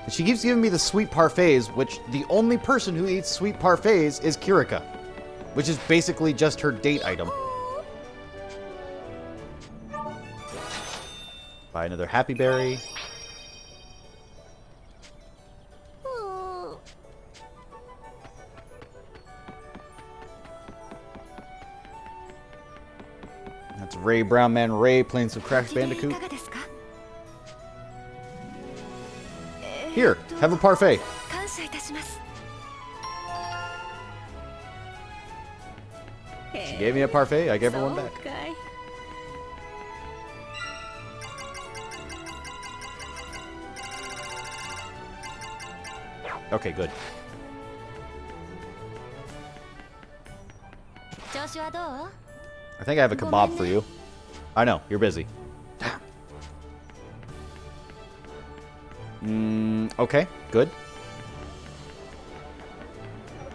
And she keeps giving me the sweet parfaits, which the only person who eats sweet parfaits is Kirika. Which is basically just her date item. Buy another Happy Berry. That's Ray Brown Man Ray playing some Crash ご機嫌い Bandicoot. かがですか Here, have a parfait. 感謝いたします She gave me a parfait, I gave her one そう back. かい Okay, good. 調子はどう I think I have a kebab for you. I know, you're busy. Okay, good.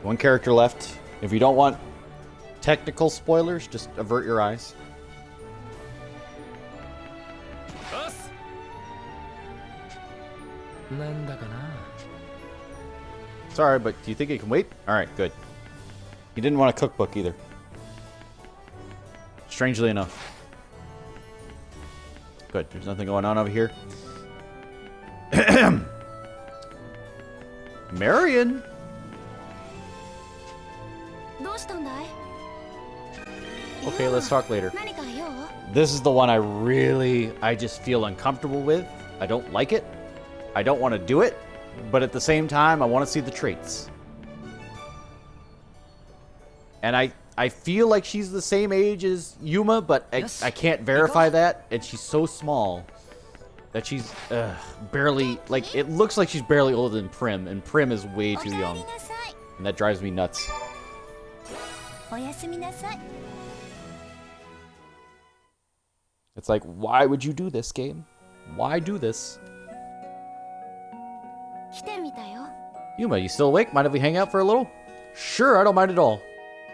One character left. If you don't want technical spoilers, just avert your eyes. バスなんだかな。 Sorry, but do you think it can wait? Alright, good. He didn't want a cookbook either. Strangely enough. Good, there's nothing going on over here. Marion! どうしたんだい？ Okay, let's talk later. 何か用？ This is the one I just feel uncomfortable with. I don't like it. I don't want to do it. But at the same time, I want to see the traits. And I feel like she's the same age as Yuma, but I can't verify that. And she's so small that she's barely, like, it looks like she's barely older than Prim. And Prim is way too young. And that drives me nuts. おやすみなさい。 It's like, why would you do this, game? Why do this? 来てみたよ。 Yuma, you still awake? Mind if we hang out for a little? Sure, I don't mind at all.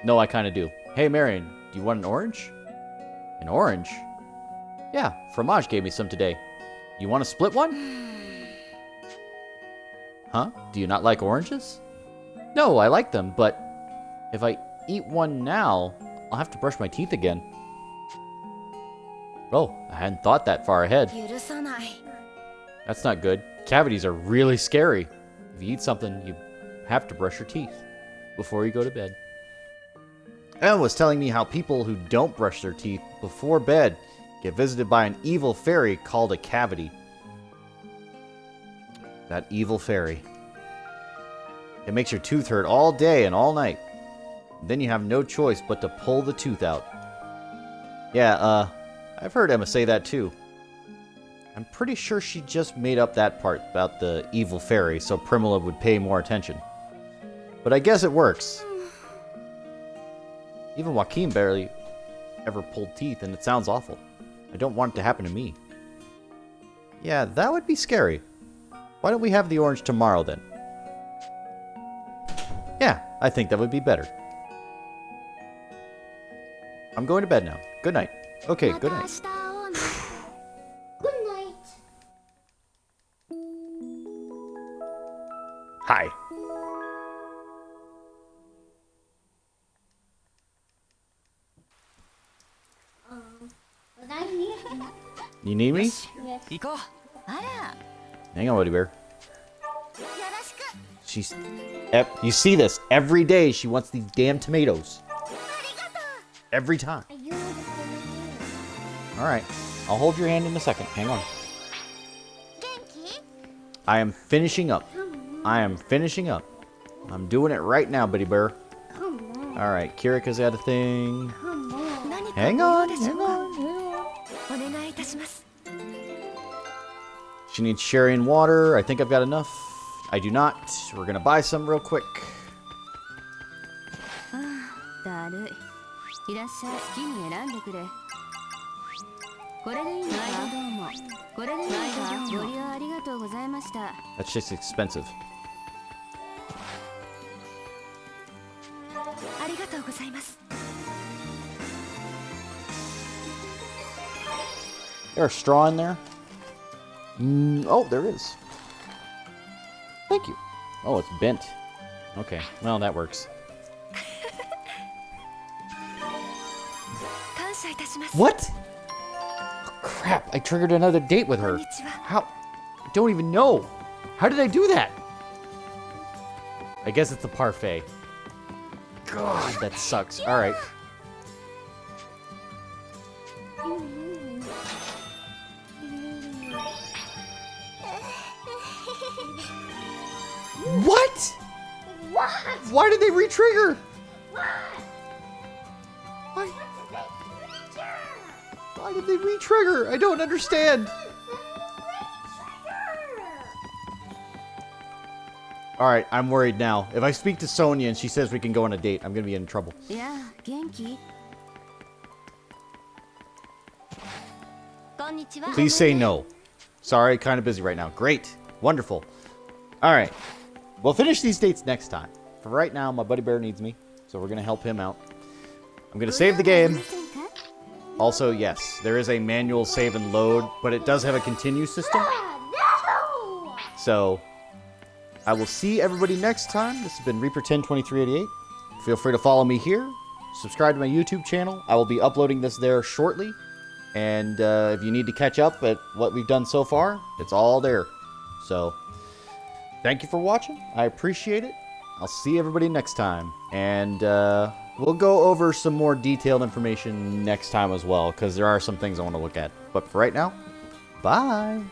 No, I kind of do. Hey, Marion, do you want an orange? An orange? Yeah, Fromage gave me some today. You want to split one? Huh? Do you not like oranges? No, I like them, but if I eat one now, I'll have to brush my teeth again. Oh, I hadn't thought that far ahead. 許さない。 That's not good. Cavities are really scary. If you eat something, you have to brush your teeth before you go to bed. Ellen was telling me how people who don't brush their teeth before bed get visited by an evil fairy called a cavity. That evil fairy. It makes your tooth hurt all day and all night. Then you have no choice but to pull the tooth out. Yeah, I've heard Emma say that too. I'm pretty sure she just made up that part about the evil fairy so Primula would pay more attention. But I guess it works. Even Joaquin barely ever pulled teeth, and it sounds awful. I don't want it to happen to me. Yeah, that would be scary. Why don't we have the orange tomorrow then? Yeah, I think that would be better. I'm going to bed now. Good night. Okay, ま good た明 night. 日会おうね。 Good night. Hi. But I need you. You need me? Yes. 行こう。あら、 Hang on, Woody Bear. よろしく。 She's... You see this. Every day she wants these damn tomatoes. ありがとう。 Every time. I use it for Alright. I'll hold your hand in a second. Hang on. 元気？ I am finishing up. I am finishing up. I'm doing it right now, Buddy Bear. Come on. Alright, Kirika's got a thing. Come on. 何か Hang ご用 on, でしょ hang うか？ on. お願いいたします。 She needs sherry and water. I think I've got enough. I do not. We're gonna buy some real quick. だるい。いらっしゃい。好きに選んでくれ。これでいいのか？どうも。これでいいのか？ご利用ありがとうございました。 That's just expensive. ありがとうございます。 There's straw in there? Oh, there is. Thank you. Oh, it's bent. Okay, well, that works. 感謝いたします。 What? Oh, crap, I triggered another date with her. こんにちは。 How? I don't even know. How did I do that? I guess it's the parfait. God, that sucks. Alright. What? What? Why did they re-trigger? What? Why? Why did they re-trigger? I don't understand. Alright, I'm worried now. If I speak to Sonia and she says we can go on a date, I'm gonna be in trouble. いや、元気？こんにちは。 Please say no. Sorry, kind of busy right now. Great. Wonderful. Alright. We'll finish these dates next time. For right now, my buddy bear needs me, so we're gonna help him out. I'm gonna save the game. Also, yes, there is a manual save and load, but it does have a continue system. No! So, I will see everybody next time. This has been Reaper102388. Feel free to follow me here. Subscribe to my YouTube channel. I will be uploading this there shortly. And if you need to catch up at what we've done so far, it's all there. So, thank you for watching. I appreciate it. I'll see everybody next time. And we'll go over some more detailed information next time as well, because there are some things I want to look at. But for right now, bye.